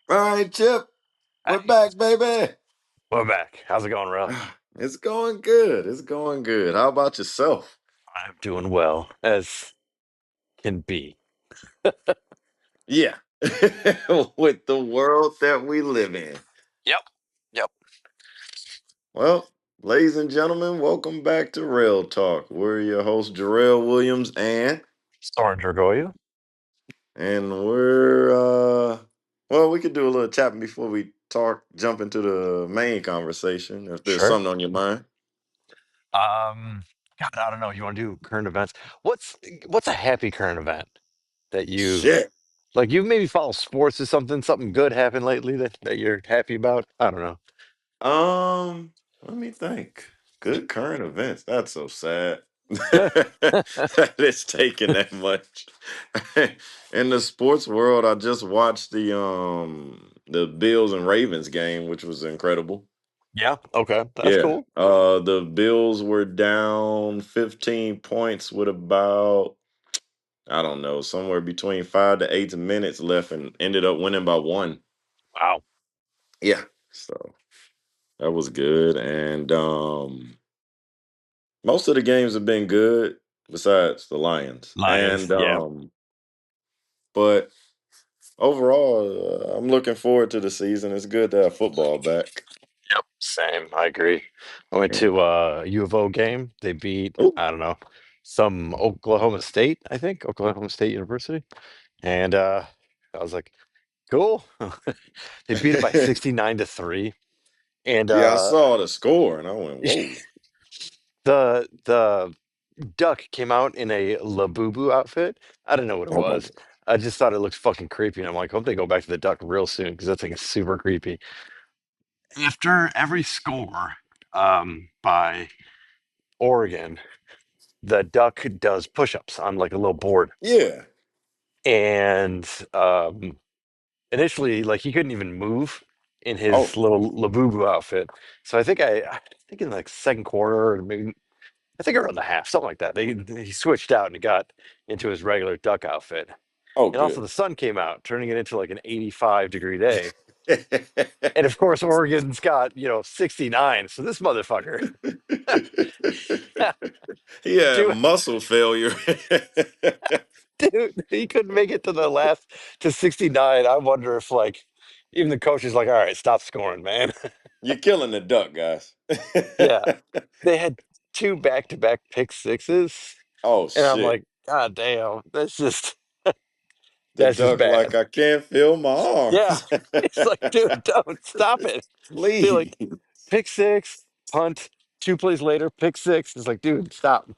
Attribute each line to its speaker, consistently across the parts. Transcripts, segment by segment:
Speaker 1: All right, Chip, we're
Speaker 2: Hey,
Speaker 1: back, baby.
Speaker 2: we're back. How's it going, Rell?
Speaker 1: It's going good. It's going good. How about yourself?
Speaker 2: I'm doing well as can be.
Speaker 1: Yeah. With the world that we live in.
Speaker 2: Yep. Yep.
Speaker 1: Well, ladies and gentlemen, welcome back to Rail Talk. We're your host, Jarrell Williams,
Speaker 2: Soren Dragoyu.
Speaker 1: and we're well, we could do a little chatting before we jump into the main conversation, if there's
Speaker 2: Sure.
Speaker 1: something on your mind.
Speaker 2: Um, God, I don't know. You want to do current events? What's what's a happy current event that you
Speaker 1: Shit.
Speaker 2: like? You maybe follow sports or something good happened lately that you're happy about? I don't know.
Speaker 1: Let me think. Good current events. That's so sad. That it's taking that much. In the sports world, I just watched the Bills and Ravens game, which was incredible.
Speaker 2: Yeah. Okay. That's
Speaker 1: Yeah.
Speaker 2: cool.
Speaker 1: The Bills were down 15 points with about, I don't know, somewhere between 5 to 8 minutes left and ended up winning by one.
Speaker 2: Wow.
Speaker 1: Yeah. So that was good. And most of the games have been good besides the Lions.
Speaker 2: Lions.
Speaker 1: And
Speaker 2: Yeah.
Speaker 1: but overall, I'm looking forward to the season. It's good to have football back.
Speaker 2: Yep. Same. I agree. I went
Speaker 1: Yeah.
Speaker 2: to a U of O game. They beat,
Speaker 1: Oh,
Speaker 2: I don't know, some Oklahoma State, I think, Oklahoma State University. And I was like, cool. They beat it by 69-3. And
Speaker 1: yeah, I saw the score and I went, "Whoa,
Speaker 2: the duck came out in a Labubu outfit. I didn't know what it
Speaker 1: oh my
Speaker 2: was.
Speaker 1: god!"
Speaker 2: I just thought it looked fucking creepy. And I'm like, hope they go back to the duck real soon because that thing is super creepy. After every score by Oregon, the duck does push-ups on like a little board.
Speaker 1: Yeah.
Speaker 2: And initially, like he couldn't even move in
Speaker 1: Oh,
Speaker 2: his little Labubu outfit. So I think in like second quarter, or maybe I think around the half, something like that. He switched out and he got into his regular duck outfit.
Speaker 1: oh,
Speaker 2: And also
Speaker 1: good.
Speaker 2: the sun came out, turning it into like an 85-degree day. And of course, Oregon's got 69. So this motherfucker,
Speaker 1: He had
Speaker 2: dude,
Speaker 1: muscle failure.
Speaker 2: dude, he couldn't make it to the last to 69. I wonder if like even the coach is like, all right, stop scoring, man.
Speaker 1: You're killing the duck, guys.
Speaker 2: Yeah. They had two back-to-back pick sixes,
Speaker 1: Oh
Speaker 2: and I'm
Speaker 1: shit.
Speaker 2: like, God damn,
Speaker 1: The
Speaker 2: that's just
Speaker 1: duck like
Speaker 2: bad.
Speaker 1: I can't feel my
Speaker 2: Yeah.
Speaker 1: arms.
Speaker 2: It's like, dude, don't stop it. Be
Speaker 1: Please.
Speaker 2: like, pick six, punt, two plays later, pick six. It's like, dude, stop.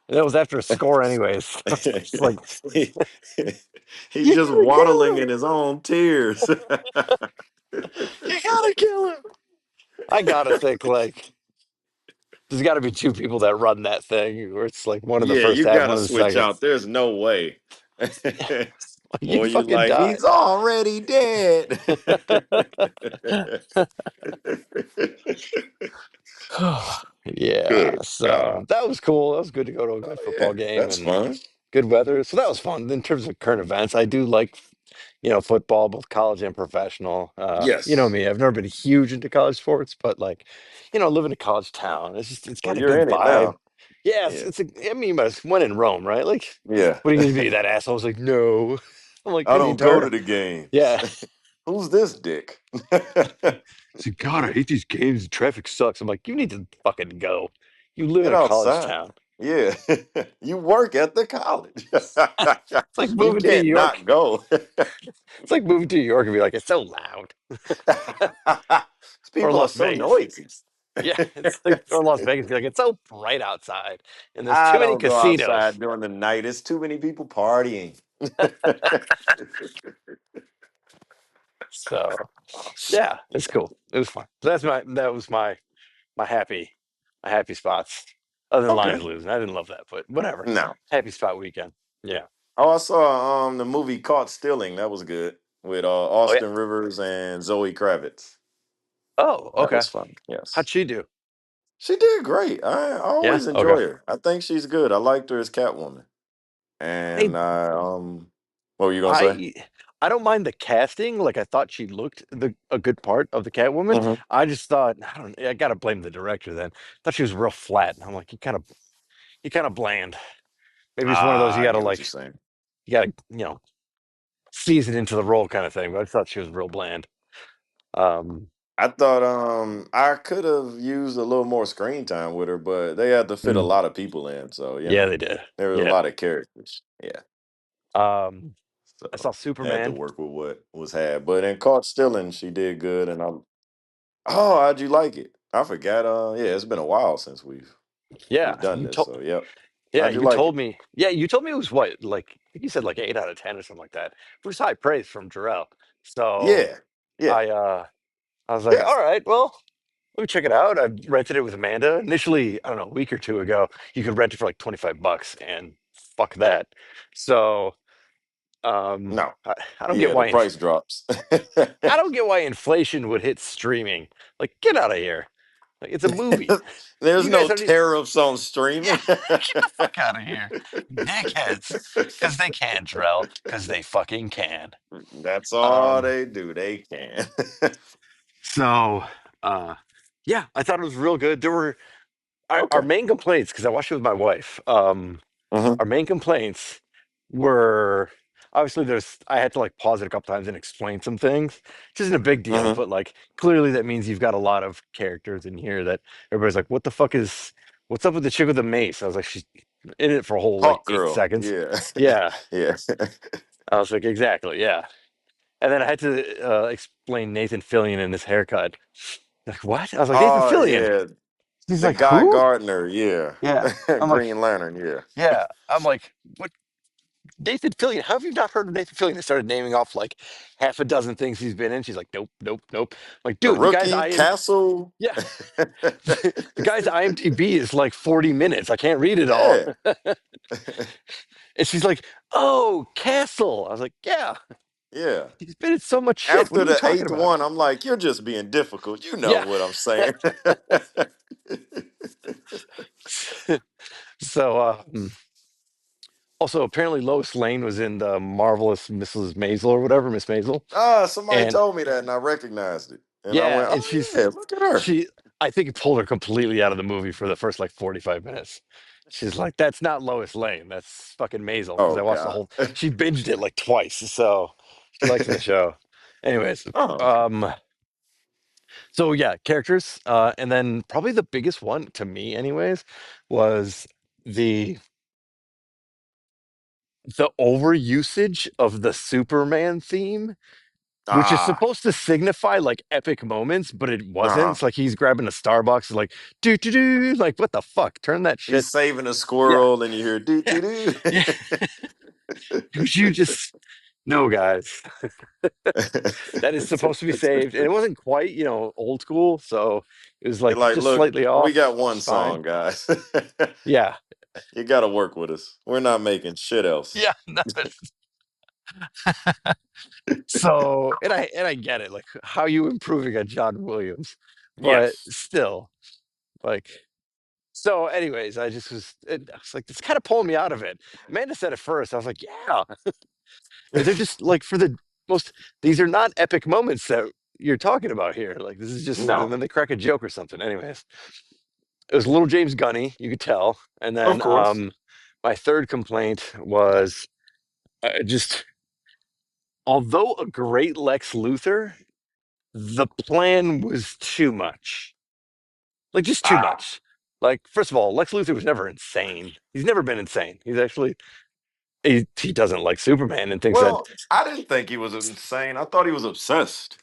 Speaker 2: And that was after a score anyways. It's like,
Speaker 1: he, he's
Speaker 2: you
Speaker 1: just
Speaker 2: gotta
Speaker 1: waddling
Speaker 2: kill him.
Speaker 1: in his own tears.
Speaker 2: You gotta kill him. I gotta think like there's gotta be two people that run that thing where it's like one of the
Speaker 1: Yeah,
Speaker 2: first
Speaker 1: you
Speaker 2: half,
Speaker 1: gotta
Speaker 2: one of the
Speaker 1: switch
Speaker 2: second.
Speaker 1: out. There's no way.
Speaker 2: You
Speaker 1: Or you
Speaker 2: fucking
Speaker 1: like,
Speaker 2: die.
Speaker 1: he's already dead.
Speaker 2: Yeah,
Speaker 1: Good
Speaker 2: so
Speaker 1: God.
Speaker 2: that was cool. That was good to go to a
Speaker 1: Oh,
Speaker 2: good
Speaker 1: yeah,
Speaker 2: football game
Speaker 1: that's
Speaker 2: and
Speaker 1: fun.
Speaker 2: good weather. So that was fun. In terms of current events, I do like, football, both college and professional. You know
Speaker 1: Yes.
Speaker 2: me, I've never been huge into college sports, but like, living in a college town, it's
Speaker 1: Well,
Speaker 2: got a
Speaker 1: you're
Speaker 2: good
Speaker 1: in it
Speaker 2: vibe.
Speaker 1: now.
Speaker 2: Yes,
Speaker 1: Yeah.
Speaker 2: I mean, but it's when in Rome, right? Like,
Speaker 1: Yeah.
Speaker 2: what are you gonna be, that asshole? I was like, no. I'm like,
Speaker 1: I
Speaker 2: what are you
Speaker 1: don't go to
Speaker 2: retarded?
Speaker 1: the games.
Speaker 2: Yeah.
Speaker 1: Who's this dick?
Speaker 2: So God, I hate these games. The traffic sucks. I'm like, you need to fucking go. You live in
Speaker 1: Get
Speaker 2: a college
Speaker 1: outside.
Speaker 2: town.
Speaker 1: Yeah. You work at the college.
Speaker 2: It's like
Speaker 1: You
Speaker 2: moving to New
Speaker 1: can't not
Speaker 2: York.
Speaker 1: go.
Speaker 2: It's like moving to New York and be like, it's so loud. Or
Speaker 1: People are
Speaker 2: Las
Speaker 1: so
Speaker 2: Vegas.
Speaker 1: noisy.
Speaker 2: Yeah, it's like, or Las Vegas, be like, it's so bright outside, and there's
Speaker 1: I
Speaker 2: too many
Speaker 1: don't go
Speaker 2: casinos.
Speaker 1: outside during the night. It's too many people partying.
Speaker 2: So yeah, it's cool. It was fun. So that was my happy my happy spots. Other than Lions
Speaker 1: Okay.
Speaker 2: losing, I didn't love that, but whatever.
Speaker 1: No.
Speaker 2: Happy spot weekend. Yeah.
Speaker 1: Oh, I saw the movie Caught Stealing. That was good with
Speaker 2: Oh yeah.
Speaker 1: Austin Rivers and Zoe Kravitz.
Speaker 2: Oh,
Speaker 1: That
Speaker 2: okay.
Speaker 1: was fun.
Speaker 2: How'd
Speaker 1: Yes.
Speaker 2: she do?
Speaker 1: She did great. I
Speaker 2: Yeah.
Speaker 1: always
Speaker 2: Okay.
Speaker 1: enjoy her. I think she's good. I liked her as Catwoman.
Speaker 2: I
Speaker 1: And what were you gonna say?
Speaker 2: I I don't mind the casting. Like I thought she looked a good part of the Catwoman.
Speaker 1: Hmm.
Speaker 2: I just thought I don't. I gotta blame the director then. Thought she was real flat. I'm like, you kind of bland. Maybe it's one of those
Speaker 1: Ah,
Speaker 2: you
Speaker 1: I
Speaker 2: gotta
Speaker 1: get what you're
Speaker 2: like
Speaker 1: saying.
Speaker 2: you gotta season into the role kind of thing. But I thought she was real bland. Um,
Speaker 1: I thought I could have used a little more screen time with her, but they had to fit a
Speaker 2: mm,
Speaker 1: lot of people in, so
Speaker 2: yeah, they did.
Speaker 1: there was a
Speaker 2: Yeah.
Speaker 1: lot of characters. Yeah,
Speaker 2: I saw
Speaker 1: so had to
Speaker 2: Superman.
Speaker 1: work with what was had. But in Caught Stealing, she did good, and I'm. Oh, how'd you like it? I forgot. Yeah, it's been a while since
Speaker 2: Yeah,
Speaker 1: we've done
Speaker 2: you
Speaker 1: this,
Speaker 2: told.
Speaker 1: so yep.
Speaker 2: Yeah,
Speaker 1: How'd you
Speaker 2: you
Speaker 1: like
Speaker 2: told
Speaker 1: it?
Speaker 2: me. Yeah, you told me it was what, like I think you said like 8 out of 10 or something like that. It was high praise from Jarrell. So
Speaker 1: Yeah, yeah,
Speaker 2: I uh I was like,
Speaker 1: yeah.
Speaker 2: all right, well, let me check it out. I rented it with Amanda. Initially, I don't know, a week or two ago, you could rent it for like $25 and fuck that. So
Speaker 1: No,
Speaker 2: I don't get
Speaker 1: yeah. The
Speaker 2: why
Speaker 1: price drops.
Speaker 2: I don't get why inflation would hit streaming. Like, get out of here. Like it's a movie.
Speaker 1: There's
Speaker 2: You guys
Speaker 1: no
Speaker 2: don't need
Speaker 1: tariffs on
Speaker 2: Yeah,
Speaker 1: streaming.
Speaker 2: get the fuck out of here. Dickheads. Because they can, Drell. Because they fucking can.
Speaker 1: That's all
Speaker 2: Um,
Speaker 1: they do. They can.
Speaker 2: so uh yeah, I thought it was real good. There were our
Speaker 1: Okay.
Speaker 2: main complaints, because I watched it with my wife.
Speaker 1: Hmm.
Speaker 2: Our main complaints were obviously there's I had to like pause it a couple times and explain some things, which isn't a big deal,
Speaker 1: Hmm.
Speaker 2: but like clearly that means you've got a lot of characters in here that everybody's like, what the fuck is what's up with the chick with the mace? I was like, she's in it for a whole like
Speaker 1: Hawk
Speaker 2: eight
Speaker 1: Girl.
Speaker 2: seconds.
Speaker 1: Yeah.
Speaker 2: Yeah.
Speaker 1: Yeah.
Speaker 2: I was like, exactly, yeah. And then I had to explain Nathan Fillion and his haircut. Like, what? I was like, Nathan
Speaker 1: Oh
Speaker 2: Fillion.
Speaker 1: yeah.
Speaker 2: He's
Speaker 1: The
Speaker 2: like,
Speaker 1: Guy
Speaker 2: who?
Speaker 1: Gardner. Yeah.
Speaker 2: Yeah. I'm like,
Speaker 1: Green Lantern. Yeah.
Speaker 2: yeah. I'm like, what? Nathan Fillion? How have you not heard of Nathan Fillion? They started naming off like half a dozen things he's been in. She's like, nope, nope, nope. I'm like,
Speaker 1: The
Speaker 2: dude, the guy's
Speaker 1: Rookie.
Speaker 2: IM,
Speaker 1: Castle.
Speaker 2: yeah, the guy's IMDb is like 40 minutes. I can't read it all.
Speaker 1: Yeah.
Speaker 2: And she's like, oh, Castle. I was like, yeah,
Speaker 1: Yeah.
Speaker 2: he's been in so much shit. What
Speaker 1: After
Speaker 2: are you
Speaker 1: the
Speaker 2: talking
Speaker 1: eighth
Speaker 2: about?
Speaker 1: one, I'm like, you're just being difficult. You know
Speaker 2: Yeah.
Speaker 1: what I'm saying.
Speaker 2: So, also, apparently Lois Lane was in the marvelous Mrs. Maisel or whatever, Miss Maisel,
Speaker 1: Somebody
Speaker 2: and
Speaker 1: told me that and I recognized it. And I
Speaker 2: yeah,
Speaker 1: went,
Speaker 2: and
Speaker 1: oh yeah, look at her.
Speaker 2: she, I think it pulled her completely out of the movie for the first like 45 minutes. She's like, that's not Lois Lane, that's fucking Maisel. Because
Speaker 1: Oh
Speaker 2: I watched the
Speaker 1: God.
Speaker 2: whole, she binged it like twice, so she likes the show. Anyways,
Speaker 1: Oh, okay.
Speaker 2: um, so yeah, characters, and then probably the biggest one to me, anyways, was the the overusage of the Superman theme, which is
Speaker 1: Ah,
Speaker 2: supposed to signify like epic moments, but it wasn't.
Speaker 1: uh-huh.
Speaker 2: It's like he's grabbing a Starbucks, like do do do, like what the fuck? Turn that shit.
Speaker 1: He's saving a
Speaker 2: Yeah,
Speaker 1: squirrel and you hear doo
Speaker 2: yeah,
Speaker 1: doo doo.
Speaker 2: yeah. Would you just no, guys? That is supposed to be saved, and it wasn't quite old school, so it was
Speaker 1: You're
Speaker 2: like
Speaker 1: like,
Speaker 2: just
Speaker 1: look,
Speaker 2: slightly
Speaker 1: we
Speaker 2: off,
Speaker 1: got
Speaker 2: which
Speaker 1: one
Speaker 2: is fine.
Speaker 1: song, guys.
Speaker 2: Yeah,
Speaker 1: You gotta work with us. We're not making shit else.
Speaker 2: yeah. No, so and I get it, like how you improving on John Williams, but
Speaker 1: Yes.
Speaker 2: still, like. So, anyways, I was like, it's kind of pulling me out of it. Amanda said it first. I was like, yeah, they're just like for the most, these are not epic moments that you're talking about here. Like, this is just, and
Speaker 1: No.
Speaker 2: then they crack a joke or something. Anyways, it was a little James Gunny, you could tell. And
Speaker 1: Of
Speaker 2: then,
Speaker 1: course.
Speaker 2: my third complaint was just, although a great Lex Luthor, the plan was too much. Like, just too
Speaker 1: Ah.
Speaker 2: much. Like, first of all, Lex Luthor was never insane. He's never been insane. He's actually he doesn't like Superman and thinks that
Speaker 1: Well, I didn't think he was insane. I thought he was obsessed.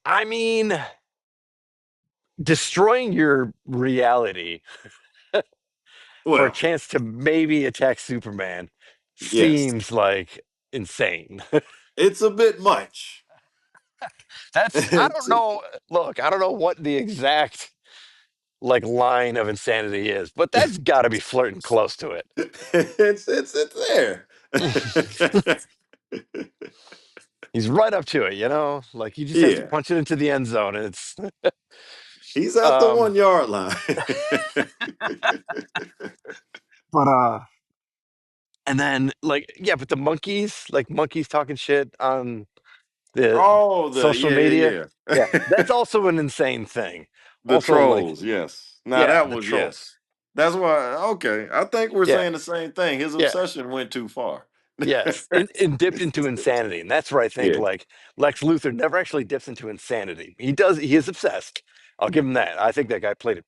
Speaker 2: I mean, destroying your reality for a
Speaker 1: Well,
Speaker 2: chance to maybe attack Superman
Speaker 1: yes.
Speaker 2: seems like insane.
Speaker 1: It's a bit much.
Speaker 2: That's I don't know. Look, I don't know what the exact like line of insanity is, but that's got to be flirting close to it.
Speaker 1: It's there.
Speaker 2: He's right up to it, you know. Like you just have to
Speaker 1: Yeah.
Speaker 2: punch it into the end zone, and it's
Speaker 1: He's at the
Speaker 2: um.
Speaker 1: 1 yard line.
Speaker 2: But And then like yeah, but the monkeys, like monkeys talking shit on the
Speaker 1: Oh, the
Speaker 2: social
Speaker 1: yeah,
Speaker 2: media,
Speaker 1: yeah,
Speaker 2: yeah,
Speaker 1: yeah.
Speaker 2: that's also an insane thing.
Speaker 1: The
Speaker 2: Also, like
Speaker 1: trolls, yes. Now
Speaker 2: yeah,
Speaker 1: that
Speaker 2: the
Speaker 1: was
Speaker 2: trolls.
Speaker 1: yes. That's why. Okay, I think we're
Speaker 2: Yeah,
Speaker 1: saying the same thing. His
Speaker 2: yeah,
Speaker 1: obsession went too far.
Speaker 2: yes, and dipped into insanity, and that's where I think
Speaker 1: Yeah.
Speaker 2: like Lex Luthor never actually dips into insanity. He does. He is obsessed. I'll give him that. I think that guy played it.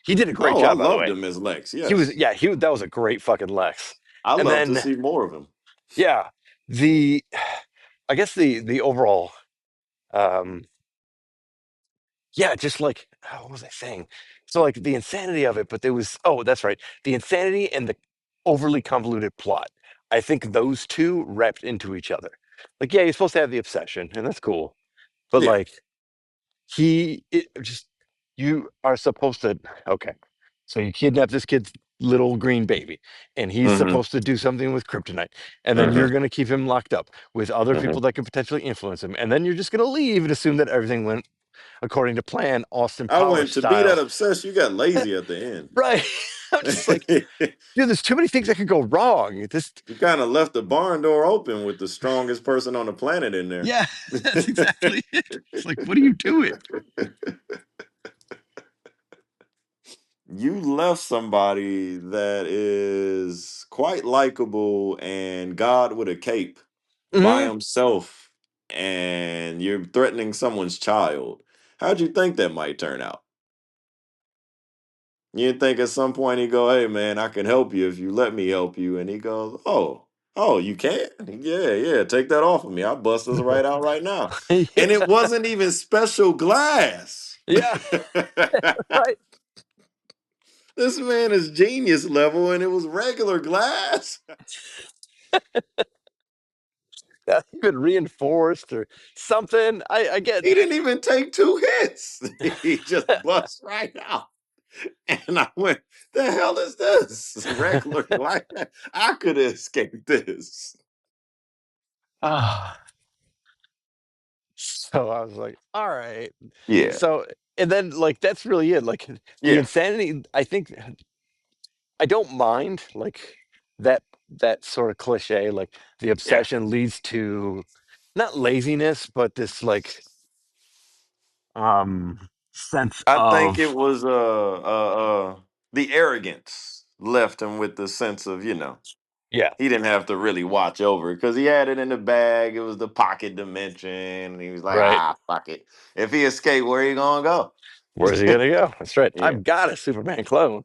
Speaker 2: He did a great
Speaker 1: Oh, I
Speaker 2: job, by the
Speaker 1: loved
Speaker 2: way.
Speaker 1: him as Lex.
Speaker 2: He was
Speaker 1: Yes,
Speaker 2: yeah. He that was a great fucking Lex.
Speaker 1: I
Speaker 2: And
Speaker 1: love to
Speaker 2: then
Speaker 1: see more of him.
Speaker 2: yeah, the I guess the overall um yeah, just like what was I saying? So like the insanity of it, but there was oh, that's right. The insanity and the overly convoluted plot. I think those two wrapped into each other. Like, yeah, you're supposed to have the obsession, and that's cool. But
Speaker 1: Yeah.
Speaker 2: like just you are supposed to okay. So you kidnap this kid's little green baby, and he's
Speaker 1: Mm-hmm.
Speaker 2: supposed to do something with kryptonite, and then
Speaker 1: Mm-hmm.
Speaker 2: you're gonna keep him locked up with other
Speaker 1: Mm-hmm.
Speaker 2: people that could potentially influence him, and then you're just gonna leave and assume that everything went according to plan, Austin
Speaker 1: I
Speaker 2: Powers
Speaker 1: went to be that
Speaker 2: style.
Speaker 1: obsessed. You got lazy at the end.
Speaker 2: Right. I'm just like, dude, there's too many things that could go wrong. This,
Speaker 1: You kind of left the barn door open with the strongest person on the planet in there.
Speaker 2: yeah, that's exactly it. It's like, what are you doing?
Speaker 1: You left somebody that is quite likable and God with a cape by
Speaker 2: Hmm.
Speaker 1: himself, and you're threatening someone's child. How'd you think that might turn out? You didn't think at some point he go, "Hey man, I can help you if you let me help you," and he goes, "Oh, you can? Yeah, yeah, take that off of me. I'll bust this right out right now." And it
Speaker 2: Yeah,
Speaker 1: wasn't even special glass.
Speaker 2: yeah, right.
Speaker 1: This man is genius level, and it was regular glass.
Speaker 2: Not even reinforced or something. I get.
Speaker 1: He didn't even take two hits. He just bust right out. And I went, "The hell is this? Regular glass? I could have escaped this."
Speaker 2: Ah, so I was like, all right.
Speaker 1: Yeah,
Speaker 2: So, and then like that's really it. Like the
Speaker 1: yeah,
Speaker 2: insanity. I think I don't mind like that sort of cliche. Like the
Speaker 1: yeah.
Speaker 2: obsession leads to not laziness, but this like sense
Speaker 1: I think it
Speaker 2: of
Speaker 1: was the arrogance left him with the sense of,
Speaker 2: yeah,
Speaker 1: he didn't have to really watch over it because he had it in the bag. It was the pocket dimension. And he was like,
Speaker 2: right.
Speaker 1: fuck it. If he escaped, where he gonna go?
Speaker 2: Where's he gonna go? That's right.
Speaker 1: Yeah.
Speaker 2: I've got a Superman clone.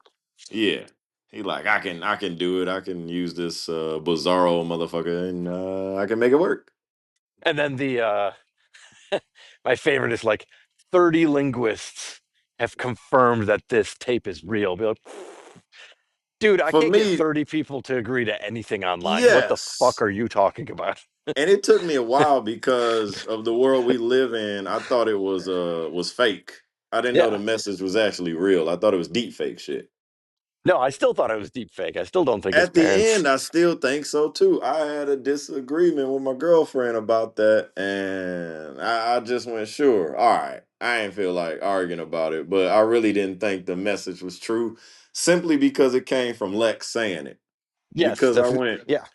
Speaker 1: Yeah. He like, I can do it. I can use this bizarro motherfucker and I can make it work.
Speaker 2: And then the my favorite is like 30 linguists have confirmed that this tape is real. Be like, dude, I
Speaker 1: For
Speaker 2: can't get
Speaker 1: me,
Speaker 2: 30 people to agree to anything online. What the fuck
Speaker 1: yes.
Speaker 2: are you talking about?
Speaker 1: And it took me a while because of the world we live in. I thought it was fake. I didn't know the
Speaker 2: Yeah.
Speaker 1: message was actually real. I thought it was deep fake shit.
Speaker 2: No, I still thought it was deep fake. I still don't think his
Speaker 1: At the
Speaker 2: parents.
Speaker 1: end, I still think so too. I had a disagreement with my girlfriend about that, and I just went, sure, all right. I ain't feel like arguing about it, but I really didn't think the message was true simply because it came from Lex saying it.
Speaker 2: Yes,
Speaker 1: Because I
Speaker 2: that's
Speaker 1: went,
Speaker 2: yeah.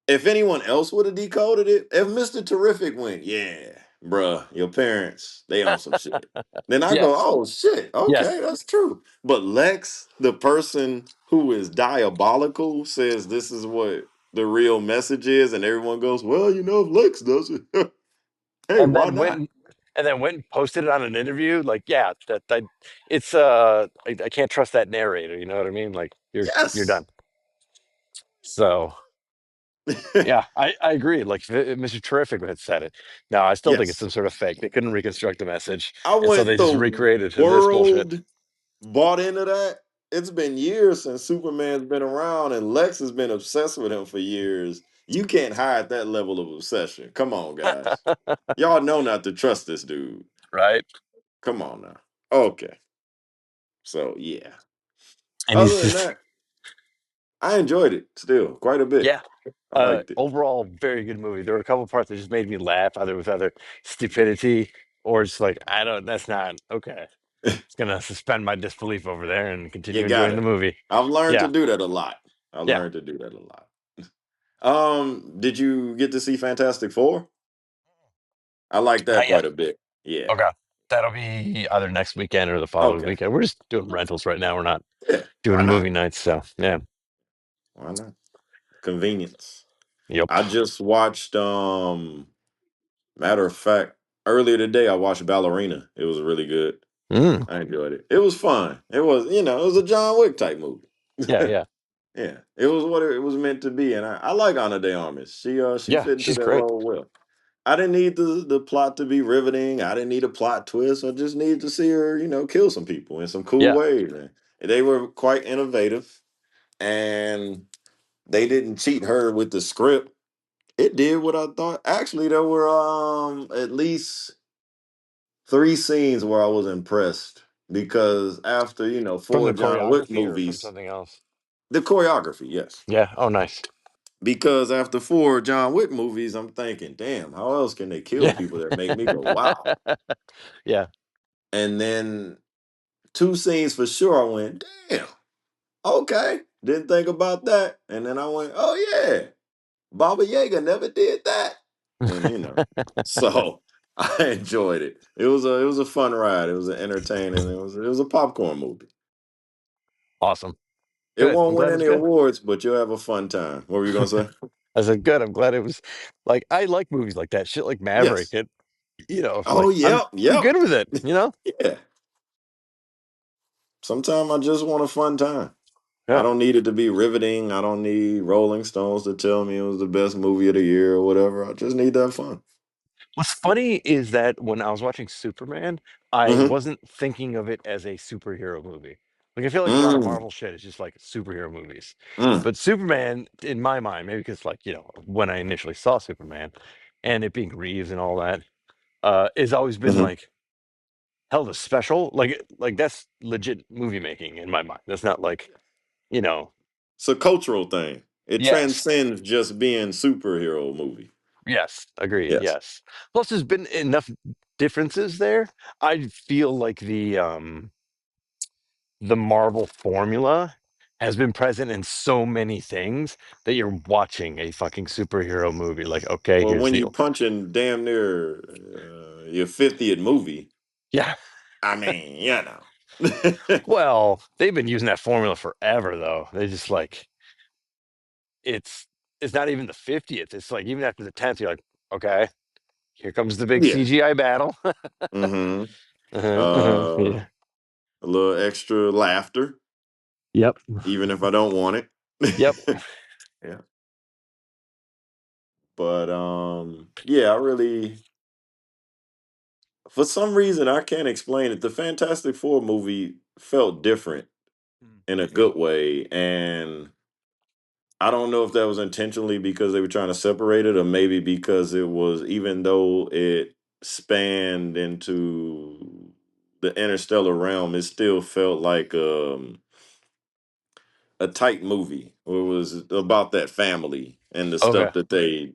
Speaker 1: if anyone else would have decoded it, if Mr. Terrific went, yeah, bruh, your parents, they on some shit. Then I go,
Speaker 2: Yes.
Speaker 1: oh shit, okay,
Speaker 2: Yes.
Speaker 1: that's true. But Lex, the person who is diabolical, says this is what the real message is, and everyone goes, well, if Lex does it, hey,
Speaker 2: And
Speaker 1: why
Speaker 2: then
Speaker 1: not?
Speaker 2: went and posted it on an interview. Like, yeah, that it's I can't trust that narrator, you know what I mean? Like you're
Speaker 1: Yes.
Speaker 2: done. So yeah, I agree. Like Mr. Terrific had said it. Now I still think it's
Speaker 1: Yes.
Speaker 2: some sort of fake. They couldn't reconstruct the message,
Speaker 1: I
Speaker 2: and so
Speaker 1: went
Speaker 2: they just
Speaker 1: the
Speaker 2: recreated this bullshit.
Speaker 1: world bought into that. It's been years since Superman's been around, and Lex has been obsessed with him for years. You can't hide that level of obsession. Come on, guys. Y'all know not to trust this dude.
Speaker 2: Right?
Speaker 1: Come on now. Okay. So yeah.
Speaker 2: And he's
Speaker 1: Other than
Speaker 2: just
Speaker 1: that, I enjoyed it still quite a bit.
Speaker 2: yeah.
Speaker 1: I liked it.
Speaker 2: Overall, very good movie. There were a couple parts that just made me laugh, either with other stupidity or just like I don't. That's not okay. It's gonna suspend my disbelief over there and
Speaker 1: You
Speaker 2: continue
Speaker 1: got
Speaker 2: enjoying the
Speaker 1: it.
Speaker 2: movie.
Speaker 1: I've learned to
Speaker 2: Yeah,
Speaker 1: do that a lot. I've
Speaker 2: yeah.
Speaker 1: learned to do that a lot. Did you get to see Fantastic Four? I like that
Speaker 2: Not
Speaker 1: quite
Speaker 2: yet.
Speaker 1: a bit. Yeah.
Speaker 2: Okay. That'll be either next weekend or the following
Speaker 1: Okay.
Speaker 2: weekend. We're just doing rentals right now. We're not
Speaker 1: Yeah. Why
Speaker 2: doing
Speaker 1: not?
Speaker 2: movie nights. So, yeah.
Speaker 1: Why not? Convenience.
Speaker 2: Yep.
Speaker 1: I just watched matter of fact, earlier today I watched Ballerina. It was really good.
Speaker 2: Mm.
Speaker 1: I enjoyed it. It was fun. It was, it was a John Wick type movie.
Speaker 2: Yeah. Yeah.
Speaker 1: Yeah. It was what it was meant to be. And I like Ana de Armas. She
Speaker 2: Yeah.
Speaker 1: fit into
Speaker 2: She's
Speaker 1: that
Speaker 2: great.
Speaker 1: role well. I didn't need the plot to be riveting. I didn't need a plot twist. I just needed to see her, kill some people in some cool
Speaker 2: Yeah.
Speaker 1: ways. And they were quite innovative. And they didn't cheat her with the script. It did what I thought. Actually, there were at least three scenes where I was impressed because after,
Speaker 2: From
Speaker 1: four
Speaker 2: the
Speaker 1: John Wick
Speaker 2: choreography or from
Speaker 1: movies,
Speaker 2: something else?
Speaker 1: the choreography, yes.
Speaker 2: Yeah. Oh, nice.
Speaker 1: Because after four John Wick movies, I'm thinking, damn, how else can they kill
Speaker 2: Yeah.
Speaker 1: people that make me go, wow?
Speaker 2: Yeah.
Speaker 1: And then two scenes for sure, I went, damn, okay. Didn't think about that. And then I went, oh yeah, Baba Yaga never did that. And so I enjoyed it. It was a fun ride. It was an entertaining. It was a popcorn movie.
Speaker 2: Awesome.
Speaker 1: It
Speaker 2: Good. I'm
Speaker 1: won't win
Speaker 2: glad it was
Speaker 1: any
Speaker 2: good.
Speaker 1: awards, but you'll have a fun time. What were you gonna say?
Speaker 2: I said, good. I'm glad it was like, I like movies like that. Shit like Maverick.
Speaker 1: Yes. Oh,
Speaker 2: Like
Speaker 1: yep,
Speaker 2: I'm
Speaker 1: yep.
Speaker 2: good with it?
Speaker 1: Yeah. Sometimes I just want a fun time. I
Speaker 2: Yeah.
Speaker 1: don't need it to be riveting. I don't need Rolling Stones to tell me it was the best movie of the year or whatever. I just need that fun.
Speaker 2: What's funny is that when I was watching Superman, I
Speaker 1: Mm-hmm.
Speaker 2: wasn't thinking of it as a superhero movie. Like I feel like a lot of
Speaker 1: Mm,
Speaker 2: Marvel shit is just like superhero movies.
Speaker 1: mm,
Speaker 2: But Superman, in my mind, maybe because like, when I initially saw Superman and it being Reeves and all that, has always been
Speaker 1: hmm.
Speaker 2: like held a special. Like that's legit movie making in my mind. That's not like, you know,
Speaker 1: It's a cultural thing. It
Speaker 2: yes.
Speaker 1: transcends just being superhero movie.
Speaker 2: Yes, agreed.
Speaker 1: Yes.
Speaker 2: Yes. Plus there's been enough differences there. I feel like the Marvel formula has been present in so many things that you're watching a fucking superhero movie. Like, okay,
Speaker 1: Well,
Speaker 2: here's
Speaker 1: when
Speaker 2: the
Speaker 1: you punching damn near your 50th movie,
Speaker 2: yeah.
Speaker 1: I mean, you know.
Speaker 2: Well, they've been using that formula forever, though. They just like it's it's not even the 50th. It's like even after the 10th, you're like, okay, here comes the big
Speaker 1: Yeah.
Speaker 2: CGI battle.
Speaker 1: Mm-hmm.
Speaker 2: Yeah.
Speaker 1: A little extra laughter,
Speaker 2: Yep.
Speaker 1: even if I don't want
Speaker 2: Yep.
Speaker 1: it. Yeah. But yeah, I really for some reason I can't explain it. The Fantastic Four movie felt different in a good way. And I don't know if that was intentionally because they were trying to separate it, or maybe because it was, even though it spanned into the interstellar realm, it still felt like a tight movie. It was about that family and the
Speaker 2: Okay.
Speaker 1: stuff that they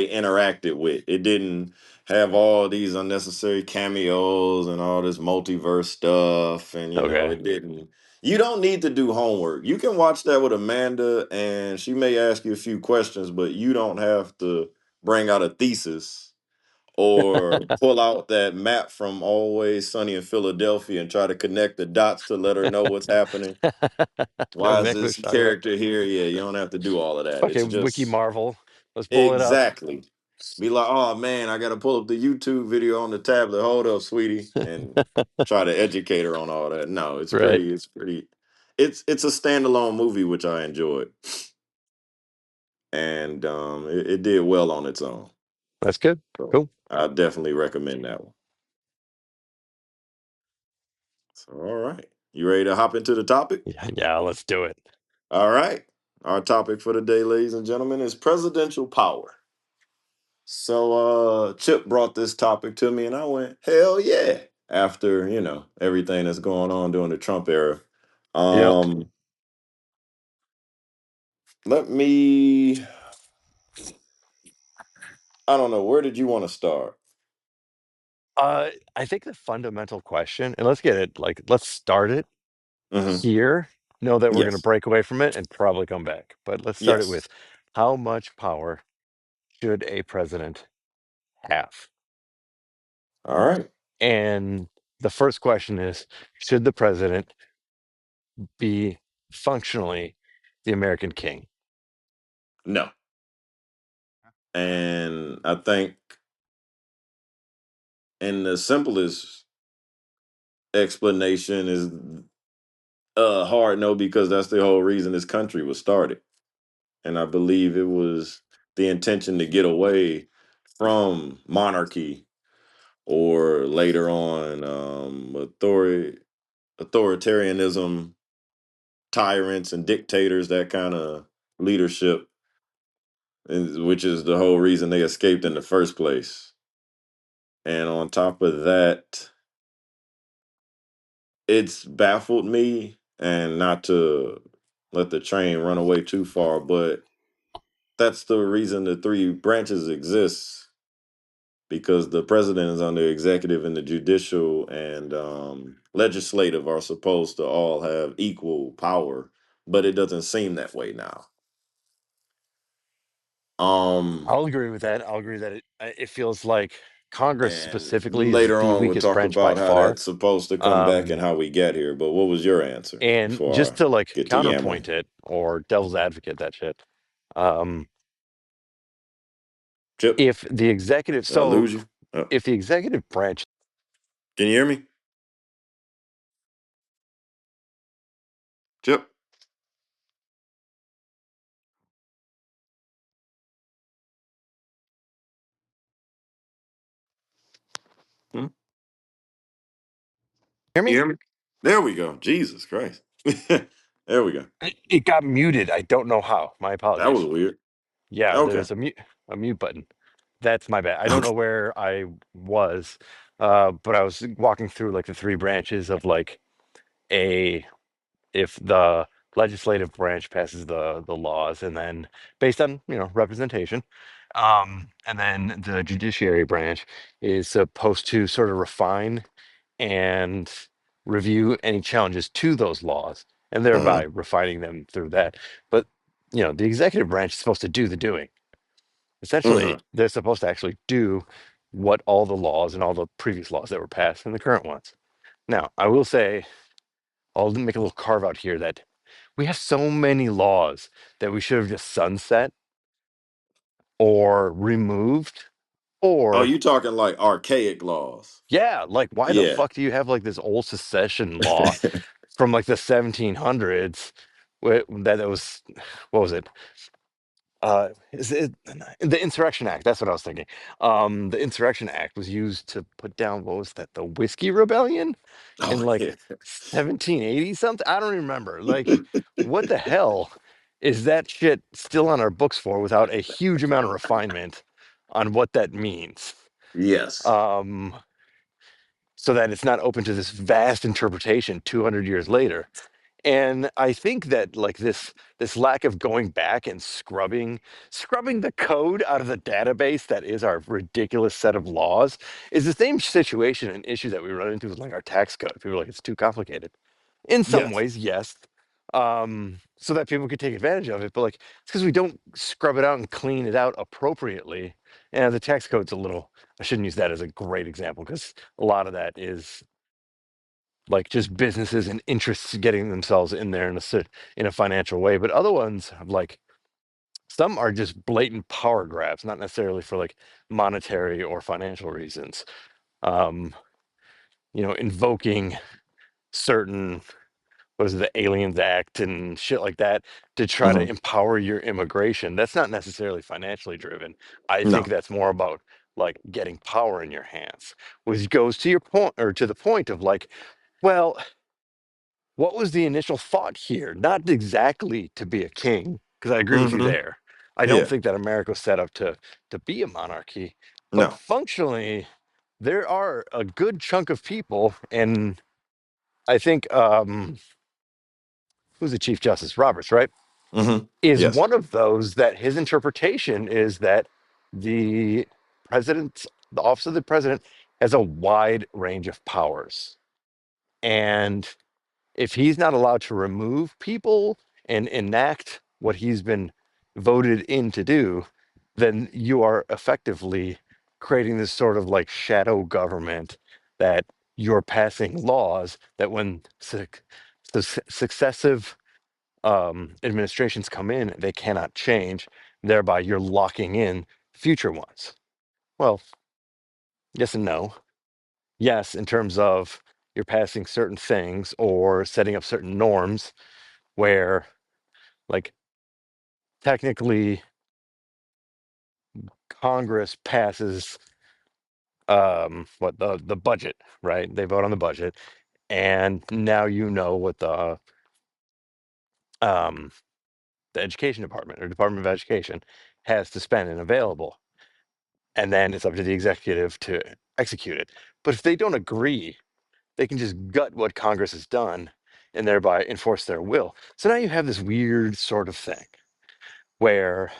Speaker 1: interacted with. It didn't have all these unnecessary cameos and all this multiverse stuff. And,
Speaker 2: Okay.
Speaker 1: it didn't. You don't need to do homework. You can watch that with Amanda, and she may ask you a few questions, but you don't have to bring out a thesis or pull out that map from Always Sunny in Philadelphia and try to connect the dots to let her know what's happening.
Speaker 2: No,
Speaker 1: Why is
Speaker 2: exactly what
Speaker 1: this
Speaker 2: you're talking about.
Speaker 1: character here? Yeah, you don't have to do all of that. It's
Speaker 2: Fucking Wiki
Speaker 1: just
Speaker 2: Marvel. Let's pull it up.
Speaker 1: exactly. Be like, oh man, I got to pull up the YouTube video on the tablet. Hold up, sweetie, and try to educate her on all that. No, it's
Speaker 2: Right.
Speaker 1: pretty. It's pretty. It's a standalone movie which I enjoyed, and it did well on its own.
Speaker 2: That's good.
Speaker 1: So
Speaker 2: Cool.
Speaker 1: I definitely recommend that one. So all right, you ready to hop into the topic?
Speaker 2: Yeah, yeah, let's do it.
Speaker 1: All right, our topic for the day, ladies and gentlemen, is presidential power. So Chip brought this topic to me and I went, hell yeah. After, everything that's going on during the Trump era.
Speaker 2: Yep.
Speaker 1: Um let me I don't know, where did you want to start?
Speaker 2: I think the fundamental question, and let's get it, like, let's start it
Speaker 1: Hmm.
Speaker 2: here. Know that we're going to
Speaker 1: Yes.
Speaker 2: break away from it and probably come back. But let's start it with
Speaker 1: Yes.
Speaker 2: How much power should a president have?
Speaker 1: All right.
Speaker 2: And the first question is, should the president be functionally the American king?
Speaker 1: No. And I think in the simplest explanation is hard no because that's the whole reason this country was started. And I believe it was the intention to get away from monarchy or later on authoritarianism, tyrants and dictators, that kind of leadership, which is the whole reason they escaped in the first place. And on top of that, it's baffled me, and not to let the train run away too far, but that's the reason the three branches exist, because the president is on the executive and the judicial and legislative are supposed to all have equal power, but it doesn't seem that way now. Um,
Speaker 2: I'll agree with that. I'll agree that it feels like Congress
Speaker 1: and
Speaker 2: specifically is
Speaker 1: later
Speaker 2: the
Speaker 1: on, we'll
Speaker 2: weakest
Speaker 1: talk
Speaker 2: branch by
Speaker 1: about how
Speaker 2: far.
Speaker 1: that's supposed to come back and
Speaker 2: Um,
Speaker 1: how we get here. But what was your answer
Speaker 2: and
Speaker 1: before
Speaker 2: just
Speaker 1: I
Speaker 2: to like
Speaker 1: get to yammering?
Speaker 2: counterpoint it or devil's advocate that shit, um,
Speaker 1: Chip,
Speaker 2: if the executive,
Speaker 1: did I
Speaker 2: so
Speaker 1: lose you? Oh,
Speaker 2: if the executive branch,
Speaker 1: can you hear me? Chip? Hmm?
Speaker 2: hear
Speaker 1: You
Speaker 2: me?
Speaker 1: hear me? There we go. Jesus Christ. There we go.
Speaker 2: It got muted. I don't know how. My
Speaker 1: That was
Speaker 2: apologies.
Speaker 1: weird.
Speaker 2: Yeah,
Speaker 1: Okay.
Speaker 2: there's a mute button. That's my bad. I don't know
Speaker 1: Okay.
Speaker 2: where I was, but I was walking through like the three branches of like a if the legislative branch passes the laws and then based on representation, and then the judiciary branch is supposed to sort of refine and review any challenges to those laws and thereby
Speaker 1: Uh-huh.
Speaker 2: refining them through that. But the executive branch is supposed to do the doing.
Speaker 1: Uh-huh.
Speaker 2: Essentially they're supposed to actually do what all the laws and all the previous laws that were passed and the current ones. Now I will say, I'll make a little carve out here that we have so many laws that we should have just sunset or removed.
Speaker 1: Oh,
Speaker 2: Or
Speaker 1: you talking like archaic laws?
Speaker 2: yeah, like why the
Speaker 1: Yeah.
Speaker 2: fuck do you have like this old secession law from like the 1700s that was, what was it, is it the Insurrection Act? That's what I was thinking. The Insurrection Act was used to put down, what was that, the Whiskey Rebellion in
Speaker 1: Oh
Speaker 2: like
Speaker 1: yeah.
Speaker 2: 1780 something. I don't remember. Like, what the hell is that shit still on our books for without a huge amount of refinement on what that means?
Speaker 1: Yes.
Speaker 2: Um, so that it's not open to this vast interpretation 200 years later. And I think that like this lack of going back and scrubbing the code out of the database that is our ridiculous set of laws is the same situation and issue that we run into with like our tax code. People are like, it's too complicated. In some
Speaker 1: Yes.
Speaker 2: ways, yes. So that people could take advantage of it, but like it's because we don't scrub it out and clean it out appropriately. And the tax code's a little, I shouldn't use that as a great example because a lot of that is like just businesses and interests getting themselves in there in in a financial way. But other ones have like some are just blatant power grabs, not necessarily for like monetary or financial reasons. Um, invoking certain, what is it, the Aliens Act and shit like that to try to
Speaker 1: Hmm.
Speaker 2: empower your immigration. That's not necessarily financially driven. I think
Speaker 1: No.
Speaker 2: that's more about like getting power in your hands, which goes to your point or to the point of like, well, what was the initial thought here? Not exactly to be a king, because I agree with you
Speaker 1: Hmm.
Speaker 2: there. I don't
Speaker 1: Yeah.
Speaker 2: think that America was set up to be a monarchy, but
Speaker 1: No.
Speaker 2: functionally, there are a good chunk of people, and I think who's the Chief Justice Roberts, right?
Speaker 1: Hmm.
Speaker 2: Is
Speaker 1: Yes.
Speaker 2: one of those that his interpretation is that the president, the office of the president, has a wide range of powers, and if he's not allowed to remove people and enact what he's been voted in to do, then you are effectively creating this sort of like shadow government that you're passing laws that when successive administrations come in, they cannot change. Thereby, you're locking in future ones. Well, yes and no. Yes, in terms of you're passing certain things or setting up certain norms where, like, technically Congress passes what the budget, right? They vote on the budget, and now you know what um the education department or Department of Education has to spend and available. And then it's up to the executive to execute it. But if they don't agree, they can just gut what Congress has done and thereby enforce their will. So now you have this weird sort of thing where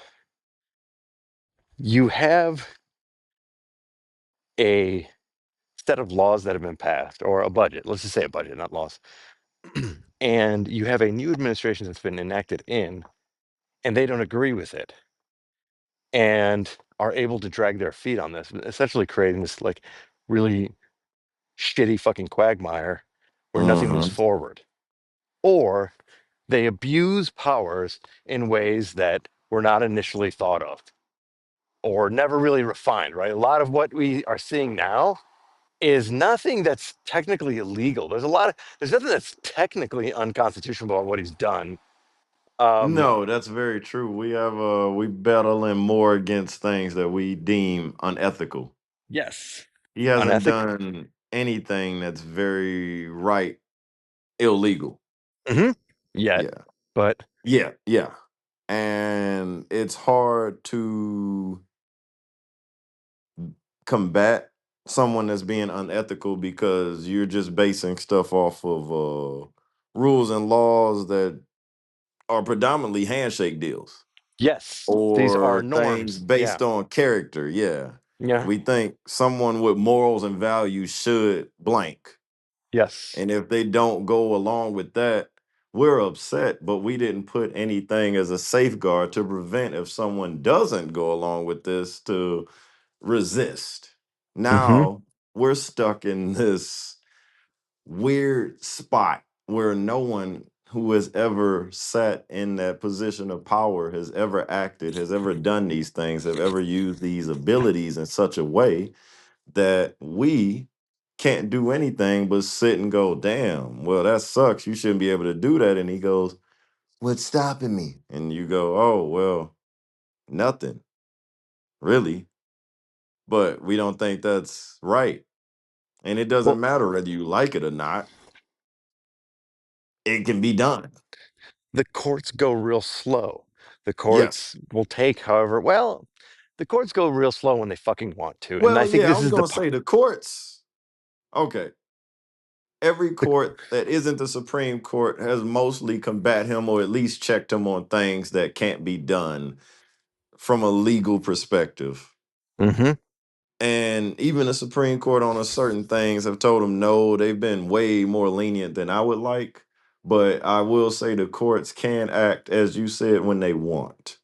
Speaker 2: you have a set of laws that have been passed, or a budget, let's just say a budget, not laws. And you have a new administration that's been enacted in, and they don't agree with it and are able to drag their feet on this, essentially creating this like really shitty fucking quagmire where nothing moves
Speaker 1: Uh-huh.
Speaker 2: forward. Or they abuse powers in ways that were not initially thought of or never really refined, right? A lot of what we are seeing now is nothing that's technically illegal. There's nothing that's technically unconstitutional about what he's done. Um,
Speaker 1: No, that's very true. We battling more against things that we deem unethical.
Speaker 2: yes,
Speaker 1: He hasn't
Speaker 2: unethical.
Speaker 1: done anything that's very right illegal.
Speaker 2: Hmm. Yet,
Speaker 1: Yeah.
Speaker 2: but
Speaker 1: Yeah, yeah. And it's hard to combat someone that's being unethical because you're just basing stuff off of rules and laws that are predominantly handshake deals
Speaker 2: yes, these are
Speaker 1: or things
Speaker 2: norms. Yeah,
Speaker 1: based on character. Yeah.
Speaker 2: yeah,
Speaker 1: We think someone with morals and values should blank.
Speaker 2: yes.
Speaker 1: And if they don't go along with that, we're upset, but we didn't put anything as a safeguard to prevent if someone doesn't go along with this to resist.
Speaker 2: Hmm.
Speaker 1: Now we're stuck in this weird spot where no one who has ever sat in that position of power has ever acted, has ever done these things, have ever used these abilities in such a way that we can't do anything but sit and go, damn, well, that sucks. You shouldn't be able to do that. And he goes, what's stopping me? And you go, oh, well, nothing really. But we don't think that's right. And it doesn't
Speaker 2: Well,
Speaker 1: matter whether you like it or not, it can be done.
Speaker 2: the courts go real slow. The
Speaker 1: Yes.
Speaker 2: courts will take, however, well, the courts go real slow when they fucking want to. And I
Speaker 1: Well,
Speaker 2: think
Speaker 1: yeah, I
Speaker 2: this
Speaker 1: was
Speaker 2: is the
Speaker 1: going to
Speaker 2: part.
Speaker 1: say the courts. Okay. Every
Speaker 2: The,
Speaker 1: court that isn't the Supreme Court has mostly combat him or at least checked him on things that can't be done from a legal perspective.
Speaker 2: hmm.
Speaker 1: And even the Supreme Court on a certain things have told them no, they've been way more lenient than I would like. But I will say the courts can act, as you said, when they want.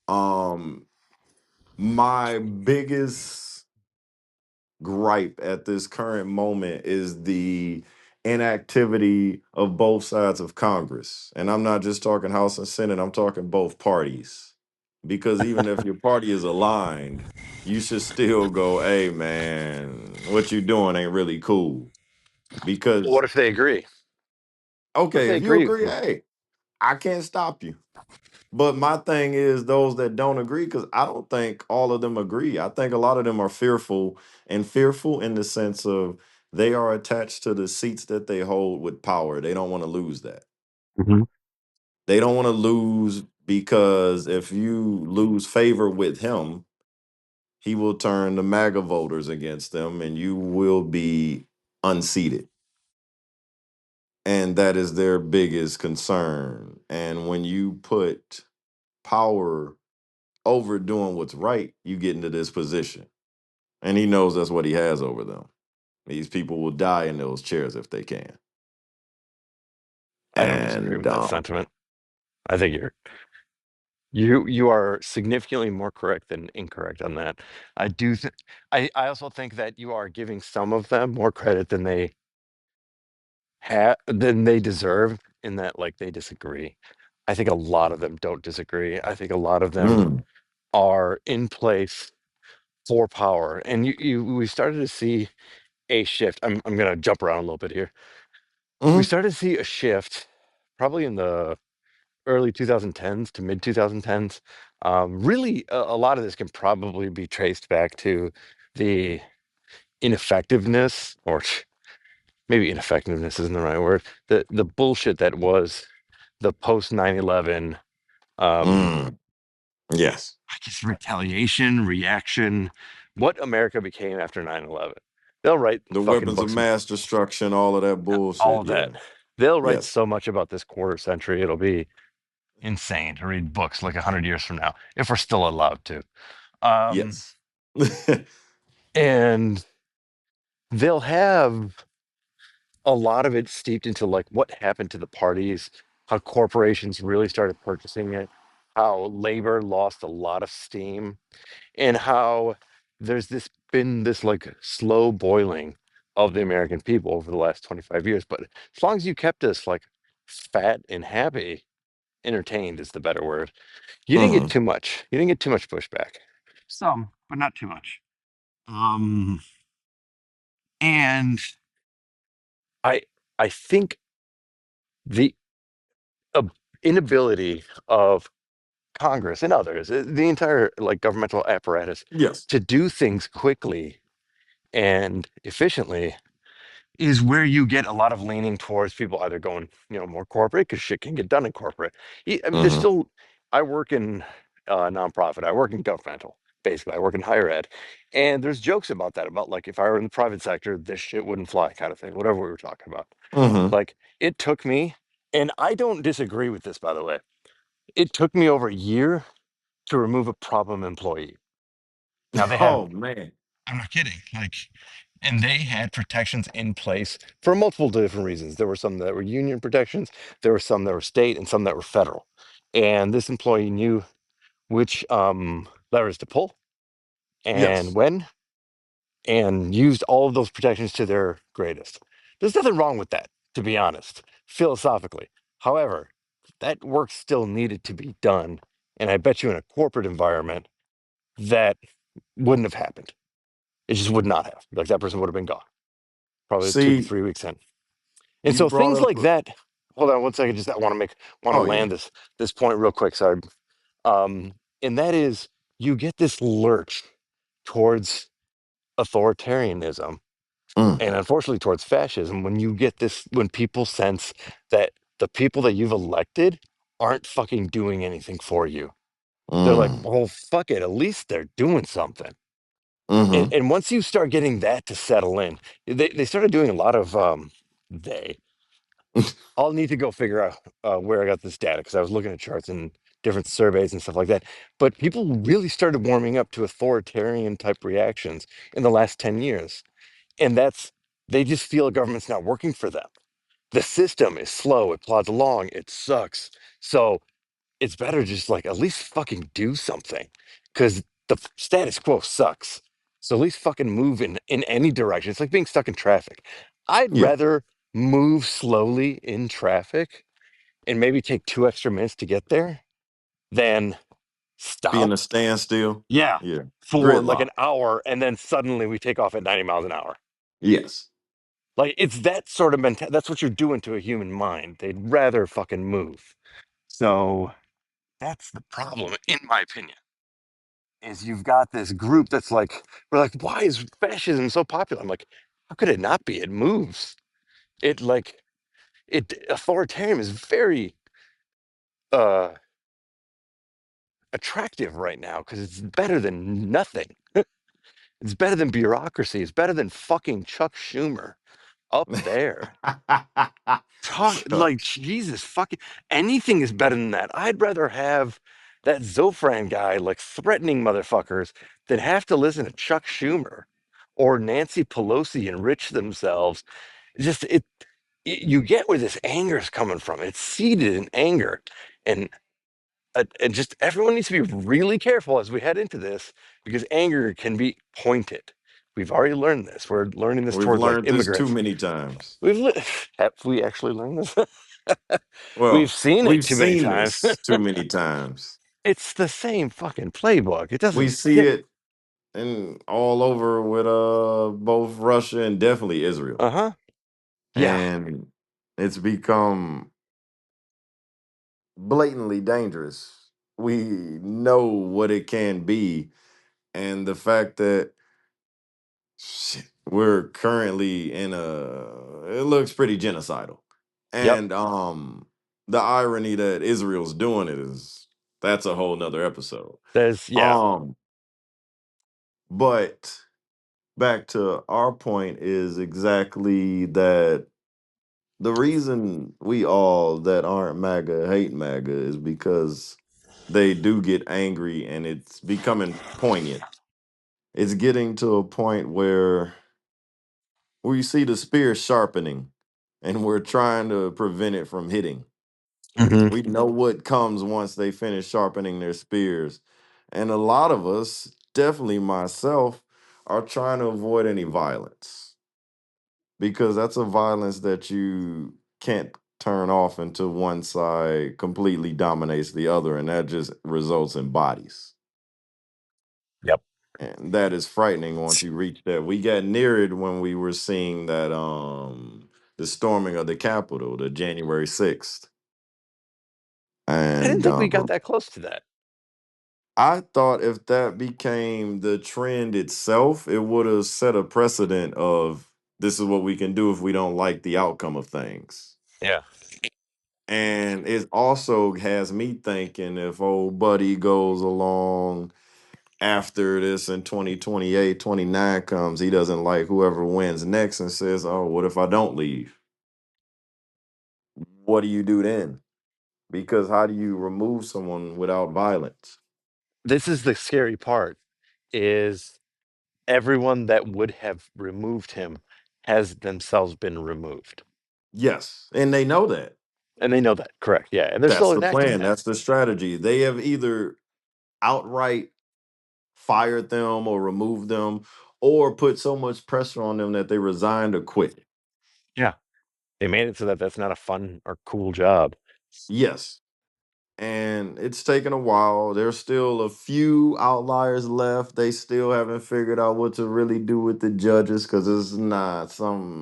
Speaker 1: Um, my biggest gripe at this current moment is the inactivity of both sides of Congress. And I'm not just talking House and Senate, I'm talking both parties. Because even if your party is aligned, you should still go, hey man, what you doing ain't really cool.
Speaker 2: What
Speaker 1: Because
Speaker 2: if they agree? What if
Speaker 1: okay,
Speaker 2: they
Speaker 1: if you
Speaker 2: agree?
Speaker 1: agree, hey, I can't stop you. But my thing is those that don't agree, because I don't think all of them agree. I think a lot of them are fearful, and fearful in the sense of they are attached to the seats that they hold with power. They don't want to lose that.
Speaker 2: Hmm.
Speaker 1: They don't want to lose because if you lose favor with him, he will turn the MAGA voters against them and you will be unseated. And that is their biggest concern. And when you put power over doing what's right, you get into this position. And he knows that's what he has over them. These people will die in those chairs if they can.
Speaker 2: I don't disagree
Speaker 1: And
Speaker 2: with that sentiment. I think you're You are significantly more correct than incorrect on that. I do th I also think that you are giving some of them more credit than they deserve in that like they disagree. I think a lot of them don't disagree. I think a lot of them
Speaker 1: Mm.
Speaker 2: are in place for power. And we started to see a shift. I'm gonna jump around a little bit here. We
Speaker 1: Hmm.
Speaker 2: started to see a shift probably in the early 2010s to mid 2010s. Really, a lot of this can probably be traced back to the ineffectiveness, or maybe ineffectiveness isn't the right word, the bullshit that was the post 9/11, um,
Speaker 1: Mm. Yes.
Speaker 2: I guess retaliation, reaction, what America became after 9/11. They'll write
Speaker 1: The
Speaker 2: fucking
Speaker 1: weapons of
Speaker 2: books,
Speaker 1: mass destruction, all of that
Speaker 2: all
Speaker 1: bullshit.
Speaker 2: of
Speaker 1: Yeah.
Speaker 2: that. They'll write
Speaker 1: Yes.
Speaker 2: so much about this quarter century. It'll be insane to read books like 100 years from now, if we're still allowed to. Um,
Speaker 1: Yes.
Speaker 2: and they'll have a lot of it steeped into like what happened to the parties, how corporations really started purchasing it, how labor lost a lot of steam, and how there's this been this like slow boiling of the American people over the last 25 years. But as long as you kept us like fat and happy, entertained is the better word, you didn't get
Speaker 1: Hmm.
Speaker 2: too much. You didn't get too much pushback. Some, but not too much. Um, and I I think the uh, inability of Congress and others, the entire like governmental apparatus,
Speaker 1: Yes.
Speaker 2: to do things quickly and efficiently is where you get a lot of leaning towards people either going, more corporate because shit can get done in corporate. I mean, there's
Speaker 1: Hmm.
Speaker 2: still, I work in nonprofit, I work in governmental, basically, I work in higher ed. And there's jokes about that, about like if I were in the private sector, this shit wouldn't fly, kind of thing, whatever we were talking about.
Speaker 1: Hmm.
Speaker 2: Like it took me, and I don't disagree with this, by the way, it took me over a year to remove a problem employee. Now they had,
Speaker 1: Oh man.
Speaker 2: I'm not kidding. Like, and they had protections in place for multiple different reasons. There were some that were union protections, there were some that were state, and some that were federal. And this employee knew which levers to pull and
Speaker 1: Yes.
Speaker 2: when, and used all of those protections to their greatest. There's nothing wrong with that, to be honest, philosophically. However, that work still needed to be done. And I bet you in a corporate environment, that wouldn't have happened. It just would not have. Like that person would have been gone, probably two to
Speaker 1: See,
Speaker 2: 3 weeks in. And
Speaker 1: you
Speaker 2: so
Speaker 1: brought
Speaker 2: things
Speaker 1: up.
Speaker 2: like that. Hold on one second. Just I want to
Speaker 1: Oh yeah.
Speaker 2: land this point real quick. Sorry. Um, and that is you get this lurch towards authoritarianism
Speaker 1: Mm.
Speaker 2: and unfortunately towards fascism when you get this when people sense that the people that you've elected aren't fucking doing anything for you. They're like,
Speaker 1: Mm.
Speaker 2: well, fuck it. At least they're doing something. And,
Speaker 1: Hmm.
Speaker 2: and once you start getting that to settle in, they started doing a lot of they. I'll need to go figure out where I got this data because I was looking at charts and different surveys and stuff like that. But people really started warming up to authoritarian type reactions in the last 10 years. And that's, they just feel a government's not working for them. The system is slow, it plods along, it sucks. So it's better just like at least fucking do something because the status quo sucks. So at least fucking move in any direction. It's like being stuck in traffic. I'd
Speaker 1: Yeah.
Speaker 2: rather move slowly in traffic and maybe take 2 extra minutes to get there than
Speaker 1: Be in
Speaker 2: stop.
Speaker 1: a standstill.
Speaker 2: Yeah,
Speaker 1: Yeah.
Speaker 2: for like
Speaker 1: Gridlock.
Speaker 2: an hour and then suddenly we take off at 90 miles an hour.
Speaker 1: Yes.
Speaker 2: Like it's that sort of mentality. That's what you're doing to a human mind. They'd rather fucking move. So that's the problem, in my opinion. Is you've got this group that's like, we're like, why is fascism so popular? I'm like, how could it not be? It moves. It like it authoritarian is very uh attractive right now because it's better than nothing. It's better than bureaucracy. It's better than fucking Chuck Schumer up there. Talk
Speaker 1: Chuck.
Speaker 2: like Jesus fucking anything is better than that. I'd rather have that Zofran guy like threatening motherfuckers than have to listen to Chuck Schumer or Nancy Pelosi enrich themselves. Just you get where this anger is coming from. It's seated in anger. And and just everyone needs to be really careful as we head into this because anger can be pointed. We've already learned this. We're learning this
Speaker 1: We've
Speaker 2: towards like
Speaker 1: learned this too
Speaker 2: immigrants.
Speaker 1: many times.
Speaker 2: Have we actually learned this? We've
Speaker 1: Well,
Speaker 2: seen it
Speaker 1: we've
Speaker 2: too many
Speaker 1: seen
Speaker 2: times.
Speaker 1: this too many times.
Speaker 2: It's the same fucking playbook. It
Speaker 1: We
Speaker 2: doesn't
Speaker 1: see
Speaker 2: get.
Speaker 1: it in all over with both Russia and definitely Israel.
Speaker 2: Uh huh. Yeah.
Speaker 1: And it's become blatantly dangerous. We know what it can be, and the fact that shit, we're currently in it looks pretty genocidal.
Speaker 2: Yep.
Speaker 1: And the irony that Israel's doing it is that's a whole nother episode.
Speaker 2: There's yeah.
Speaker 1: Um, but back to our point is exactly that the reason we all that aren't MAGA hate MAGA is because they do get angry and it's becoming poignant. It's getting to a point where we see the spear sharpening and we're trying to prevent it from hitting.
Speaker 2: Hmm.
Speaker 1: We know what comes once they finish sharpening their spears. And a lot of us, definitely myself, are trying to avoid any violence because that's a violence that you can't turn off until one side completely dominates the other, and that just results in bodies.
Speaker 2: Yep.
Speaker 1: And that is frightening once you reach that. We got near it when we were seeing that the storming of the Capitol, the January 6th.
Speaker 2: I didn't
Speaker 1: And
Speaker 2: think we got that close to that.
Speaker 1: I thought if that became the trend itself, it would have set a precedent of this is what we can do if we don't like the outcome of things.
Speaker 2: Yeah.
Speaker 1: And it also has me thinking if old buddy goes along after this in 2028, 29 comes, he doesn't like whoever wins next and says, oh, what if I don't leave? What do you do then? Because how do you remove someone without violence?
Speaker 2: This is the scary part. Is everyone that would have removed him has themselves been removed.
Speaker 1: Yes. And they know that.
Speaker 2: And they know that, correct. Yeah. And they're
Speaker 1: That's
Speaker 2: still
Speaker 1: the
Speaker 2: enacting
Speaker 1: plan.
Speaker 2: that.
Speaker 1: That's the strategy. They have either outright fired them or removed them or put so much pressure on them that they resigned or quit.
Speaker 2: Yeah. They made it so that that's not a fun or cool job.
Speaker 1: Yes. And it's taken a while. There's still a few outliers left. They still haven't figured out what to really do with the judges because it's not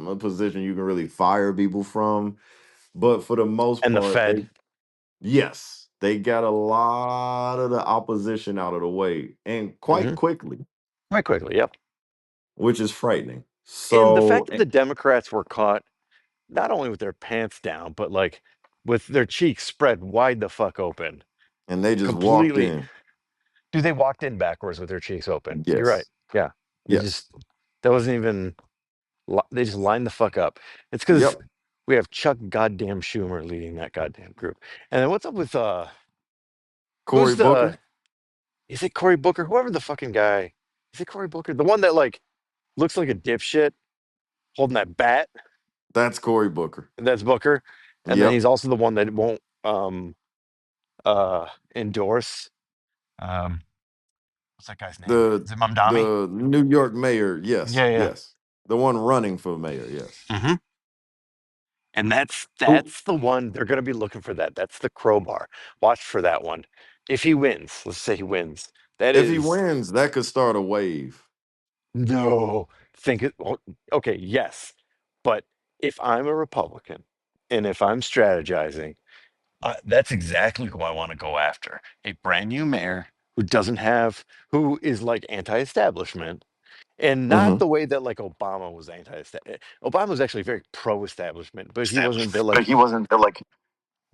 Speaker 1: a position you can really fire people from. But for the most
Speaker 2: And the
Speaker 1: part,
Speaker 2: Fed,
Speaker 1: yes, they got a lot of the opposition out of the way and quite
Speaker 2: hmm
Speaker 1: quickly,
Speaker 2: quite quickly. Yep.
Speaker 1: which is frightening.
Speaker 2: And the
Speaker 1: So,
Speaker 2: fact that the Democrats were caught not only with their pants down, but like with their cheeks spread wide the fuck open,
Speaker 1: and they just walked
Speaker 2: completely.
Speaker 1: in.
Speaker 2: Dude, they walked in backwards with their cheeks open. You're right.
Speaker 1: Yes.
Speaker 2: Yeah. They
Speaker 1: Yes.
Speaker 2: just, that wasn't even, they just lined the fuck up. It's because
Speaker 1: Yep.
Speaker 2: we have Chuck goddamn Schumer leading that goddamn group. And then what's up with,
Speaker 1: Cory
Speaker 2: who's the,
Speaker 1: Booker.
Speaker 2: is it Cory Booker? Whoever the fucking guy, is it Cory Booker? The one that like looks like a dipshit holding that bat?
Speaker 1: That's Cory Booker.
Speaker 2: That's Booker. And then
Speaker 1: Yep.
Speaker 2: he's also the one that won't, endorse, um, what's that guy's name?
Speaker 1: The
Speaker 2: Is it Mamdani?
Speaker 1: the New York mayor. Yes.
Speaker 2: Yeah, yeah.
Speaker 1: Yes. The one running for mayor. Yes.
Speaker 2: Hmm. And that's
Speaker 1: Who,
Speaker 2: that's the one they're going to be looking for. That's the crowbar. Watch for that one. If he wins, let's say he wins. That
Speaker 1: if he
Speaker 2: is
Speaker 1: wins, that could start a wave.
Speaker 2: no think it. Well, okay, yes, but if I'm a Republican and if I'm strategizing, that's exactly who I want to go after. A brand new mayor who doesn't have who is like anti-establishment. And not
Speaker 1: Hmm.
Speaker 2: the way that like Obama was anti-establishment. Obama was actually very pro-establishment, but he wasn't the
Speaker 1: Establishment, but
Speaker 2: like
Speaker 1: he wasn't like.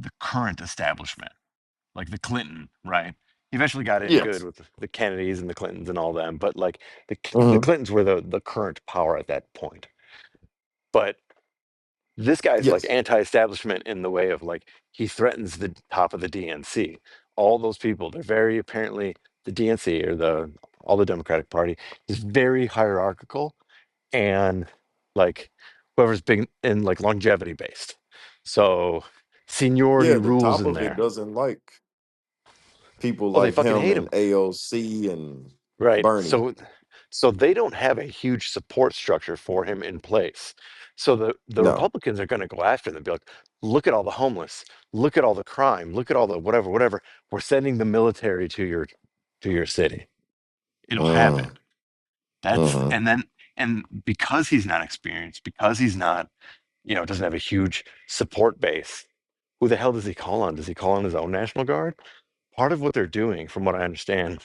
Speaker 2: the current establishment, like the Clinton, right? He eventually got in good
Speaker 1: Yes.
Speaker 2: with the Kennedys and the Clintons and all them, but like the
Speaker 1: Hmm.
Speaker 2: Clintons were the current power at that point. But this guy's like
Speaker 1: Yes.
Speaker 2: anti-establishment in the way of like he threatens the top of the DNC. All those people, they're very apparently the DNC or the all the Democratic Party is very hierarchical and like whoever's big in like longevity based. So seniority
Speaker 1: Yeah. The
Speaker 2: rules
Speaker 1: top
Speaker 2: in
Speaker 1: of it
Speaker 2: there.
Speaker 1: doesn't like. people
Speaker 2: Oh, they
Speaker 1: like
Speaker 2: fucking
Speaker 1: him
Speaker 2: hate
Speaker 1: and
Speaker 2: him.
Speaker 1: AOC and
Speaker 2: Right.
Speaker 1: Bernie.
Speaker 2: So they don't have a huge support structure for him in place. So the
Speaker 1: No.
Speaker 2: Republicans are going to go after them and be like, look at all the homeless, look at all the crime, look at all the whatever, whatever. We're sending the military to your city. It'll happen.
Speaker 1: Mm,
Speaker 2: That's
Speaker 1: hmm.
Speaker 2: and because he's not experienced, because he's not, doesn't have a huge support base, who the hell does he call on? Does he call on his own National Guard? Part of what they're doing, from what I understand,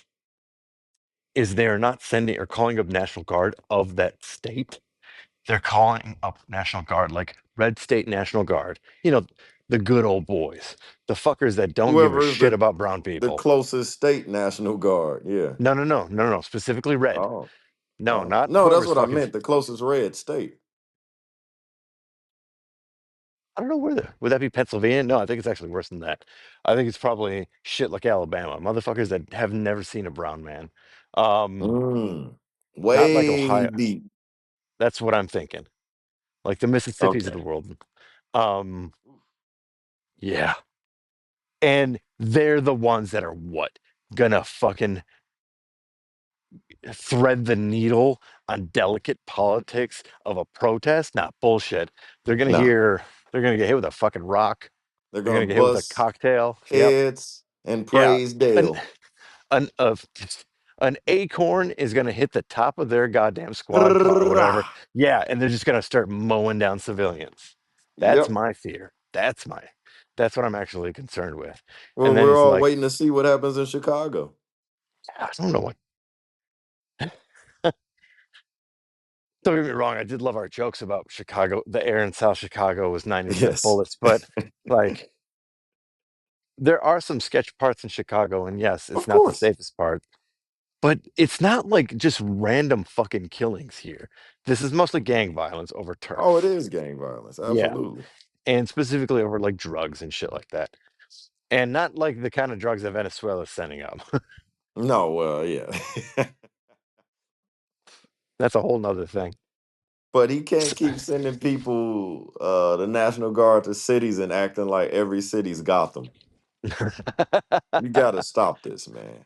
Speaker 2: is they are not sending or calling up National Guard of that state. They're calling up National Guard, like Red State National Guard. The good old boys, the fuckers that don't give a
Speaker 1: Whoever is
Speaker 2: shit about brown
Speaker 1: the
Speaker 2: people.
Speaker 1: closest state National Guard. Yeah.
Speaker 2: No, no, no, no, no. Specifically red.
Speaker 1: Oh.
Speaker 2: No,
Speaker 1: Oh.
Speaker 2: not
Speaker 1: No, that's
Speaker 2: whoever's
Speaker 1: what I
Speaker 2: fucking.
Speaker 1: meant. The closest red state.
Speaker 2: I don't know would that be Pennsylvania? No, I think it's actually worse than that. I think it's probably shit like Alabama, motherfuckers that have never seen a brown man. Um,
Speaker 1: Mm.
Speaker 2: Not like
Speaker 1: Way
Speaker 2: Ohio.
Speaker 1: deep.
Speaker 2: That's what I'm thinking. Like the Mississippi's of the
Speaker 1: Okay.
Speaker 2: world. Um, yeah. And they're the ones that are what? Gonna fucking thread the needle on delicate politics of a protest? Not bullshit. They're gonna
Speaker 1: No.
Speaker 2: hear, they're gonna get hit with a fucking rock.
Speaker 1: They're
Speaker 2: They're
Speaker 1: gonna
Speaker 2: gonna get hit with a
Speaker 1: bust
Speaker 2: cocktail. Yep.
Speaker 1: heads and
Speaker 2: Yeah.
Speaker 1: praise
Speaker 2: An
Speaker 1: Dale.
Speaker 2: an of an acorn is gonna hit the top of their goddamn squad car or whatever.
Speaker 1: Rah.
Speaker 2: Yeah, and they're just gonna start mowing down civilians. That's
Speaker 1: Yep.
Speaker 2: my fear. That's what I'm actually concerned with. And
Speaker 1: Well,
Speaker 2: then
Speaker 1: we're
Speaker 2: it's
Speaker 1: all
Speaker 2: like,
Speaker 1: waiting to see what happens in Chicago.
Speaker 2: I don't know what. Don't get me wrong, I did love our jokes about Chicago. The air in South Chicago was 90 cent
Speaker 1: Yes.
Speaker 2: bullets, but like there are some sketch parts in Chicago, and yes, it's
Speaker 1: Of
Speaker 2: not the
Speaker 1: course.
Speaker 2: safest part, but it's not like just random fucking killings here. This is mostly gang violence over
Speaker 1: Oh, it
Speaker 2: turf.
Speaker 1: is gang violence.
Speaker 2: Yeah.
Speaker 1: Absolutely.
Speaker 2: And specifically over like drugs and shit like that. And not like the kind of drugs that Venezuela's sending up.
Speaker 1: No, well, yeah.
Speaker 2: That's a whole nother thing.
Speaker 1: But he can't
Speaker 2: S-
Speaker 1: keep sending people, the National Guard to cities and acting like every city's Gotham. You got to stop this, man.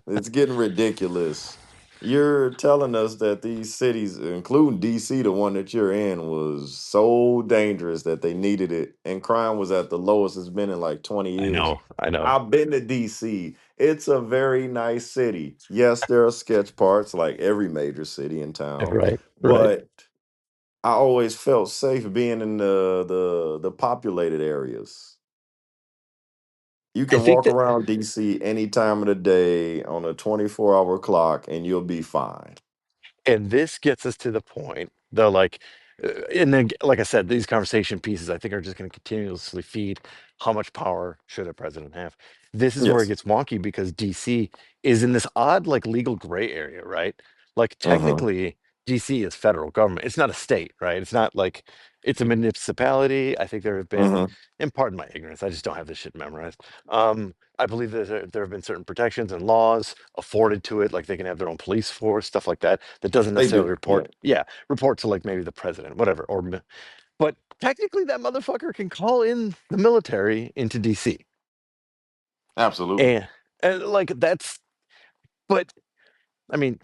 Speaker 1: It's getting ridiculous. You're telling us that these cities, including DC, the one that you're in, was so dangerous that they needed it, and crime was at the lowest it's been in like 20
Speaker 2: I
Speaker 1: years.
Speaker 2: know, I know.
Speaker 1: I've been to DC. It's a very nice city. Yes, there are sketch parts like every major city in town,
Speaker 2: Right, right.
Speaker 1: but I always felt safe being in the populated areas. You
Speaker 2: I
Speaker 1: can
Speaker 2: think
Speaker 1: walk
Speaker 2: that
Speaker 1: around DC any time of the day on a 24-hour clock and you'll be fine.
Speaker 2: And this gets us to the point, though, like, and then, like I said, these conversation pieces, I think, are just going to continuously feed how much power should a president have. This is where it
Speaker 1: Yes.
Speaker 2: gets wonky because DC is in this odd, like, legal gray area, right? Like,
Speaker 1: Mhm.
Speaker 2: technically, DC is federal government. It's not a state, right? It's not like it's a municipality. I think there have been,
Speaker 1: Mhm.
Speaker 2: and pardon my ignorance, I just don't have this shit memorized. I believe that there have been certain protections and laws afforded to it, like they can have their own police force, stuff like that. That doesn't
Speaker 1: They
Speaker 2: necessarily
Speaker 1: do. Yeah.
Speaker 2: report to like maybe the president, whatever. But technically, that motherfucker can call in the military into DC,
Speaker 1: Absolutely.
Speaker 2: and, like that's. But I mean,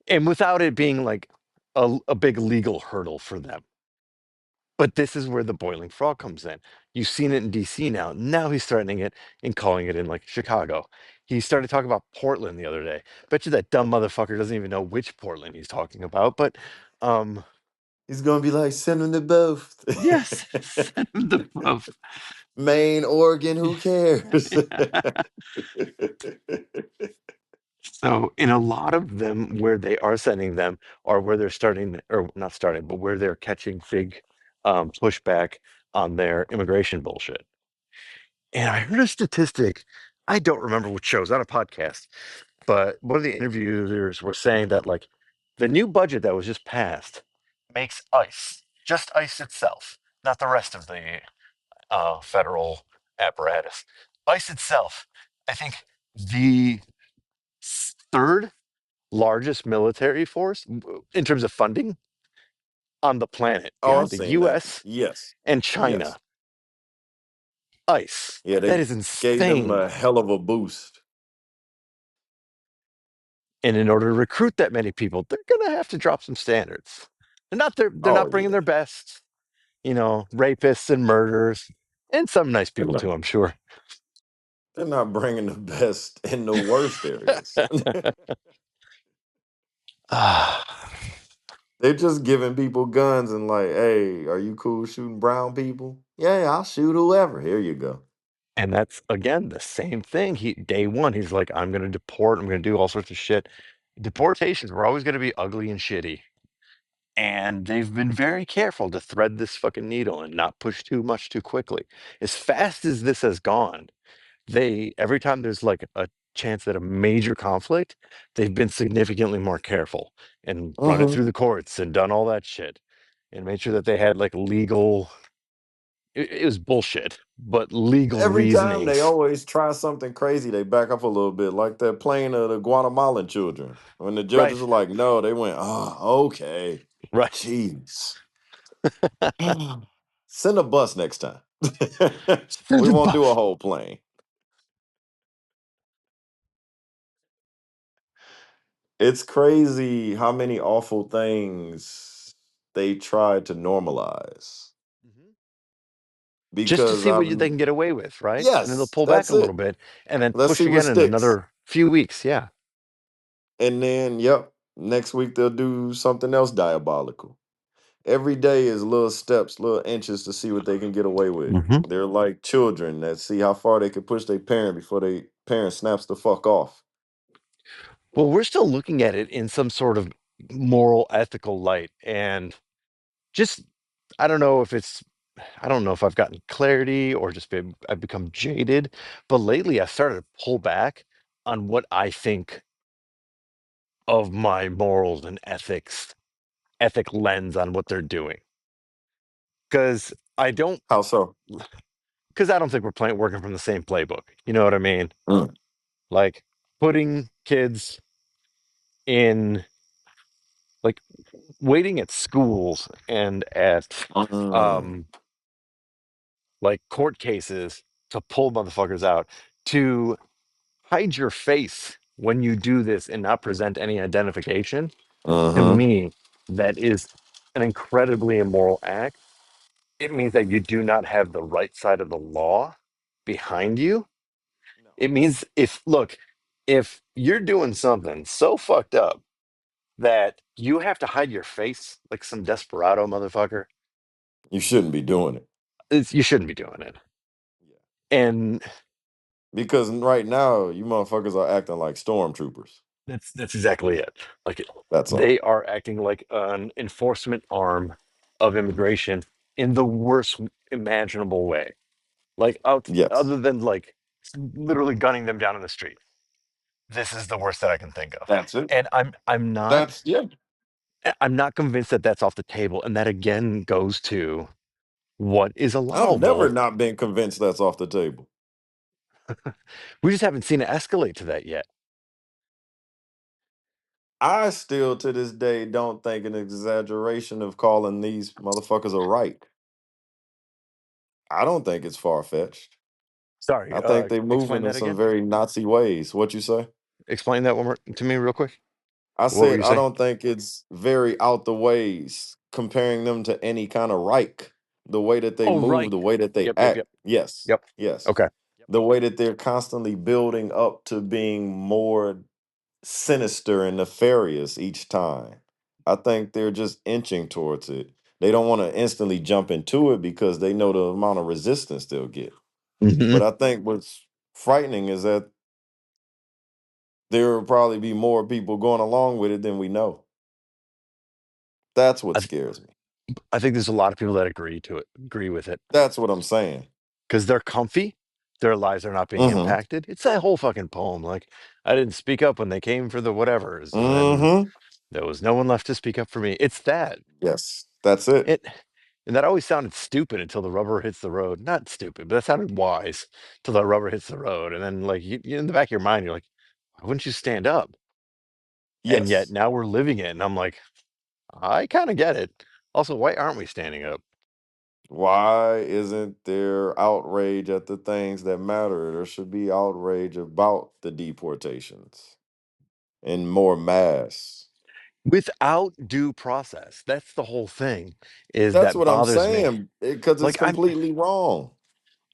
Speaker 2: and without it being like a big legal hurdle for them. But this is where the boiling frog comes in. You've seen it in DC now. Now he's threatening it and calling it in like Chicago. He started talking about Portland the other day. Bet you that dumb motherfucker doesn't even know which Portland he's talking about. But um
Speaker 1: He's gonna be like, send them to both.
Speaker 2: yes, send him the proof.
Speaker 1: Maine, Oregon, who cares?
Speaker 2: So in a lot of them where they are sending them or where they're starting or not starting, but where they're catching big pushback on their immigration bullshit. And I heard a statistic, I don't remember which show, it was on a podcast, but one of the interviewers were saying that like the new budget that was just passed makes ICE, just ICE itself, not the rest of the federal apparatus. ICE itself, I think the third largest military force in terms of funding on the planet,
Speaker 1: Oh, I've
Speaker 2: behind the
Speaker 1: seen that.
Speaker 2: US
Speaker 1: Yes.
Speaker 2: and
Speaker 1: Yes.
Speaker 2: China. ICE.
Speaker 1: Yeah,
Speaker 2: That
Speaker 1: they
Speaker 2: is
Speaker 1: gave them
Speaker 2: insane.
Speaker 1: a hell of a boost.
Speaker 2: And in order to recruit that many people, they're going to have to drop some standards. They're
Speaker 1: Oh
Speaker 2: not bringing
Speaker 1: yeah.
Speaker 2: their best, rapists and murderers and some nice
Speaker 1: They're
Speaker 2: people
Speaker 1: not,
Speaker 2: too, I'm sure.
Speaker 1: they're not bringing the best in the worst areas.
Speaker 2: Ah,
Speaker 1: They're just giving people guns and like, hey, are you cool shooting brown people? Yeah, I'll shoot whoever. Here you go.
Speaker 2: and that's again the same thing. Day one, he's like, I'm gonna deport, I'm gonna do all sorts of shit. Deportations were always gonna be ugly and shitty. And they've been very careful to thread this fucking needle and not push too much too quickly. As fast as this has gone, every time there's like a chance that a major conflict, they've been significantly more careful and run it
Speaker 1: Hmm.
Speaker 2: through the courts and done all that shit and made sure that they had like legal. It was bullshit, but legal
Speaker 1: Every time they
Speaker 2: reasonings.
Speaker 1: always try something crazy, they back up a little bit, like that plane of the Guatemalan children. When the
Speaker 2: Right,
Speaker 1: judges were like, no, they went, oh, okay.
Speaker 2: right.
Speaker 1: Jeez. Send a bus next time.
Speaker 2: Send
Speaker 1: We
Speaker 2: a
Speaker 1: won't do a
Speaker 2: bus.
Speaker 1: whole plane. It's crazy how many awful things they try to normalize.
Speaker 2: Mhm. Just to
Speaker 1: Because
Speaker 2: see they can get away with, right? And then they'll
Speaker 1: yes,
Speaker 2: pull back
Speaker 1: that's
Speaker 2: a little
Speaker 1: it.
Speaker 2: bit and then
Speaker 1: Let's
Speaker 2: push
Speaker 1: see what
Speaker 2: again in
Speaker 1: sticks.
Speaker 2: another few weeks. Yeah.
Speaker 1: And then, yep, next week they'll do something else diabolical. Every day is little steps, little inches to see what they can get away with.
Speaker 2: Hmm.
Speaker 1: They're like children that see how far they can push their parent before they parent snaps the fuck off.
Speaker 2: Well, we're still looking at it in some sort of moral, ethical light. And just, I don't know if it's, I don't know if I've gotten clarity or I've become jaded, but lately I started to pull back on what I think of my morals and ethic lens on what they're doing. Because I don't,
Speaker 1: How so?
Speaker 2: because I don't think we're working from the same playbook. You know what I mean?
Speaker 1: Mm.
Speaker 2: Like putting kids in, like waiting at schools and at,
Speaker 1: Mm.
Speaker 2: um, like court cases to pull motherfuckers out, to hide your face when you do this and not present any identification. To
Speaker 1: Uh-huh.
Speaker 2: me, that is an incredibly immoral act. It means that you do not have the right side of the law behind you.
Speaker 1: No.
Speaker 2: It means if you're doing something so fucked up that you have to hide your face like some desperado motherfucker,
Speaker 1: You shouldn't be doing it.
Speaker 2: you shouldn't be doing it.
Speaker 1: Yeah.
Speaker 2: And
Speaker 1: Because right now, you motherfuckers are acting like stormtroopers.
Speaker 2: that's exactly it. Like
Speaker 1: That's all.
Speaker 2: they are acting like an enforcement arm of immigration in the worst imaginable way. Like
Speaker 1: Yes.
Speaker 2: other than like literally gunning them down in the street. This is the worst that I can think of.
Speaker 1: That's it.
Speaker 2: And
Speaker 1: That's yeah.
Speaker 2: I'm not convinced that that's off the table. And that again goes to what is
Speaker 1: I've never
Speaker 2: allowable.
Speaker 1: not been convinced that's off the table.
Speaker 2: We just haven't seen it escalate to that yet.
Speaker 1: I still to this day don't think an exaggeration of calling these motherfuckers a right. I don't think it's far fetched.
Speaker 2: Sorry,
Speaker 1: I think they
Speaker 2: explain
Speaker 1: moving in
Speaker 2: that
Speaker 1: some
Speaker 2: again.
Speaker 1: very Nazi ways. What you say?
Speaker 2: Explain that one more to me real quick.
Speaker 1: I
Speaker 2: What were
Speaker 1: said
Speaker 2: you
Speaker 1: I
Speaker 2: saying?
Speaker 1: don't think it's very out the ways comparing them to any kind of Reich. The way that they
Speaker 2: Oh,
Speaker 1: move,
Speaker 2: right.
Speaker 1: the way that they
Speaker 2: Yep, yep,
Speaker 1: act.
Speaker 2: yep,
Speaker 1: Yes,
Speaker 2: yep.
Speaker 1: yes.
Speaker 2: Okay.
Speaker 1: The way that they're constantly building up to being more sinister and nefarious each time. I think they're just inching towards it. They don't want to instantly jump into it because they know the amount of resistance they'll get.
Speaker 2: Hmm.
Speaker 1: But I think what's frightening is that there will probably be more people going along with it than we know. That's what
Speaker 2: I, th-
Speaker 1: scares me.
Speaker 2: I think there's a lot of people that agree with it
Speaker 1: That's what I'm saying.
Speaker 2: because they're comfy. Their lives are not being
Speaker 1: Mm-hmm.
Speaker 2: impacted. It's that whole fucking poem. Like, I didn't speak up when they came for the whatevers, and then
Speaker 1: Mm-hmm.
Speaker 2: there was no one left to speak up for me. It's that.
Speaker 1: Yes, that's it.
Speaker 2: It and that always sounded stupid until the rubber hits the road. Not stupid, but that sounded wise till the rubber hits the road. And then like you in the back of your mind, you're like, why wouldn't you stand up? And yet
Speaker 1: Yes.
Speaker 2: now we're living it. And I'm like, I kind of get it. Also, why aren't we standing up?
Speaker 1: Why isn't there outrage at the things that matter? There should be outrage about the deportations. in more mass.
Speaker 2: without due process. That's the whole thing, is
Speaker 1: That's
Speaker 2: that
Speaker 1: what I'm
Speaker 2: bothers me.
Speaker 1: saying because it's
Speaker 2: Like
Speaker 1: completely wrong.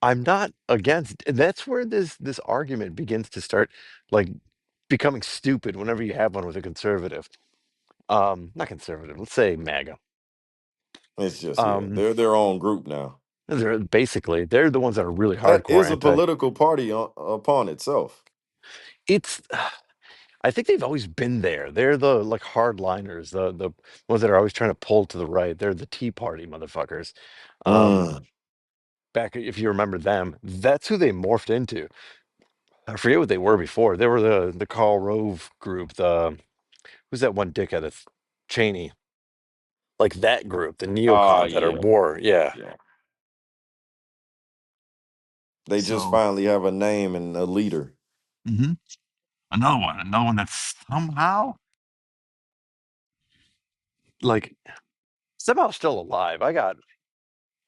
Speaker 2: I'm not against, that's where this argument begins to start like becoming stupid whenever you have one with a conservative. Not conservative, let's say MAGA.
Speaker 1: It's just yeah,
Speaker 2: Um
Speaker 1: they're their own group now.
Speaker 2: they're the ones that are really
Speaker 1: That
Speaker 2: hardcore
Speaker 1: is a
Speaker 2: anti.
Speaker 1: political party upon itself.
Speaker 2: It's I think they've always been there. They're the like hardliners, the ones that are always trying to pull to the right. They're the Tea Party motherfuckers. Um,
Speaker 1: Mm.
Speaker 2: back if you remember them, that's who they morphed into. I forget what they were before. They were the Karl Rove group. The who's that one dickhead that's Cheney? Like that group, the
Speaker 1: Ah,
Speaker 2: neocons that are
Speaker 1: yeah,
Speaker 2: war. Yeah.
Speaker 1: yeah. They just
Speaker 2: So
Speaker 1: finally have a name and a leader.
Speaker 2: mhm. Another one that's somehow like somehow still alive.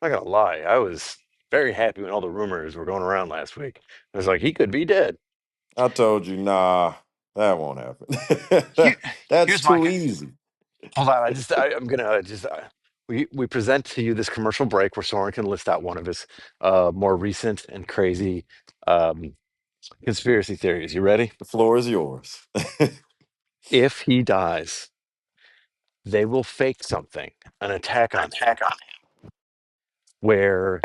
Speaker 2: Not gonna lie, I was very happy when all the rumors were going around last week. I was like, he could be dead.
Speaker 1: I told you, nah, that won't happen.
Speaker 2: Here,
Speaker 1: That's
Speaker 2: here's my
Speaker 1: too easy.
Speaker 2: hold on. I'm gonna just we present to you this commercial break where Soren can list out one of his more recent and crazy um, conspiracy theories. You ready?
Speaker 1: The floor is yours.
Speaker 2: If he dies, they will fake something, an attack on him, where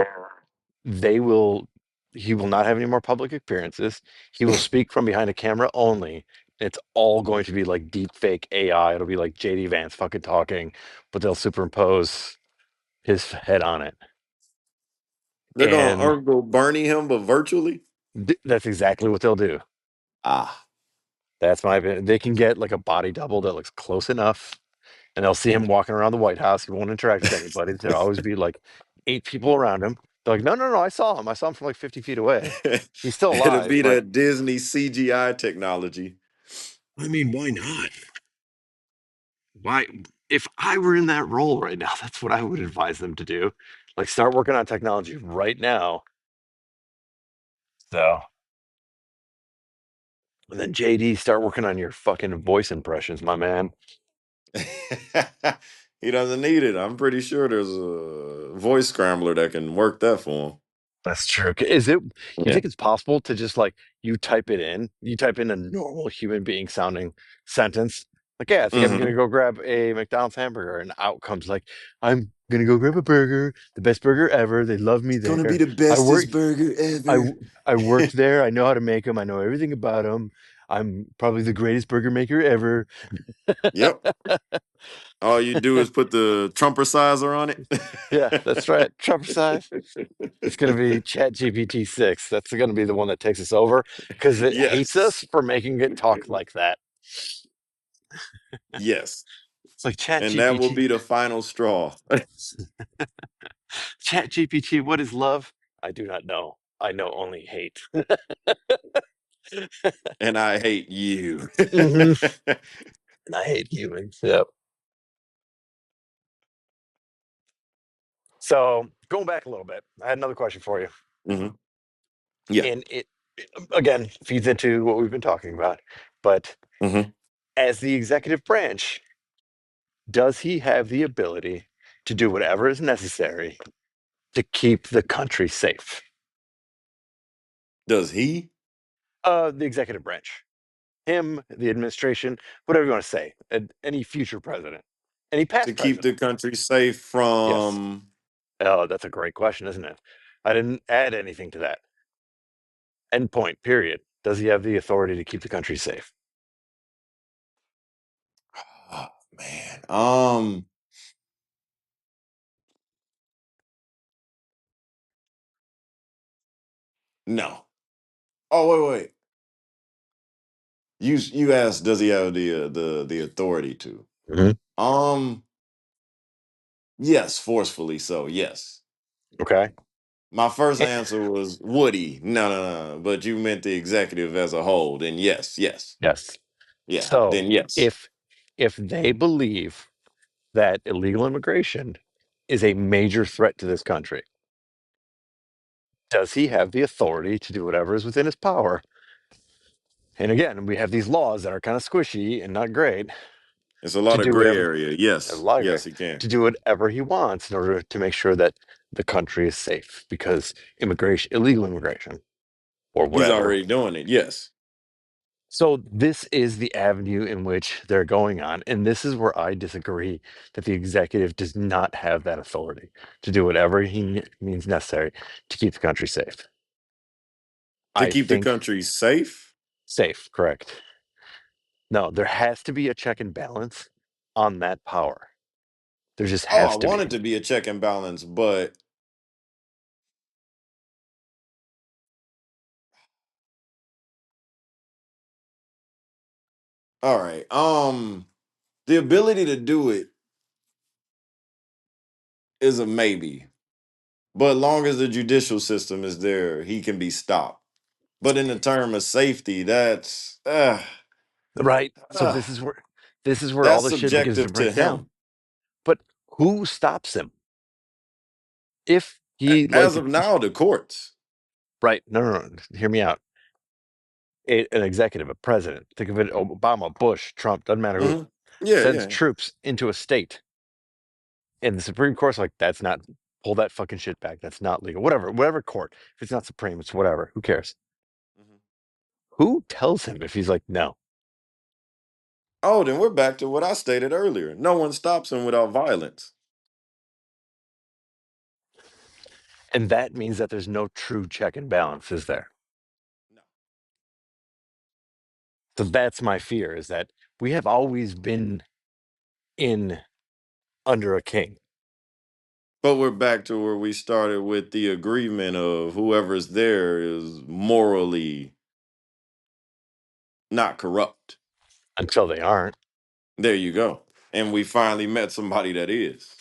Speaker 2: they will he will not have any more public appearances. He will speak from behind a camera only. It's all going to be like deep fake AI. It'll be like JD Vance fucking talking, but they'll superimpose his head on it.
Speaker 1: They're gonna
Speaker 2: And
Speaker 1: Uncle Bernie him, but virtually.
Speaker 2: that's exactly what they'll do.
Speaker 1: Ah,
Speaker 2: That's my opinion. They can get like a body double that looks close enough, and they'll see him walking around the White House. He won't interact with anybody. There'll always be like 8 people around him. They're like, no, no, no, I saw him. I saw him from like 50 feet away. He's still
Speaker 1: it'll
Speaker 2: alive,
Speaker 1: be
Speaker 2: but
Speaker 1: that Disney CGI technology.
Speaker 2: I mean, why not? Why? If I were in that role right now, that's what I would advise them to do. Like, start working on technology right now. So, and then JD, start working on your fucking voice impressions, my man.
Speaker 1: He doesn't need it. I'm pretty sure there's a voice scrambler that can work that for
Speaker 2: That's true. Is it? You
Speaker 1: him.
Speaker 2: think it's possible to just like you type in a normal human being sounding sentence, like, yeah, I think I'm gonna
Speaker 1: Hmm.
Speaker 2: go grab a McDonald's hamburger, and out comes like, I'm gonna go grab a burger, the best burger ever. They love me
Speaker 1: It's gonna be
Speaker 2: there.
Speaker 1: the
Speaker 2: I work,
Speaker 1: bestest burger
Speaker 2: I
Speaker 1: ever.
Speaker 2: w- I worked there. I know how to make them. I know everything about them. I'm probably the greatest burger maker ever.
Speaker 1: Yep. All you do is put the trumper sizer on it.
Speaker 2: Yeah, that's right. Trump size. It's going to be Chat GPT 6. That's going to be the one that takes us over because it hates us
Speaker 1: Yes.
Speaker 2: for making it talk like that.
Speaker 1: Yes.
Speaker 2: It's like Chat
Speaker 1: And that will
Speaker 2: GPT.
Speaker 1: be the final straw.
Speaker 2: Chat GPT, what is love? I do not know. I know only hate.
Speaker 1: And I hate you.
Speaker 2: Hmm. And I hate humans. Yep. So going back a little bit, I had another question for you.
Speaker 1: Hmm. Yeah.
Speaker 2: And it again feeds into what we've been talking about. But
Speaker 1: Hmm.
Speaker 2: as the executive branch, does he have the ability to do whatever is necessary to keep the country safe?
Speaker 1: Does he
Speaker 2: The executive branch, him, the administration, whatever you want to say, any future president, any
Speaker 1: to
Speaker 2: past
Speaker 1: keep the
Speaker 2: president.
Speaker 1: country safe
Speaker 2: Yes.
Speaker 1: from
Speaker 2: Oh, that's a great question, isn't it? I didn't add anything to that. End point, period. Does he have the authority to keep the country safe?
Speaker 1: oh, man. No. Oh, wait. You asked, does he have the authority to?
Speaker 2: Hmm.
Speaker 1: Um, yes, forcefully so. Yes.
Speaker 2: Okay.
Speaker 1: My first
Speaker 2: Eh,
Speaker 1: answer was Woody. No, no, no. But you meant the executive as a whole. Then yes, yes,
Speaker 2: yes.
Speaker 1: yeah.
Speaker 2: So
Speaker 1: Then yes.
Speaker 2: if they believe that illegal immigration is a major threat to this country, does he have the authority to do whatever is within his power And again, we have these laws that are kind of squishy and not great
Speaker 1: It's a
Speaker 2: to
Speaker 1: lot of
Speaker 2: do
Speaker 1: gray
Speaker 2: whatever,
Speaker 1: area.
Speaker 2: a
Speaker 1: Yes,
Speaker 2: lot of great,
Speaker 1: yes, he can.
Speaker 2: to do whatever he wants in order to make sure that the country is safe because immigration, illegal immigration, or
Speaker 1: He's
Speaker 2: whatever.
Speaker 1: already doing it. Yes.
Speaker 2: So this is the avenue in which they're going on, and this is where I disagree that the executive does not have that authority to do whatever he means necessary to keep the country safe.
Speaker 1: To
Speaker 2: I
Speaker 1: keep the
Speaker 2: think
Speaker 1: country safe.
Speaker 2: safe, correct. No, there has to be a check and balance on that power. There just
Speaker 1: Oh, I
Speaker 2: has to
Speaker 1: want it
Speaker 2: be.
Speaker 1: to be a check and balance, but all right. The ability to do it is a maybe. But long as the judicial system is there, he can be stopped. But in the term of safety,
Speaker 2: Right. So
Speaker 1: uh,
Speaker 2: this is where all
Speaker 1: that's
Speaker 2: the shit begins to
Speaker 1: subjective to
Speaker 2: break down.
Speaker 1: him.
Speaker 2: But who stops him? If he
Speaker 1: As
Speaker 2: like
Speaker 1: of now, the courts.
Speaker 2: right, no. Hear me out. An executive, a president, think of it, Obama, Bush, Trump, doesn't matter who,
Speaker 1: Hmm. Yeah,
Speaker 2: sends
Speaker 1: yeah.
Speaker 2: troops into a state. And the Supreme Court's like, that's not, pull that fucking shit back. That's not legal. Whatever court. If it's not Supreme, it's whatever. Who cares?
Speaker 1: Mhm.
Speaker 2: Who tells him if he's like, no?
Speaker 1: Oh, then we're back to what I stated earlier. No one stops him without violence.
Speaker 2: And that means that there's no true check and balance, is there?
Speaker 1: No.
Speaker 2: So that's my fear is that we have always been in under a king.
Speaker 1: But we're back to where we started with the agreement of whoever's there is morally not corrupt.
Speaker 2: Until they aren't.
Speaker 1: There you go. And we finally met somebody that is.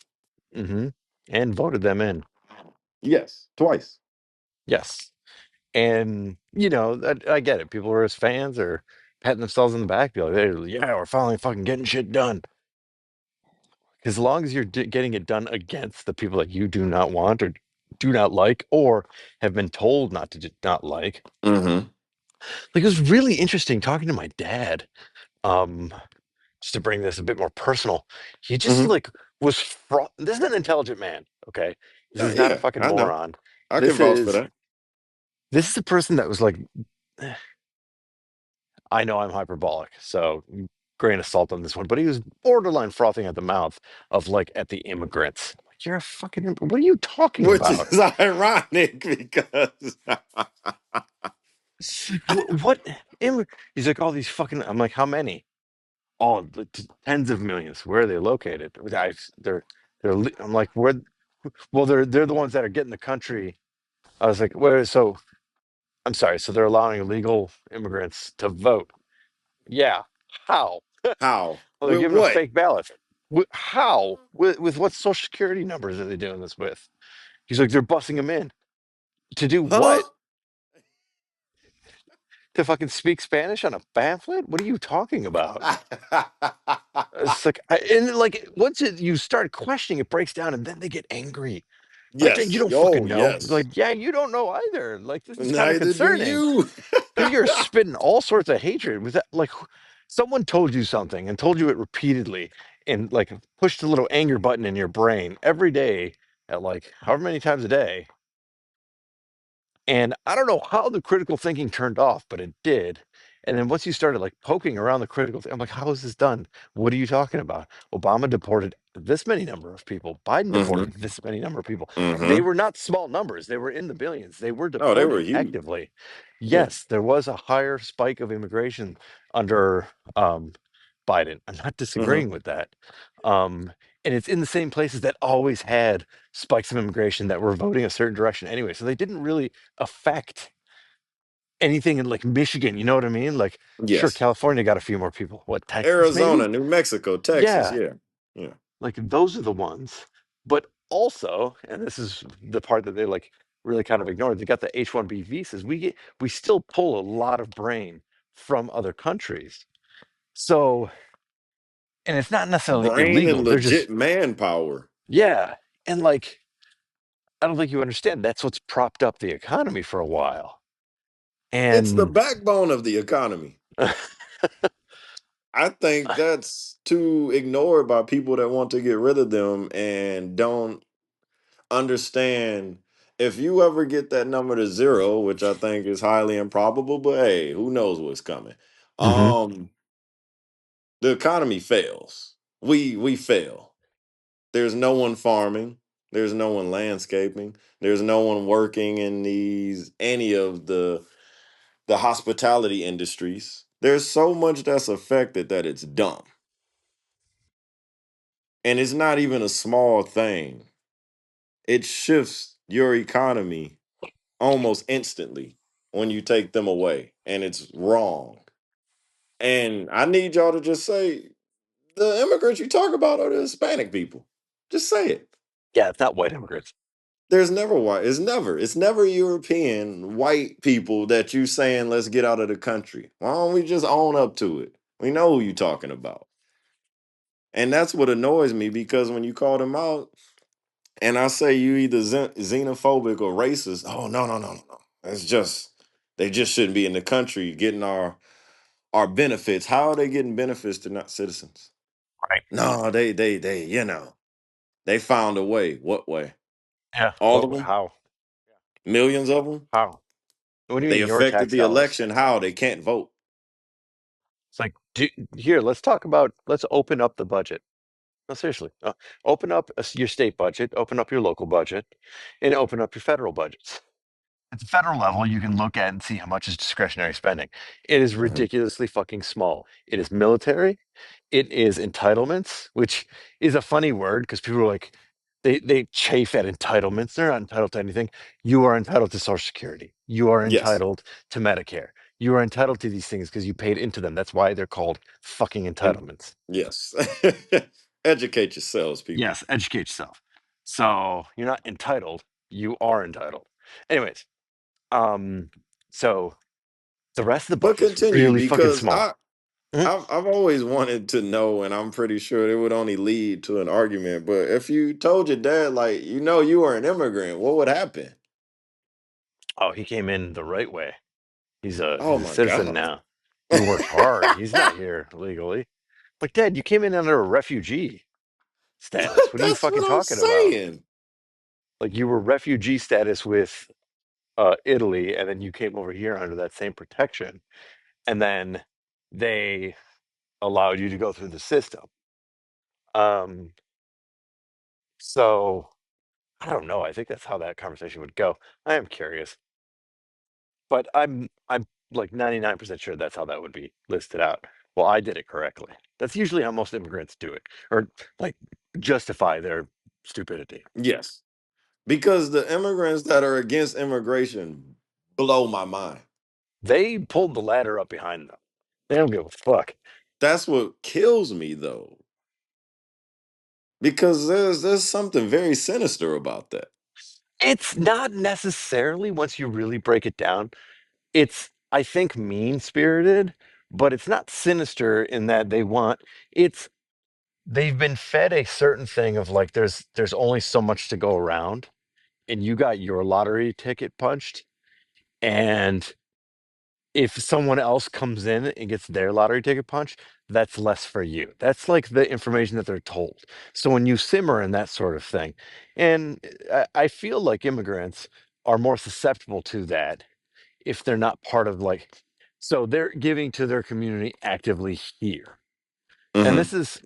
Speaker 2: Hmm. And voted them in.
Speaker 1: Yes, twice.
Speaker 2: Yes. And, I get it. People are as fans or patting themselves on the back, be like, "Hey, yeah, we're finally fucking getting shit done." As long as you're getting it done against the people that you do not want or do not like or have been told not to not like.
Speaker 1: Mm-hmm.
Speaker 2: Like it was really interesting talking to my dad. Um, just to bring this a bit more personal, he just
Speaker 1: Mm-hmm.
Speaker 2: like this is an intelligent man, okay? This
Speaker 1: Yeah,
Speaker 2: is not a
Speaker 1: yeah,
Speaker 2: fucking
Speaker 1: I know.
Speaker 2: moron.
Speaker 1: I can
Speaker 2: This
Speaker 1: vouch for
Speaker 2: is
Speaker 1: that.
Speaker 2: this is a person that was like, eh, I know I'm hyperbolic, so grain of salt on this one, but he was borderline frothing at the mouth of like at the immigrants. Like, you're a fucking what are you talking
Speaker 1: Which
Speaker 2: about?
Speaker 1: is ironic because
Speaker 2: It's like, what? He's like, all these fucking. I'm like, how many? Oh, tens of millions. Where are they located? I'm like, where? Well, they're the ones that are getting the country. I was like, where? So I'm sorry. So they're allowing illegal immigrants to vote. Yeah. How?
Speaker 1: how?
Speaker 2: Well, they're
Speaker 1: With
Speaker 2: giving them
Speaker 1: what?
Speaker 2: fake ballots. How? With what social security numbers are they doing this with? He's like, they're busing them in to do
Speaker 1: Huh?
Speaker 2: what? To fucking speak Spanish on a pamphlet? What are you talking about? It's like, and like once you start questioning, it breaks down, and then they get angry. Like you
Speaker 1: Yes.
Speaker 2: don't
Speaker 1: Oh,
Speaker 2: fucking know.
Speaker 1: yes.
Speaker 2: Like, yeah, you don't know either. Like this is kind of
Speaker 1: Neither do
Speaker 2: concerning
Speaker 1: you.
Speaker 2: because you're spitting all sorts of hatred with that. Like someone told you something and told you it repeatedly, and like pushed a little anger button in your brain every day at like however many times a day. And I don't know how the critical thinking turned off, but it did. And then once you started like poking around the critical thing, I'm like, how is this done? What are you talking about? Obama deported this many number of people. Biden
Speaker 1: Mm-hmm.
Speaker 2: deported this many number of people. They
Speaker 1: Mm-hmm.
Speaker 2: were not small numbers. They were in the billions. They were
Speaker 1: Oh, they were
Speaker 2: deporting
Speaker 1: huge.
Speaker 2: actively.
Speaker 1: Yeah.
Speaker 2: Yes, there was a higher spike of immigration under Biden. I'm not
Speaker 1: Mm-hmm.
Speaker 2: disagreeing with that. Um, and it's in the same places that always had spikes of immigration that were voting a certain direction anyway. So they didn't really affect anything in like Michigan. You know what I mean? Like, sure,
Speaker 1: Yes.
Speaker 2: California got a few more people. What, Texas
Speaker 1: Arizona,
Speaker 2: maybe?
Speaker 1: New Mexico, Texas.
Speaker 2: Yeah,
Speaker 1: Yeah. Yeah.
Speaker 2: like those are the ones. But also, and this is the part that they like really kind of ignored, they got the H-1B visas. We still pull a lot of brain from other countries. So, and it's not necessarily
Speaker 1: Brain and
Speaker 2: illegal. They're
Speaker 1: legit
Speaker 2: just,
Speaker 1: manpower.
Speaker 2: yeah. And like, I don't think you understand. That's what's propped up the economy for a while.
Speaker 1: It's the
Speaker 2: And
Speaker 1: backbone of the economy. I think that's too ignored by people that want to get rid of them and don't understand. If you ever get that number to zero, which I think is highly improbable, but hey, who knows what's coming?
Speaker 2: Hmm.
Speaker 1: Um, the economy fails. We fail. There's no one farming. There's no one landscaping. There's no one working in these any of the hospitality industries. There's so much that's affected that it's dumb. And it's not even a small thing. It shifts your economy almost instantly when you take them away, and it's wrong. And I need y'all to just say the immigrants you talk about are the Hispanic people. Just say it.
Speaker 2: Yeah, it's not white immigrants.
Speaker 1: There's never white. It's never European white people that you saying let's get out of the country. Why don't we just own up to it? We know who you talking about. And that's what annoys me because when you call them out and I say you either xenophobic or racist, oh no. It's just they just shouldn't be in the country getting our benefits. How are they getting benefits? They're not citizens.
Speaker 2: Right.
Speaker 1: No, they they found a way. What way?
Speaker 2: Yeah.
Speaker 1: All of
Speaker 2: What?
Speaker 1: them?
Speaker 2: How?
Speaker 1: Millions of them?
Speaker 2: How? What do you
Speaker 1: They
Speaker 2: mean your
Speaker 1: affected
Speaker 2: tax
Speaker 1: the
Speaker 2: dollars?
Speaker 1: election. How? They can't vote.
Speaker 2: It's like, here, let's talk about, let's open up the budget. No, seriously, open up your state budget, open up your local budget, and open up your federal budgets. At the federal level, you can look at and see how much is discretionary spending. It is
Speaker 1: Mhm.
Speaker 2: ridiculously fucking small. It is military. It is entitlements, which is a funny word because people are like, they chafe at entitlements. They're not entitled to anything. You are entitled to Social Security. You are
Speaker 1: Yes.
Speaker 2: entitled to Medicare. You are entitled to these things because you paid into them. That's why they're called fucking
Speaker 1: And
Speaker 2: entitlements.
Speaker 1: yes. Educate yourselves, people.
Speaker 2: Yes, educate yourself. So you're not entitled. You are entitled. Anyways, um, so the rest of the
Speaker 1: But
Speaker 2: budget's
Speaker 1: continue
Speaker 2: really fucking
Speaker 1: because
Speaker 2: small. Mhm.
Speaker 1: I've always wanted to know, and I'm pretty sure it would only lead to an argument. But if you told your dad, like, you were an immigrant, what would happen?
Speaker 2: Oh, he came in the right way.
Speaker 1: Oh
Speaker 2: He's a
Speaker 1: my
Speaker 2: citizen
Speaker 1: God.
Speaker 2: now. He worked hard. He's not here legally. Like, Dad, you came in under a refugee status. What are you
Speaker 1: That's
Speaker 2: fucking
Speaker 1: what I'm
Speaker 2: talking about?
Speaker 1: saying.
Speaker 2: Like, you were refugee status with Italy, and then you came over here under that same protection, and then they allowed you to go through the system. Um, so I don't know. I think that's how that conversation would go. I am curious, but I'm like 99% sure that's how that would be listed out. Well, I did it correctly. That's usually how most immigrants do it, or like justify their stupidity.
Speaker 1: Yes. Because the immigrants that are against immigration blow my mind.
Speaker 2: They pulled the ladder up behind them. They don't give a fuck.
Speaker 1: That's what kills me though. Because there's something very sinister about that.
Speaker 2: It's not necessarily, once you really break it down, it's, I think, mean spirited, but it's not sinister in that it's, they've been fed a certain thing of like, there's only so much to go around, and you got your lottery ticket punched, and if someone else comes in and gets their lottery ticket punched, that's less for you. That's like the information that they're told. So when you simmer in that sort of thing, and I feel like immigrants are more susceptible to that if they're not part of like, so they're giving to their community actively here. And
Speaker 1: Hmm.
Speaker 2: this is,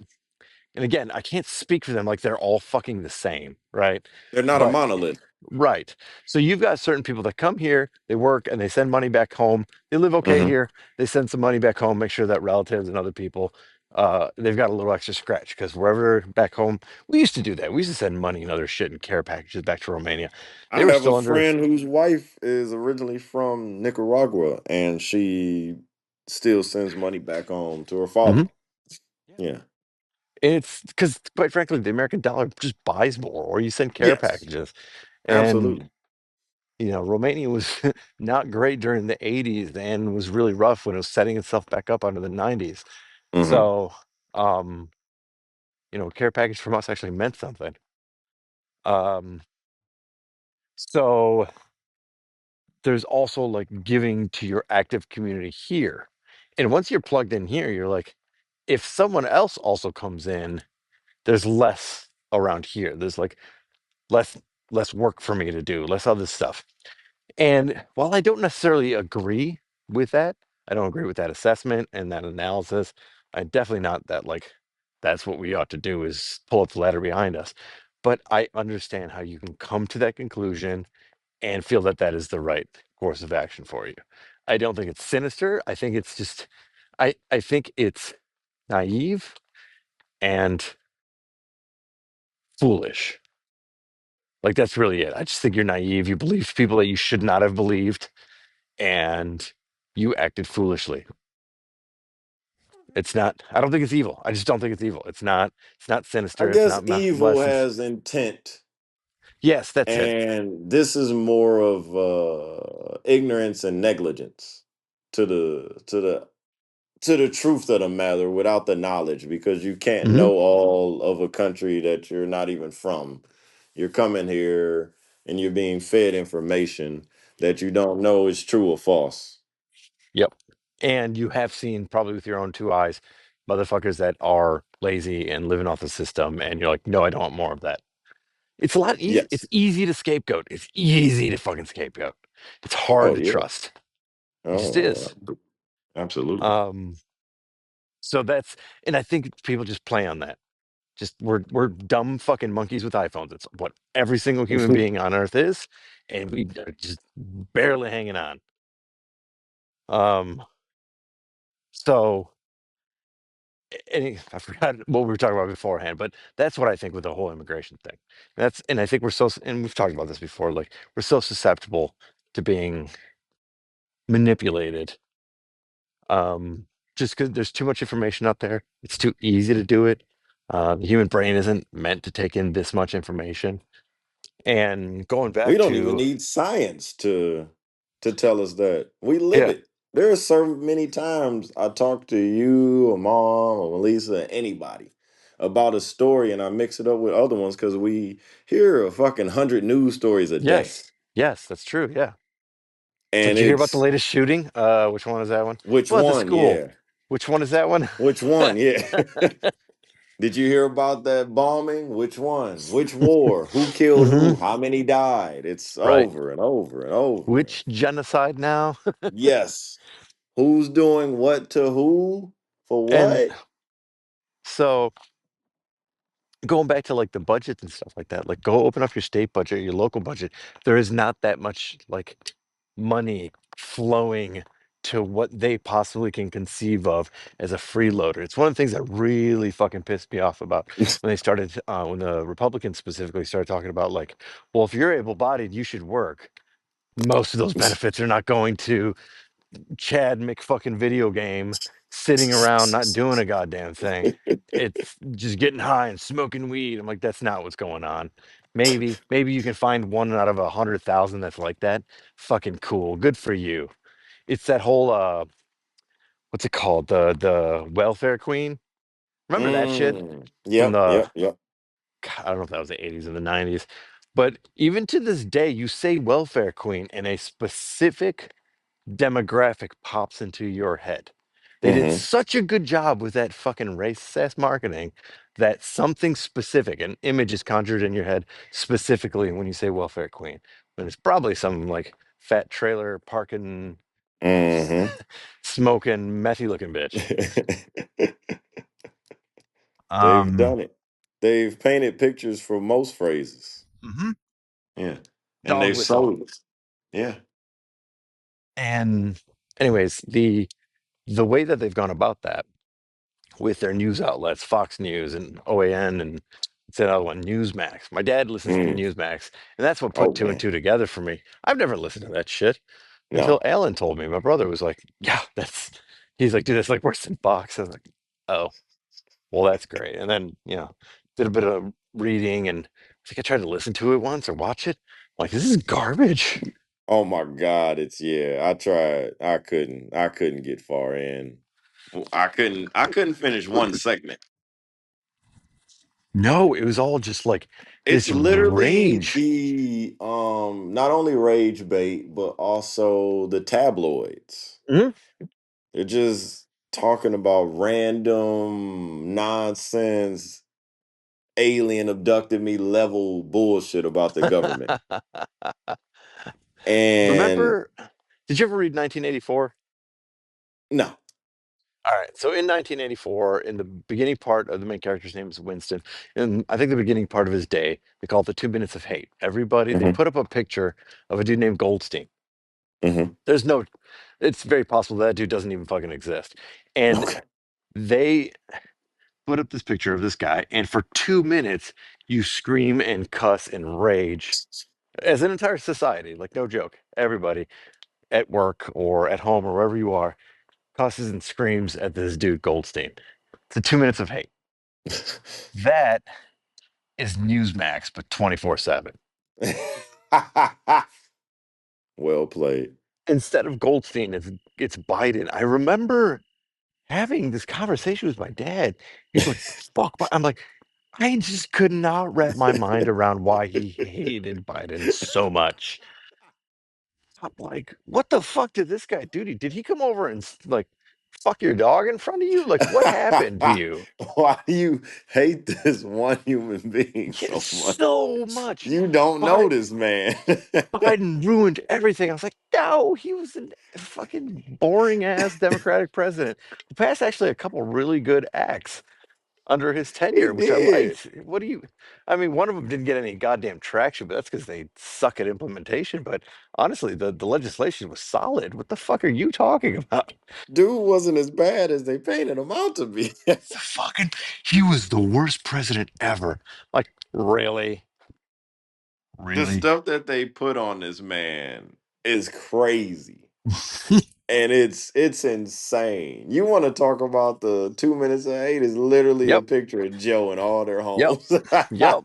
Speaker 2: and again, I can't speak for them like they're all fucking the same, right?
Speaker 1: They're not a
Speaker 2: But
Speaker 1: monolith.
Speaker 2: right. So you've got certain people that come here, they work and they send money back home. They live okay
Speaker 1: Hmm.
Speaker 2: here. They send some money back home, make sure that relatives and other people they've got a little extra scratch because wherever back home, we used to do that. We used to send money and other shit and care packages back to Romania. They
Speaker 1: I
Speaker 2: were
Speaker 1: have a
Speaker 2: still under.
Speaker 1: friend whose wife is originally from Nicaragua and she still sends money back home to her father.
Speaker 2: Mhm.
Speaker 1: Yeah.
Speaker 2: It's because, quite frankly, the American dollar just buys more, or you send care
Speaker 1: Yes.
Speaker 2: packages. And,
Speaker 1: Absolutely.
Speaker 2: Romania was not great during the 80s and was really rough when it was setting itself back up under the 90s.
Speaker 1: Hmm.
Speaker 2: So, um, care package from us actually meant something. Um, so there's also like giving to your active community here. And once you're plugged in here, you're like, if someone else also comes in, there's less around here. There's like less less work for me to do, less other stuff. And while I don't necessarily agree with that, I don't agree with that assessment and that analysis. I'm definitely not that like that's what we ought to do is pull up the ladder behind us. But I understand how you can come to that conclusion and feel that that is the right course of action for you. I don't think it's sinister. I think it's just I think it's naive and foolish. Like that's really it. I just think you're naive. You believe people that you should not have believed, and you acted foolishly. It's not. I don't think it's evil. I just don't think it's evil. It's not. It's not
Speaker 1: I
Speaker 2: sinister. It's
Speaker 1: guess
Speaker 2: not
Speaker 1: evil
Speaker 2: malicious.
Speaker 1: has intent,
Speaker 2: Yes, that's it.
Speaker 1: and this is more of ignorance and negligence to the truth of the matter without the knowledge, because you can't
Speaker 2: Hmm.
Speaker 1: know all of a country that you're not even from. You're coming here and you're being fed information that you don't know is true or false.
Speaker 2: Yep. And you have seen probably with your own two eyes, motherfuckers that are lazy and living off the system, and you're like, no, I don't want more of that. It's a lot easy. It's
Speaker 1: Yes.
Speaker 2: easy to scapegoat. It's easy to fucking scapegoat. It's hard
Speaker 1: Oh
Speaker 2: to
Speaker 1: yeah.
Speaker 2: trust. It just
Speaker 1: Oh,
Speaker 2: is.
Speaker 1: absolutely.
Speaker 2: Um, so that's, and I think people just play on that. Just we're dumb fucking monkeys with iPhones. It's what every single human being on Earth is, and we are just barely hanging on. Um, so I forgot what we were talking about beforehand, but that's what I think with the whole immigration thing. And I think we're so, and we've talked about this before. Like we're so susceptible to being manipulated. Um, just because there's too much information out there, it's too easy to do it. The human brain isn't meant to take in this much information. And going
Speaker 1: We
Speaker 2: back
Speaker 1: don't even
Speaker 2: to,
Speaker 1: need science to tell us that. We live
Speaker 2: yeah,
Speaker 1: it. There are so many times I talk to you or mom or Melissa or anybody about a story and I mix it up with other ones because we hear a fucking 100 news stories a day.
Speaker 2: yes, yes, that's true. Yeah. It's like,
Speaker 1: And
Speaker 2: did you hear about the
Speaker 1: it's
Speaker 2: latest shooting? Which one is that one?
Speaker 1: which
Speaker 2: Well, at the
Speaker 1: one?
Speaker 2: school.
Speaker 1: Yeah.
Speaker 2: Which one is that one?
Speaker 1: Which one? Yeah. Did you hear about that bombing? Which one? Which war? Who killed
Speaker 2: Hmm.
Speaker 1: who? How many died? It's
Speaker 2: Right.
Speaker 1: over and over and over.
Speaker 2: Which genocide now?
Speaker 1: Yes. Who's doing what to who for
Speaker 2: And
Speaker 1: what?
Speaker 2: so going back to like the budgets and stuff like that, like go open up your state budget, your local budget. There is not that much like money flowing to what they possibly can conceive of as a freeloader. It's one of the things that really fucking pissed me off about when they started, when the Republicans specifically started talking about like, well, if you're able-bodied, you should work. Most of those benefits are not going to Chad McFucking video game sitting around not doing a goddamn thing. It's just getting high and smoking weed. I'm like, that's not what's going on. Maybe you can find one out of 100,000 that's like that. Fucking cool. Good for you. It's that whole what's it called? The welfare queen. Remember that shit from
Speaker 1: Yep,
Speaker 2: the
Speaker 1: yep, yep.
Speaker 2: I don't know if that was the 80s or the 90s. But even to this day, you say welfare queen and a specific demographic pops into your head. They did
Speaker 1: Hmm.
Speaker 2: such a good job with that fucking racist ass marketing that something specific, an image is conjured in your head specifically when you say welfare queen. And it's probably some like fat trailer parking,
Speaker 1: Hmm.
Speaker 2: smoking, methy looking bitch.
Speaker 1: They've
Speaker 2: Um,
Speaker 1: done it. They've painted pictures for most phrases.
Speaker 2: mhm.
Speaker 1: Yeah. And
Speaker 2: Dog
Speaker 1: they've
Speaker 2: whistle.
Speaker 1: sold it. Yeah.
Speaker 2: And anyways, the way that they've gone about that with their news outlets, Fox News and OAN and it's another one, Newsmax. My dad listens to
Speaker 1: Mm.
Speaker 2: Newsmax, and that's what put
Speaker 1: Oh
Speaker 2: two and
Speaker 1: man.
Speaker 2: two together for me. I've never listened to that shit until
Speaker 1: No.
Speaker 2: Alan told me. My brother was like, "Yeah, he's like, dude, that's like worse than Fox." I was like, "Oh, well, that's great." And then, did a bit of reading, and I think I tried to listen to it once or watch it. I'm like, this is garbage.
Speaker 1: Oh my God. It's yeah. I tried. I couldn't get far in. I couldn't finish one segment.
Speaker 2: No, it was all just like
Speaker 1: It's
Speaker 2: this
Speaker 1: literally
Speaker 2: rage.
Speaker 1: the not only rage bait, but also the tabloids.
Speaker 2: Mhm.
Speaker 1: They're just talking about random nonsense, alien abducted me level bullshit about the government. And
Speaker 2: Remember, did you ever read 1984?
Speaker 1: no.
Speaker 2: All right. So in 1984, in the beginning part of the main character's name is Winston, and I think the beginning part of his day, they call it the 2 minutes of hate. Everybody, they
Speaker 1: Hmm.
Speaker 2: put up a picture of a dude named Goldstein.
Speaker 1: Hmm.
Speaker 2: There's no, it's very possible that dude doesn't even fucking exist. And
Speaker 1: Okay.
Speaker 2: they put up this picture of this guy, and for 2 minutes, you scream and cuss and rage as an entire society, like no joke. Everybody at work or at home or wherever you are cusses and screams at this dude Goldstein. It's the 2 minutes of hate. That is Newsmax, but 24/7.
Speaker 1: Well played.
Speaker 2: Instead of Goldstein, it's Biden. I remember having this conversation with my dad. He's like, "Fuck," I'm like, I just could not wrap my mind around why he hated Biden so much. I'm like, what the fuck did this guy do to you? Did he come over and like fuck your dog in front of you? Like, what happened to you?
Speaker 1: Why do you hate this one human being
Speaker 2: Yeah,
Speaker 1: so much?
Speaker 2: so much.
Speaker 1: You don't know
Speaker 2: Bi-
Speaker 1: this man.
Speaker 2: Biden ruined everything. I was like, no, he was a fucking boring ass Democratic president who passed actually a couple really good acts under his
Speaker 1: He
Speaker 2: tenure, which I
Speaker 1: did.
Speaker 2: liked. What do you? I mean, one of them didn't get any goddamn traction, but that's because they suck at implementation. But honestly, the legislation was solid. What the fuck are you talking about?
Speaker 1: Dude wasn't as bad as they painted him out to be.
Speaker 2: The fucking, he was the worst president ever. Like, really,
Speaker 1: The
Speaker 2: really.
Speaker 1: stuff that they put on this man is crazy. And it's insane. You want to talk about the 2 minutes of hate is literally a
Speaker 2: Yep,
Speaker 1: picture of Joe in all their
Speaker 2: yep,
Speaker 1: homes.
Speaker 2: yep.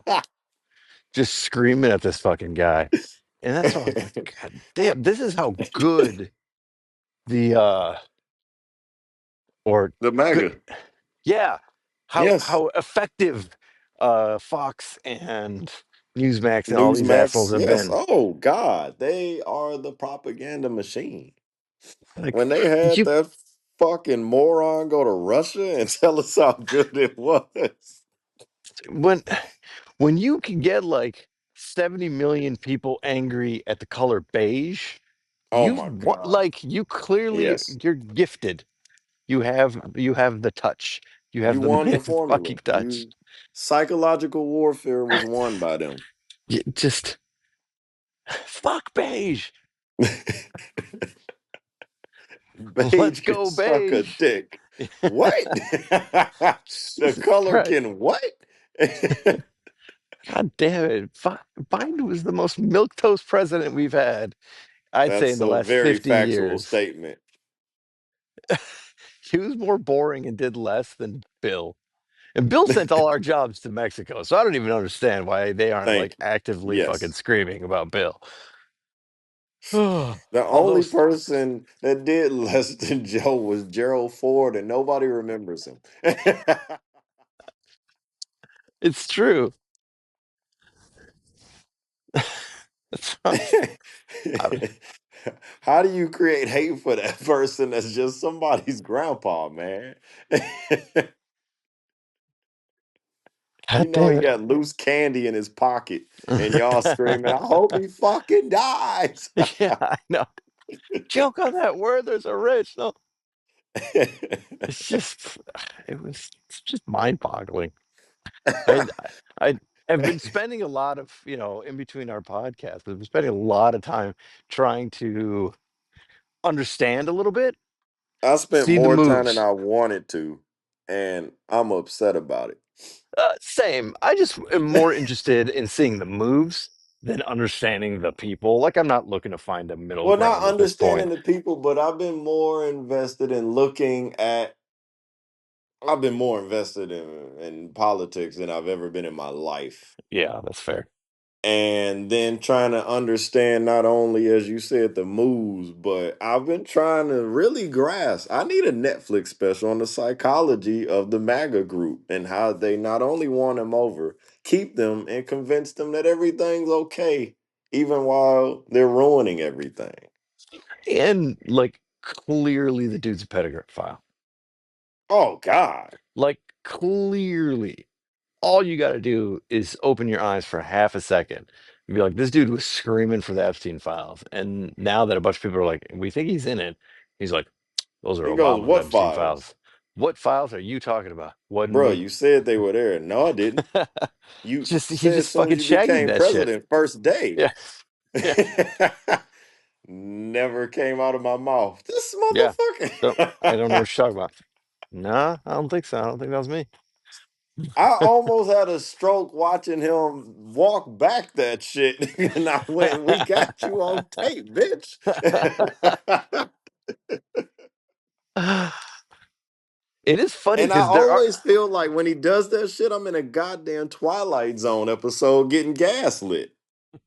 Speaker 2: Just screaming at this fucking guy. And that's why I was like, God damn, this is how good the or
Speaker 1: The
Speaker 2: good,
Speaker 1: MAGA.
Speaker 2: yeah,
Speaker 1: Yes.
Speaker 2: how effective Fox and Newsmax and all these assholes
Speaker 1: Newsmax.
Speaker 2: have
Speaker 1: Yes.
Speaker 2: been.
Speaker 1: Oh God. They are the propaganda machine.
Speaker 2: Like
Speaker 1: When they had
Speaker 2: you
Speaker 1: that fucking moron go to Russia and tell us how good it was.
Speaker 2: when when you can get like 70 million people angry at the color beige,
Speaker 1: Oh my God.
Speaker 2: like you clearly
Speaker 1: Yes.
Speaker 2: you're gifted. You have the touch. You
Speaker 1: You
Speaker 2: have the
Speaker 1: won the
Speaker 2: fucking
Speaker 1: formula.
Speaker 2: touch.
Speaker 1: You psychological warfare was won by them.
Speaker 2: Just fuck beige. Let's
Speaker 1: Beige can
Speaker 2: go
Speaker 1: suck a
Speaker 2: beige.
Speaker 1: dick. What? The
Speaker 2: Jesus
Speaker 1: color
Speaker 2: Christ.
Speaker 1: can what?
Speaker 2: God damn it. Biden was the most milquetoast president we've had, I'd say, in
Speaker 1: That's
Speaker 2: the
Speaker 1: a
Speaker 2: last
Speaker 1: very
Speaker 2: 50
Speaker 1: factual
Speaker 2: years.
Speaker 1: statement.
Speaker 2: He was more boring and did less than Bill. And Bill sent all our jobs to Mexico. So I don't even understand why they aren't like
Speaker 1: Thank you.
Speaker 2: actively fucking
Speaker 1: Yes.
Speaker 2: screaming about Bill. All
Speaker 1: The only
Speaker 2: those
Speaker 1: person that did less than Joe was Gerald Ford, and nobody remembers him.
Speaker 2: it's true. That's what
Speaker 1: How do you create hate for that person that's just somebody's grandpa, man?
Speaker 2: God
Speaker 1: You know
Speaker 2: damn
Speaker 1: he
Speaker 2: it.
Speaker 1: got loose candy in his pocket, and y'all screaming, "I hope he fucking dies!"
Speaker 2: Yeah, I know. Joke on that word. There's a rich. No, it's just it's just mind-boggling. I I have been spending a lot of, in between our podcasts, I've been spending a lot of time trying to understand a little bit,
Speaker 1: I spent
Speaker 2: see the
Speaker 1: more time than
Speaker 2: moves.
Speaker 1: I wanted to, and I'm upset about
Speaker 2: Same. I just am more interested in seeing the moves than understanding the people. Like I'm not looking to find a middle
Speaker 1: well, not
Speaker 2: ground at this
Speaker 1: understanding
Speaker 2: point.
Speaker 1: the people, but I've been more invested in politics than I've ever been in my life.
Speaker 2: Yeah, that's fair.
Speaker 1: And then trying to understand not only, as you said, the moves, but I've been trying to really grasp. I need a Netflix special on the psychology of the MAGA group and how they not only won them over, keep them and convince them that everything's okay, even while they're ruining everything.
Speaker 2: And like clearly the dude's a pedophile.
Speaker 1: Oh God.
Speaker 2: Like clearly, all you got to do is open your eyes for half a second and be like, this dude was screaming for the Epstein files. And now that a bunch of people are like, we think he's in it, he's like, those are
Speaker 1: He goes,
Speaker 2: Obama's
Speaker 1: "What
Speaker 2: Epstein
Speaker 1: files,
Speaker 2: files. What files are you talking about? Wasn't
Speaker 1: bro?
Speaker 2: me.
Speaker 1: You said they were there. No, I didn't. You
Speaker 2: Just he's
Speaker 1: said as
Speaker 2: just
Speaker 1: soon
Speaker 2: fucking
Speaker 1: as you
Speaker 2: shagging
Speaker 1: became
Speaker 2: that shit.
Speaker 1: president, first day."
Speaker 2: Yeah. Yeah.
Speaker 1: Never came out of my mouth. This
Speaker 2: Yeah. So I don't know
Speaker 1: motherfucker.
Speaker 2: what you're talking about. Nah, I don't think so. I don't think that was me.
Speaker 1: I almost had a stroke watching him walk back that shit. And I went, "We got you on tape, bitch."
Speaker 2: It is funny
Speaker 1: And I
Speaker 2: because there are.
Speaker 1: always feel like when he does that shit, I'm in a goddamn Twilight Zone episode getting gaslit.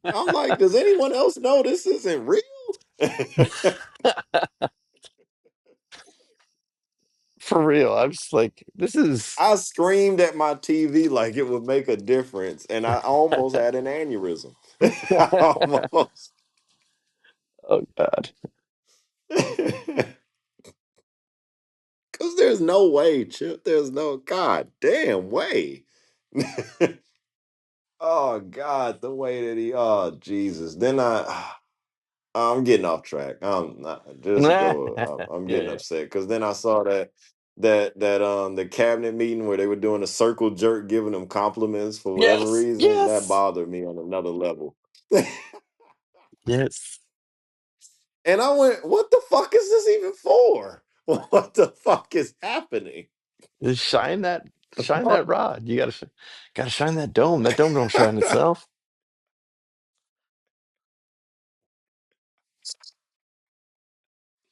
Speaker 1: I'm like, does anyone else know this isn't real?
Speaker 2: For real. I'm just like, this is.
Speaker 1: I screamed at my TV like it would make a difference, and I almost had an aneurysm. Almost.
Speaker 2: Oh God.
Speaker 1: Because there's no way, Chip. There's no goddamn way. Oh God, the way that he, oh Jesus. Then I'm getting off track. I'm not just
Speaker 2: Nah.
Speaker 1: go. I'm getting
Speaker 2: Yeah.
Speaker 1: upset because then I saw that the cabinet meeting where they were doing a circle jerk, giving them compliments for whatever
Speaker 2: Yes.
Speaker 1: reason. That
Speaker 2: Yes.
Speaker 1: bothered me on another level.
Speaker 2: Yes.
Speaker 1: And I went, "What the fuck is this even for? What the fuck is happening?"
Speaker 2: Just shine that rod. You gotta shine that dome. That dome don't shine itself.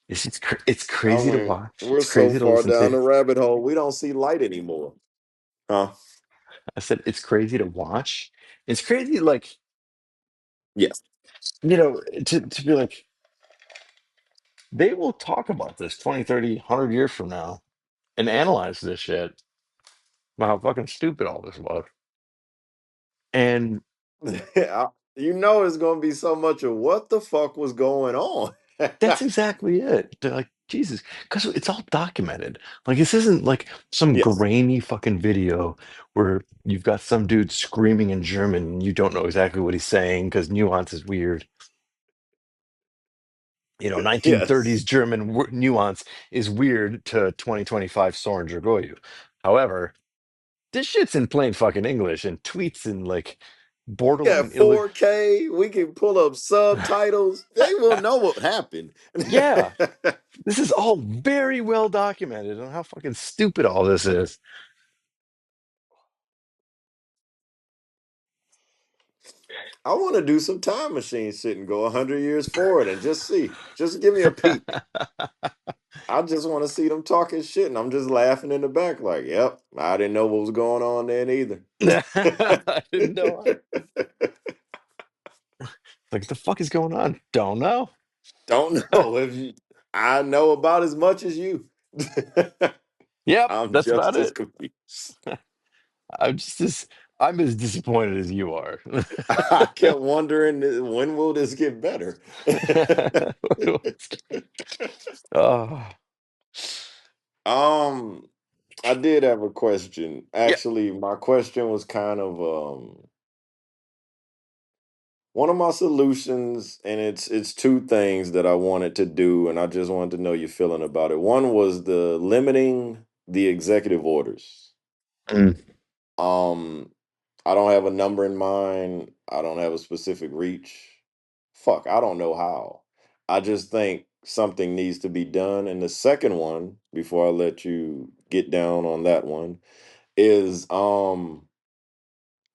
Speaker 2: It's
Speaker 1: I
Speaker 2: crazy to
Speaker 1: went,
Speaker 2: watch.
Speaker 1: "We're
Speaker 2: It's
Speaker 1: so
Speaker 2: crazy to
Speaker 1: far
Speaker 2: listen
Speaker 1: down
Speaker 2: to.
Speaker 1: the rabbit hole, we don't see light anymore." Huh?
Speaker 2: I said it's crazy to watch. It's crazy, like,
Speaker 1: Yes.
Speaker 2: to be like, they will talk about this 20, 30, 100 years from now and analyze this shit about how fucking stupid all this was. And
Speaker 1: You know it's gonna be so much of what the fuck was going on.
Speaker 2: that's exactly it. They're like, Jesus, because it's all documented. Like, this isn't like some
Speaker 1: Yes.
Speaker 2: grainy fucking video where you've got some dude screaming in German and you don't know exactly what he's saying because nuance is weird. 1930s
Speaker 1: Yes.
Speaker 2: German nuance is weird to 2025 Soren Dragoyu. However, this shit's in plain fucking English and tweets in like
Speaker 1: We got
Speaker 2: borderline
Speaker 1: 4K. We can pull up subtitles. They will know what happened.
Speaker 2: Yeah, this is all very well documented on how fucking stupid all this is.
Speaker 1: I want to do some time machine shit and go 100 years forward and just see. Just give me a peek. I just want to see them talking shit, and I'm just laughing in the back, like, "Yep, I didn't know what was going on then either."
Speaker 2: I didn't know. Like, the fuck is going on? Don't know.
Speaker 1: Don't know if you. I know about as much as you.
Speaker 2: Yep,
Speaker 1: I'm
Speaker 2: that's about
Speaker 1: just as
Speaker 2: it.
Speaker 1: confused.
Speaker 2: I'm just as I'm as disappointed as you are.
Speaker 1: I kept wondering, when will this get better?
Speaker 2: Oh,
Speaker 1: um, I did have a question.
Speaker 2: yeah.
Speaker 1: Actually, my question was kind of one of my solutions, and it's two things that I wanted to do, and I just wanted to know your feeling about it. One was the limiting the executive orders.
Speaker 2: Mm.
Speaker 1: Um, I don't have a number in mind. I don't have a specific reach. Fuck, I don't know how. I just think something needs to be done. And the second one, before I let you get down on that one, is I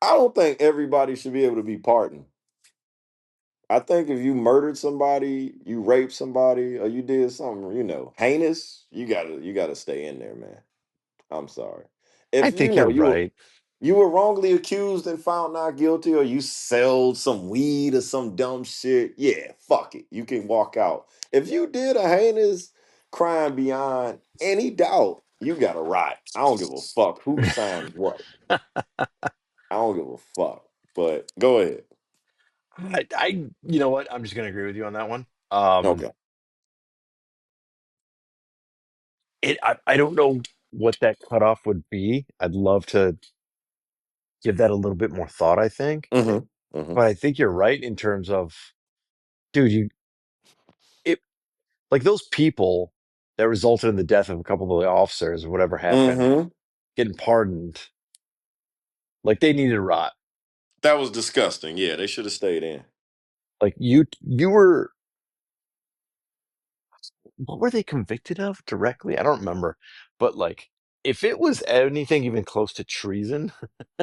Speaker 1: don't think everybody should be able to be pardoned. I think if you murdered somebody, you raped somebody, or you did something, heinous, you gotta stay in there, man. I'm sorry.
Speaker 2: I
Speaker 1: If
Speaker 2: think you're right.
Speaker 1: you were wrongly accused and found not guilty, or you sold some weed or some dumb shit, yeah, fuck it. You can walk out. If you did a heinous crime beyond any doubt, you got to rot. I don't give a fuck who signed what. I don't give a fuck. But go ahead.
Speaker 2: You know what? I'm just gonna agree with you on that one.
Speaker 1: Okay.
Speaker 2: I don't know. what that cutoff would be. I'd love to give that a little bit more thought, I think.
Speaker 1: Hmm. Hmm.
Speaker 2: But I think you're right in terms of, dude, it, like those people that resulted in the death of a couple of the officers or whatever happened,
Speaker 1: Hmm.
Speaker 2: getting pardoned, like they needed to rot.
Speaker 1: That was disgusting. Yeah, they should have stayed in.
Speaker 2: Like you were, what were they convicted of directly? I don't remember. But like, if it was anything even close to treason,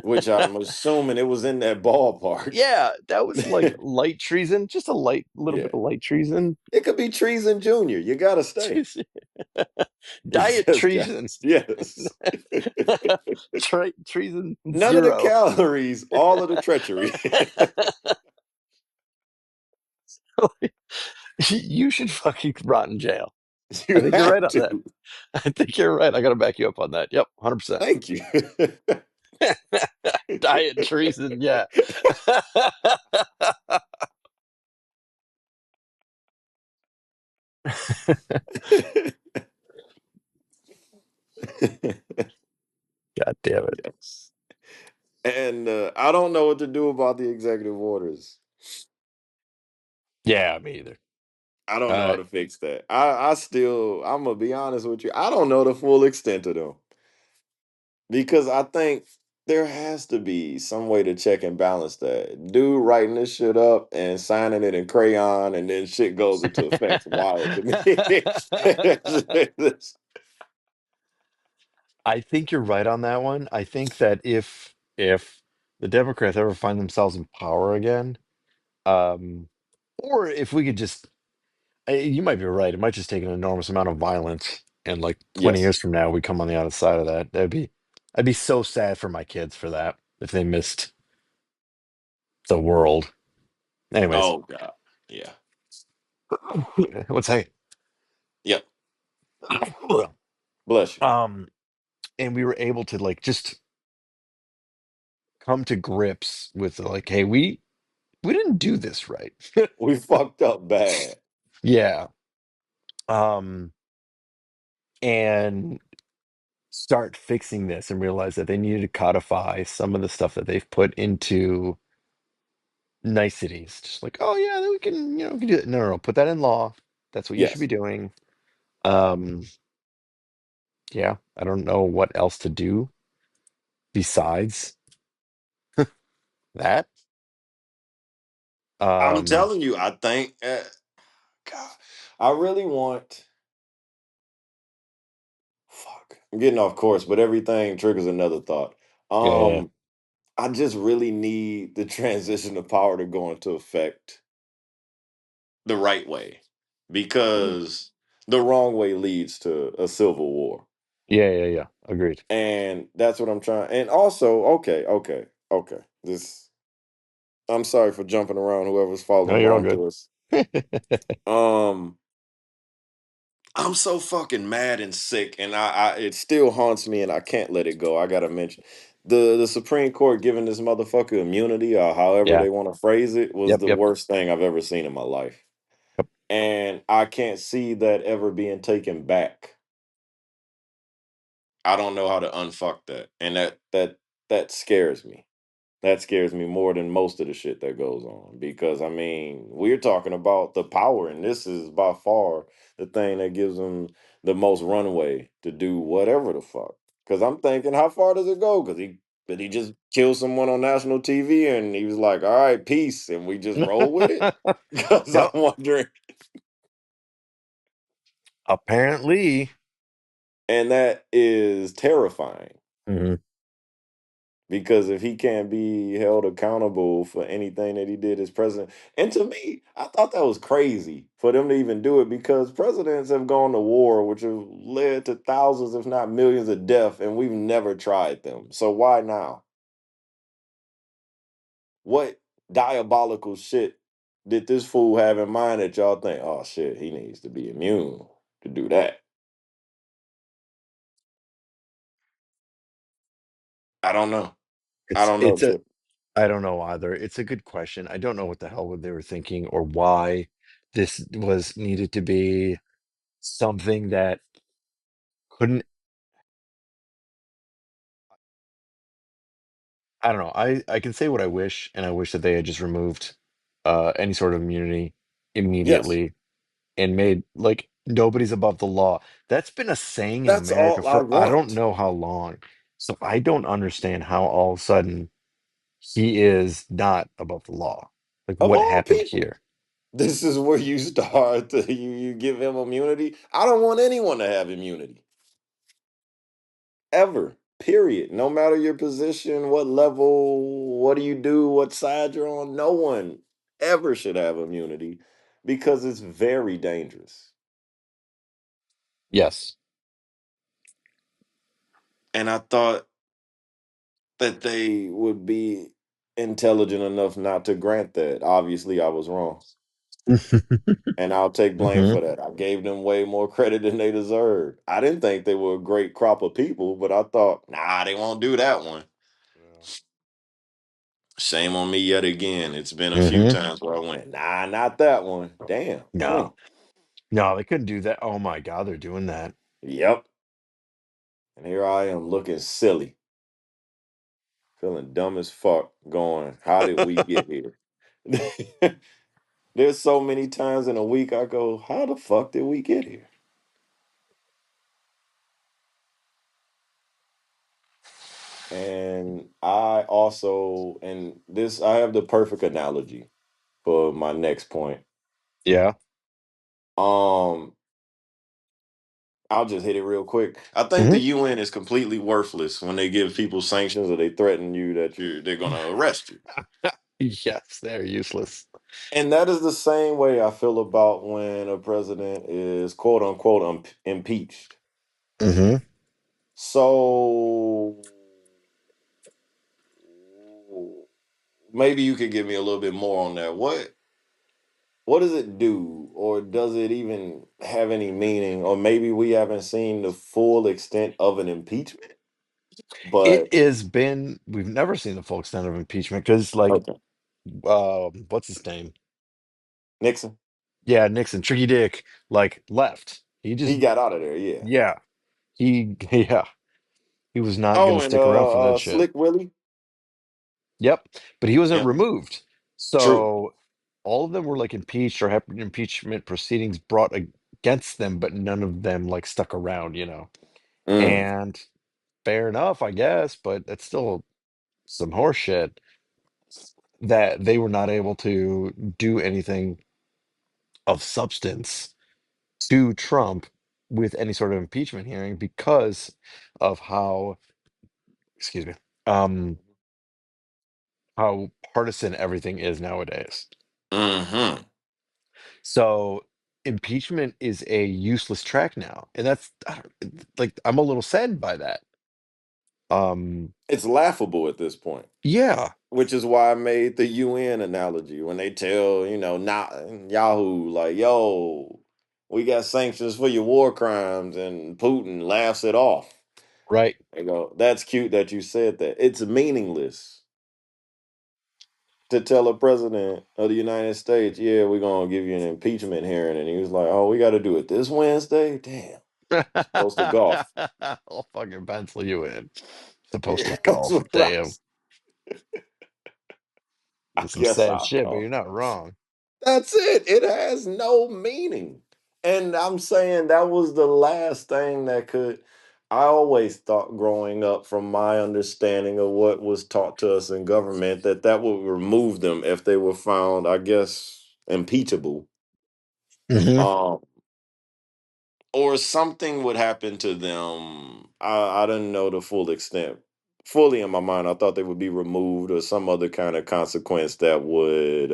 Speaker 1: Which I'm assuming it was in that ballpark.
Speaker 2: yeah, that was like light treason, just a little
Speaker 1: Yeah.
Speaker 2: bit of light treason.
Speaker 1: It could be treason junior. You gotta stay. You
Speaker 2: Diet
Speaker 1: just got
Speaker 2: treason.
Speaker 1: yes.
Speaker 2: Treason
Speaker 1: None of the
Speaker 2: zero.
Speaker 1: calories, all of the treachery.
Speaker 2: You should fucking rot in jail. I
Speaker 1: You
Speaker 2: think you're right
Speaker 1: have
Speaker 2: on that.
Speaker 1: to.
Speaker 2: I think you're right. I got to back you up on that. Yep, 100%.
Speaker 1: Thank you.
Speaker 2: Diet treason, yeah. God damn it.
Speaker 1: Yes. And I don't know what to do about the executive orders.
Speaker 2: Yeah, me either.
Speaker 1: I don't know how
Speaker 2: Uh,
Speaker 1: to fix that. I still, I'm gonna be honest with you. I don't know the full extent of them because I think there has to be some way to check and balance that. Dude writing this shit up and signing it in crayon, and then shit goes into effect. Wild to me.
Speaker 2: I think you're right on that one. I think that if the Democrats ever find themselves in power again, um, or if we could just, you might be right. It might just take an enormous amount of violence, and like 20
Speaker 1: Yes.
Speaker 2: years from now, we come on the other side of that. I'd be so sad for my kids for that if they missed the world. Anyways,
Speaker 1: Oh God. Yeah.
Speaker 2: what's that?
Speaker 1: Yep. Bless you.
Speaker 2: Um, and we were able to like just come to grips with like, hey, we didn't do this right.
Speaker 1: We fucked up bad.
Speaker 2: Yeah. Um, and start fixing this and realize that they needed to codify some of the stuff that they've put into niceties. Just like, oh yeah, then we can, we can do it. No, no, no, put that in law. That's what you should be
Speaker 1: Yes.
Speaker 2: doing. Um, yeah, I don't know what else to do besides that.
Speaker 1: I'm
Speaker 2: Um,
Speaker 1: telling you, I think, God, I really want. Fuck, I'm getting off course, but everything triggers another thought.
Speaker 2: yeah, yeah,
Speaker 1: Um, I just really need the transition of power to go into effect the right way,
Speaker 2: yeah,
Speaker 1: because the wrong way leads to a civil war,
Speaker 2: yeah, yeah, yeah. Agreed.
Speaker 1: and that's what I'm trying. And also, okay. This, I'm sorry for jumping around. Whoever's following
Speaker 2: No, you're all
Speaker 1: along
Speaker 2: good.
Speaker 1: to us. Um, I'm so fucking mad and sick, and I it still haunts me, and I can't let it go. I gotta mention the Supreme Court giving this motherfucker immunity, or however
Speaker 2: Yeah.
Speaker 1: they want to phrase it, was
Speaker 2: Yep.
Speaker 1: the
Speaker 2: Yep.
Speaker 1: worst thing I've ever seen in my life, and I can't see that ever being taken back. I don't know how to unfuck that, and that scares me. That scares me more than most of the shit that goes on, because I mean, we're talking about the power, and this is by far the thing that gives them the most runway to do whatever the fuck. Because I'm thinking, how far does it go? Because he did he just kill someone on national TV and he was like, "All right, peace," and we just roll with it? Because I'm
Speaker 2: Yep.
Speaker 1: wondering,
Speaker 2: Apparently.
Speaker 1: and that is terrifying.
Speaker 2: Mhm.
Speaker 1: Because if he can't be held accountable for anything that he did as president, and to me, I thought that was crazy for them to even do it, because presidents have gone to war, which have led to thousands, if not millions, of deaths, and we've never tried them. So why now? What diabolical shit did this fool have in mind that y'all think, oh shit, he needs to be immune to do that? I don't know. I
Speaker 2: It's
Speaker 1: don't know,
Speaker 2: it's a
Speaker 1: Chip.
Speaker 2: I don't know either. It's a good question. I don't know what the hell they were thinking or why this was needed to be something that couldn't. I don't know. I can say what I wish, and I wish that they had just removed any sort of immunity
Speaker 1: Yes,
Speaker 2: immediately and made like nobody's above the law. That's been a saying in
Speaker 1: that's
Speaker 2: America
Speaker 1: all I
Speaker 2: for I don't
Speaker 1: want.
Speaker 2: know how long. So I don't understand how all of a sudden he is not above the law. Like
Speaker 1: Of
Speaker 2: what
Speaker 1: all
Speaker 2: happened
Speaker 1: people,
Speaker 2: here?
Speaker 1: this is where you start to you give him immunity. I don't want anyone to have immunity ever. Period. No matter your position, what level, what do you do, what side you're on, no one ever should have immunity because it's very dangerous.
Speaker 2: Yes.
Speaker 1: And I thought that they would be intelligent enough not to grant that. Obviously, I was wrong. And I'll take blame
Speaker 2: Hmm.
Speaker 1: for that. I gave them way more credit than they deserved. I didn't think they were a great crop of people, but I thought, nah, they won't do that one. Shame on me yet again. It's been a few
Speaker 2: Hmm.
Speaker 1: times where I went, nah, not that one. Damn.
Speaker 2: No, no, they couldn't do that. Oh my God, they're doing that.
Speaker 1: Yep. And here I am looking silly, feeling dumb as fuck, going, how did we get here? There's so many times in a week I go, how the fuck did we get here? And I also, and this, I have the perfect analogy for my next point.
Speaker 2: Yeah.
Speaker 1: Um, I'll just hit it real quick. I think the
Speaker 2: Hmm.
Speaker 1: UN is completely worthless when they give people sanctions or they threaten you that they're gonna arrest you.
Speaker 2: Yes, they're useless.
Speaker 1: And that is the same way I feel about when a president is quote unquote impeached.
Speaker 2: Hmm.
Speaker 1: So maybe you could give me a little bit more on that. What does it do, or does it even have any meaning? Or maybe we haven't seen the full extent of an impeachment.
Speaker 2: It
Speaker 1: But
Speaker 2: has been, we've never seen the full extent of impeachment because, like,
Speaker 1: okay,
Speaker 2: what's his name?
Speaker 1: Nixon,
Speaker 2: Yeah, Nixon, Tricky Dick, like, left. He just,
Speaker 1: he got out of there. Yeah.
Speaker 2: yeah, yeah, he was not going
Speaker 1: Oh,
Speaker 2: to
Speaker 1: and
Speaker 2: stick around for that shit.
Speaker 1: Slick Willie.
Speaker 2: Yep, but he wasn't
Speaker 1: Yeah,
Speaker 2: removed.
Speaker 1: true.
Speaker 2: So all of them were like impeached or had impeachment proceedings brought against them, but none of them like stuck around, you know.
Speaker 1: Mm,
Speaker 2: And fair enough, I guess, but that's still some horse shit that they were not able to do anything of substance to Trump with any sort of impeachment hearing because of how, excuse me, um, how partisan everything is nowadays.
Speaker 1: hmm.
Speaker 2: So impeachment is a useless track now, and that's I don't, like I'm a little saddened by that. Um,
Speaker 1: It's laughable at this point,
Speaker 2: yeah,
Speaker 1: which is why I made the UN analogy when they tell not Yahoo like, "Yo, we got sanctions for your war crimes," and Putin laughs it off.
Speaker 2: right.
Speaker 1: They go, "That's cute that you said that." It's meaningless to tell a president of the United States, "Yeah, we're gonna give you an impeachment hearing," and he was like, "Oh, we got to do it this Wednesday." Damn, supposed to golf.
Speaker 2: I'll fucking pencil you in. Supposed to
Speaker 1: Yeah, that's
Speaker 2: golf.
Speaker 1: what
Speaker 2: Damn,
Speaker 1: I
Speaker 2: some
Speaker 1: guess
Speaker 2: sad
Speaker 1: I
Speaker 2: shit, but
Speaker 1: know.
Speaker 2: you're not wrong.
Speaker 1: That's it. It has no meaning. And I'm saying that was the last thing that could. I always thought growing up, from my understanding of what was taught to us in government, that that would remove them if they were found, I guess, impeachable.
Speaker 2: Hmm.
Speaker 1: Um, or something would happen to them. I didn't know the full extent. Fully in my mind, I thought they would be removed or some other kind of consequence that would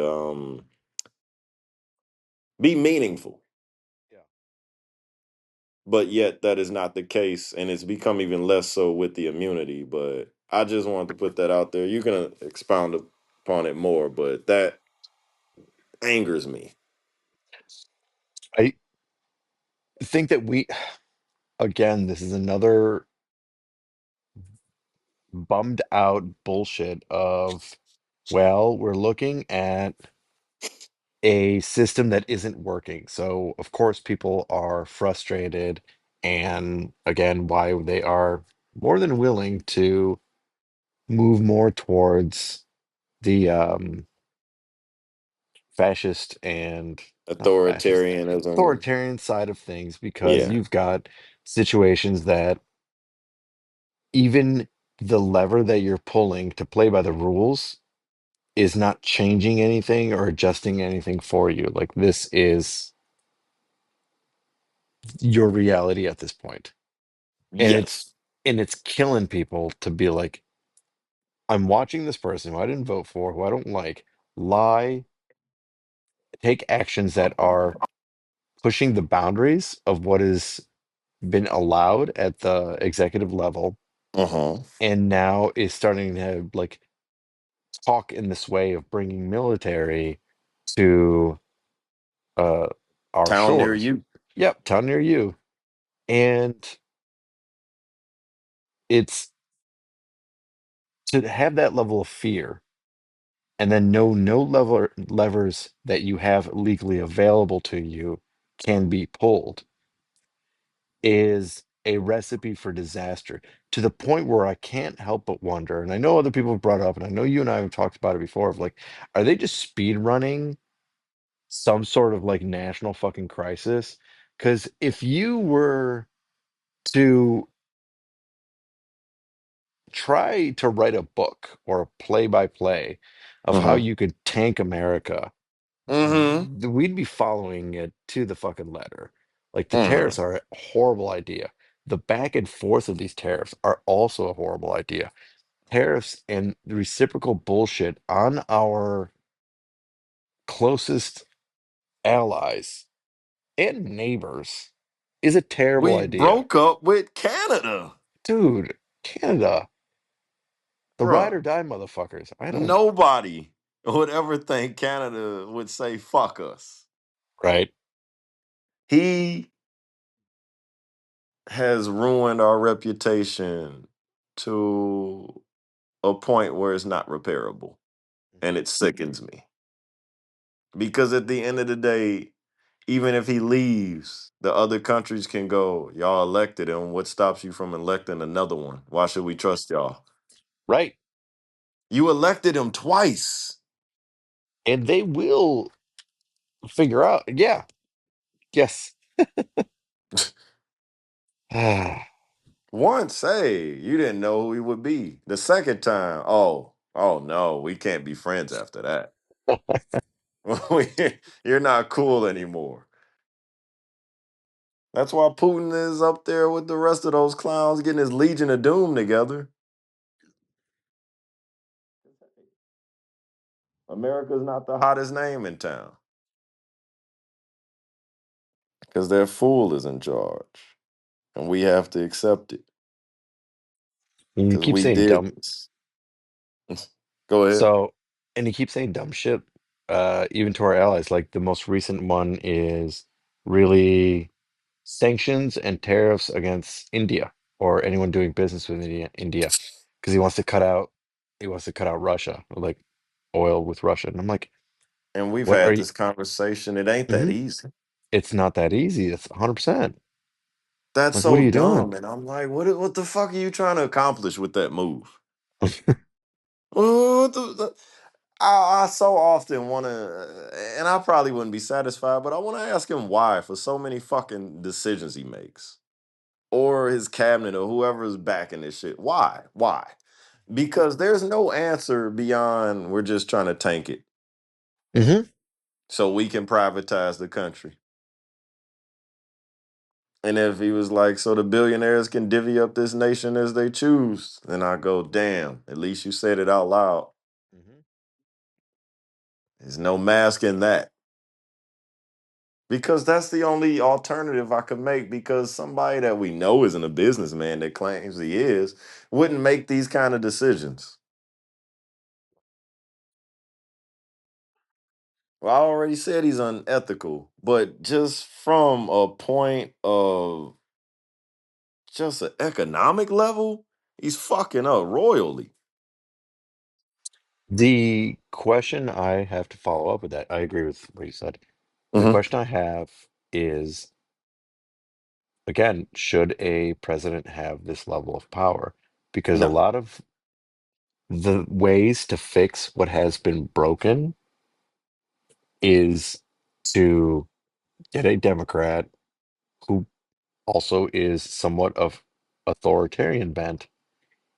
Speaker 1: be meaningful.
Speaker 2: Yeah.
Speaker 1: But yet that is not the case, and it's become even less so with the immunity. But I just wanted to put that out there. You can expound upon it more, but that angers me.
Speaker 2: I think that we, again, this is another bummed out bullshit of, well, we're looking at a system that isn't working. So, of course, people are frustrated. And again, why they are more than willing to move more towards the fascist and not fascist,
Speaker 1: Authoritarianism.
Speaker 2: authoritarian side of things because
Speaker 1: Yeah.
Speaker 2: you've got situations that even the lever that you're pulling to play by the rules is not changing anything or adjusting anything for you. Like this is your reality at this point. And it's
Speaker 1: Yes.
Speaker 2: and it's killing people to be like, I'm watching this person who I didn't vote for, who I don't like, lie, take actions that are pushing the boundaries of what has been allowed at the executive level,
Speaker 1: Uh-huh.
Speaker 2: and now is starting to like talk in this way of bringing military to uh our
Speaker 1: Town near
Speaker 2: shores.
Speaker 1: you.
Speaker 2: Yep, town near you. And it's to have that level of fear and then know no levers that you have legally available to you can be pulled is a recipe for disaster to the point where I can't help but wonder, and I know other people have brought it up, and I know you and I have talked about it before, of like, are they just speed running some sort of like national fucking crisis? Because if you were to try to write a book or a play by play of how
Speaker 1: Uh-huh.
Speaker 2: you could tank America,
Speaker 1: Mm-hmm.
Speaker 2: we'd be following it to the fucking letter. Like the
Speaker 1: Mm-hmm.
Speaker 2: tariffs are a horrible idea. The back and forth of these tariffs are also a horrible idea. Tariffs and the reciprocal bullshit on our closest allies and neighbors is a terrible
Speaker 1: We
Speaker 2: idea.
Speaker 1: broke up with Canada.
Speaker 2: Dude, Canada, the ride
Speaker 1: Bruh.
Speaker 2: or die motherfuckers. I don't,
Speaker 1: Nobody would ever think Canada would say fuck us.
Speaker 2: right?
Speaker 1: He has ruined our reputation to a point where it's not repairable. And it sickens me. Because at the end of the day, even if he leaves, the other countries can go, y'all elected him. What stops you from electing another one? Why should we trust y'all?
Speaker 2: Right.
Speaker 1: You elected him twice.
Speaker 2: And they will figure out, yeah, yes.
Speaker 1: Once, hey, you didn't know who he would be. The second time, oh no, we can't be friends after that. You're not cool anymore. That's why Putin is up there with the rest of those clowns getting his Legion of Doom together. America's not the hottest name in town because their fool is in charge. And we have to accept it
Speaker 2: And you
Speaker 1: because
Speaker 2: keep
Speaker 1: we
Speaker 2: saying
Speaker 1: did
Speaker 2: dumb.
Speaker 1: this. Go ahead.
Speaker 2: So, and you keep saying dumb shit, even to our allies. Like the most recent one is really sanctions and tariffs against India or anyone doing business with India, because he wants to cut out Russia, like oil with Russia. And I'm like,
Speaker 1: And we've
Speaker 2: what are
Speaker 1: had
Speaker 2: you?
Speaker 1: this conversation. It ain't that
Speaker 2: Mhm.
Speaker 1: easy.
Speaker 2: It's not that easy. It's 100%.
Speaker 1: That's
Speaker 2: Like, what
Speaker 1: so
Speaker 2: are you doing?
Speaker 1: dumb. And I'm like, what the fuck are you trying to accomplish with that move? What I so often want to, and I probably wouldn't be satisfied, but I want to ask him why for so many fucking decisions he makes, or his cabinet, or whoever is backing this shit. Why? Why? Because there's no answer beyond we're just trying to tank it
Speaker 2: Hmm.
Speaker 1: so we can privatize the country. And if he was like, so the billionaires can divvy up this nation as they choose, then I go, damn, at least you said it out loud.
Speaker 2: Hmm.
Speaker 1: There's no masking that. Because that's the only alternative I could make because somebody that we know isn't a businessman that claims he is wouldn't make these kind of decisions. Well, I already said he's unethical, but just from a point of just an economic level, he's fucking up royally.
Speaker 2: The question I have to follow up with that, I agree with what you said. The
Speaker 1: Hmm.
Speaker 2: question I have is, again, should a president have this level of power? Because a
Speaker 1: No.
Speaker 2: lot of The ways to fix what has been broken is to get a Democrat who also is somewhat of authoritarian bent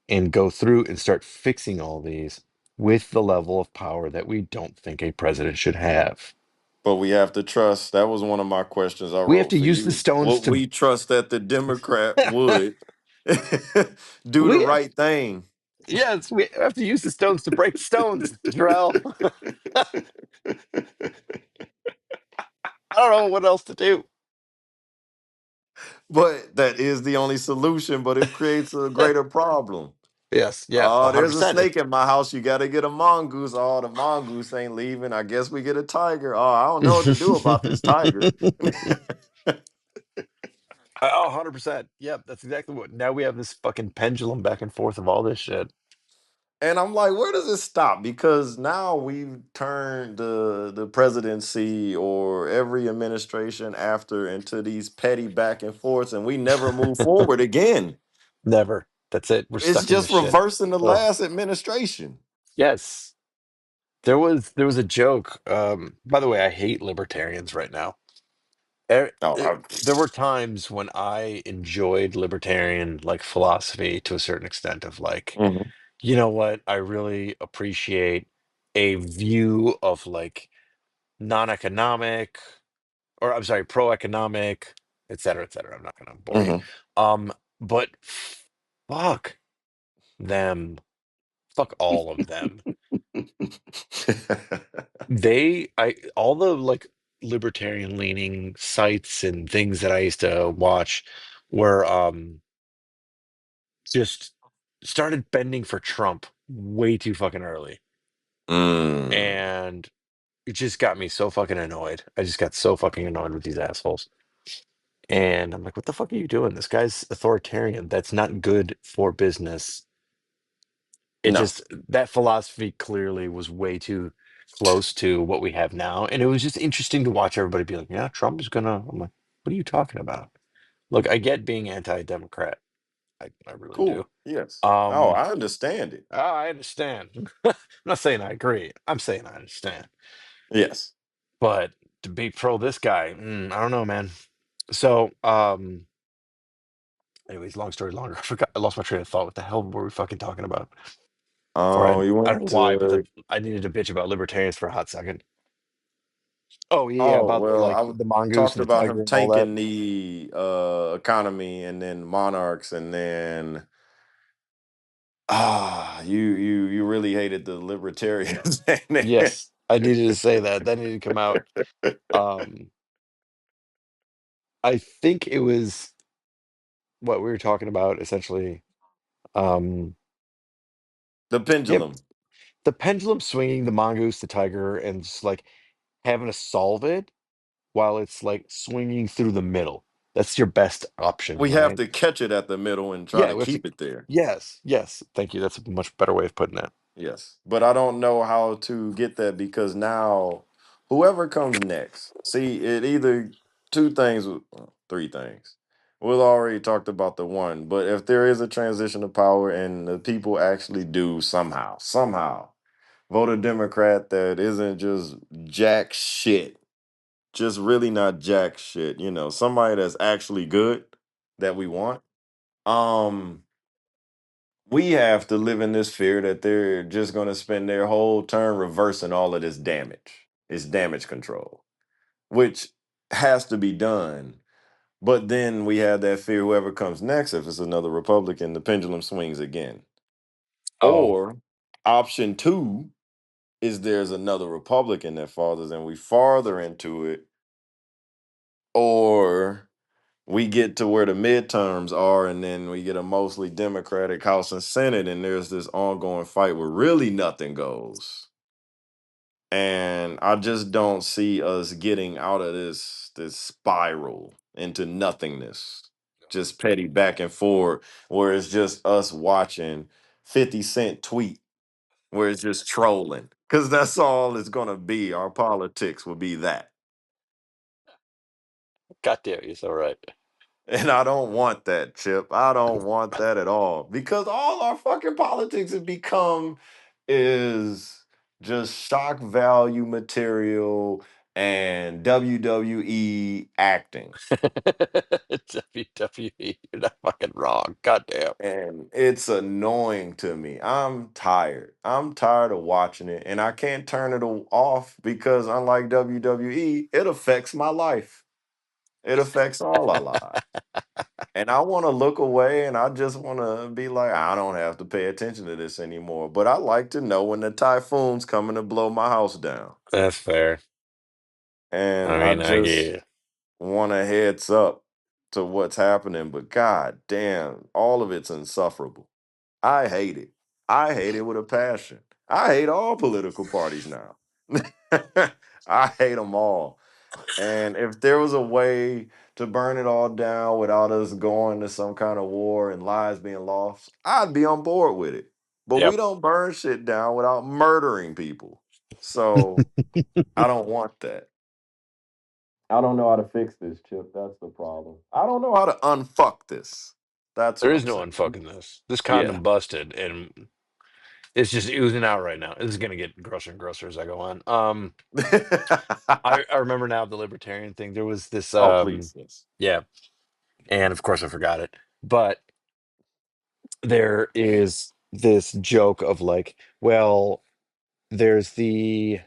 Speaker 2: and go through and start fixing all these with the level of power that we don't think a president should have.
Speaker 1: But we have to trust. That was one of my questions I
Speaker 2: We have
Speaker 1: wrote
Speaker 2: to
Speaker 1: for
Speaker 2: use the
Speaker 1: you.
Speaker 2: stones
Speaker 1: Would
Speaker 2: to
Speaker 1: we trust that the Democrat would do the
Speaker 2: we have,
Speaker 1: right thing?
Speaker 2: yes, we have to use the stones to break stones, Jarrell. I don't know what else to do.
Speaker 1: But that is the only solution, but it creates a greater problem.
Speaker 2: Yes, yeah,
Speaker 1: Oh, there's a
Speaker 2: 100%.
Speaker 1: snake in my house. You got to get a mongoose. Oh, the mongoose ain't leaving. I guess we get a tiger. Oh, I don't know what to do about this tiger.
Speaker 2: Oh, 100%. Yep, that's exactly what. Now we have this fucking pendulum back and forth of all this shit.
Speaker 1: And I'm like, where does it stop? Because now we've turned the presidency or every administration after into these petty back and forths, and we never move forward again.
Speaker 2: Never. That's it. We're
Speaker 1: It's
Speaker 2: stuck in
Speaker 1: just
Speaker 2: this shit.
Speaker 1: reversing the
Speaker 2: Oh,
Speaker 1: last administration.
Speaker 2: yes. There was a joke. By the way, I hate libertarians right now.
Speaker 1: Oh,
Speaker 2: There were times when I enjoyed libertarian like philosophy to a certain extent of like,
Speaker 1: mhm,
Speaker 2: you know what, I really appreciate a view of like non-economic, or I'm sorry, pro-economic, et cetera, et cetera. I'm not gonna bore you.
Speaker 1: mhm.
Speaker 2: Um, but fuck them. Fuck all of them. All the like libertarian leaning sites and things that I used to watch were just started bending for Trump way too fucking early.
Speaker 1: Mm.
Speaker 2: And it just got me so fucking annoyed. I just got so fucking annoyed with these assholes. And I'm like, what the fuck are you doing? This guy's authoritarian. That's not good for business. It
Speaker 1: No,
Speaker 2: just, that philosophy clearly was way too close to what we have now. And it was just interesting to watch everybody be like, yeah, Trump is gonna. I'm like, what are you talking about? Look, I get being anti-democrat. I really do.
Speaker 1: cool. Yes. Oh,
Speaker 2: Um,
Speaker 1: I understand it.
Speaker 2: oh, I understand. I'm not saying I agree. I'm saying I understand.
Speaker 1: Yes.
Speaker 2: But to be pro this guy, I don't know, man. So, anyways, long story longer. I forgot. I lost my train of thought. What the hell were we fucking talking about? Before
Speaker 1: You
Speaker 2: I don't
Speaker 1: want
Speaker 2: know why, but
Speaker 1: to?
Speaker 2: I needed to bitch about libertarians for a hot second. Oh yeah,
Speaker 1: Oh
Speaker 2: about the
Speaker 1: well,
Speaker 2: like
Speaker 1: I
Speaker 2: the mongoose
Speaker 1: talked
Speaker 2: and the
Speaker 1: about him
Speaker 2: tiger and all that.
Speaker 1: tanking the economy, and then monarchs, and then you really hated the libertarians. And then-
Speaker 2: Yes, I needed to say that. That needed to come out. Um, I think it was what we were talking about essentially. Um,
Speaker 1: the
Speaker 2: yep,
Speaker 1: pendulum.
Speaker 2: the pendulum swinging, the mongoose, the tiger, and just like having to solve it while it's like swinging through the middle. That's your best option,
Speaker 1: We have
Speaker 2: right?
Speaker 1: to catch it at the middle and try
Speaker 2: Yeah,
Speaker 1: to
Speaker 2: we have to.
Speaker 1: keep it there.
Speaker 2: Yes, yes. Thank you. That's a much better way of putting it.
Speaker 1: Yes, but I don't know how to get that because now whoever comes next, see it either two things, well, three things. We've already talked about the one, but if there is a transition of power and the people actually do somehow vote a Democrat that isn't just jack shit, just really not jack shit, somebody that's actually good that we want. Um, we have to live in this fear that they're just going to spend their whole term reversing all of this damage. It's damage control, which has to be done. But then we have that fear whoever comes next, if it's another Republican, the pendulum swings again.
Speaker 2: Oh,
Speaker 1: Or option two is there's another Republican that falls and we farther into it, or we get to where the midterms are and then we get a mostly Democratic House and Senate and there's this ongoing fight where really nothing goes. And I just don't see us getting out of this spiral into nothingness. Just petty back and forth where it's just us watching 50 Cent tweet where it's just trolling. Cause that's all it's gonna be. Our politics will be that.
Speaker 2: God damn, you're so right.
Speaker 1: And I don't want that, Chip. I don't want that at all. Because all our fucking politics have become is just shock value material and WWE acting.
Speaker 2: WWE, you're not fucking wrong. Goddamn.
Speaker 1: And it's annoying to me. I'm tired. I'm tired of watching it. And I can't turn it off because, unlike WWE, it affects my life. It affects all our lives. And I want to look away and I just want to be like, I don't have to pay attention to this anymore. But I like to know when the typhoon's coming to blow my house down.
Speaker 2: That's fair.
Speaker 1: And
Speaker 2: I
Speaker 1: I
Speaker 2: mean, I get
Speaker 1: just
Speaker 2: you.
Speaker 1: want a heads up to what's happening. But god damn, all of it's insufferable. I hate it. I hate it with a passion. I hate all political parties now. I hate them all. And if there was a way to burn it all down without us going to some kind of war and lives being lost, I'd be on board with it. But we
Speaker 2: Yep.
Speaker 1: don't burn shit down without murdering people. So I don't want that. I don't know how to fix this, Chip. That's the problem. I don't know how to unfuck this. That's
Speaker 2: There
Speaker 1: what
Speaker 2: is
Speaker 1: I'm
Speaker 2: no
Speaker 1: saying.
Speaker 2: unfucking this. This
Speaker 1: Yeah.
Speaker 2: condom busted, and it's just oozing out right now. This is gonna get grosser and grosser as I go on. I remember now the libertarian thing. There was this
Speaker 1: Oh, please. Yes.
Speaker 2: yeah, and of course I forgot it. But there is this joke of like, well, there's the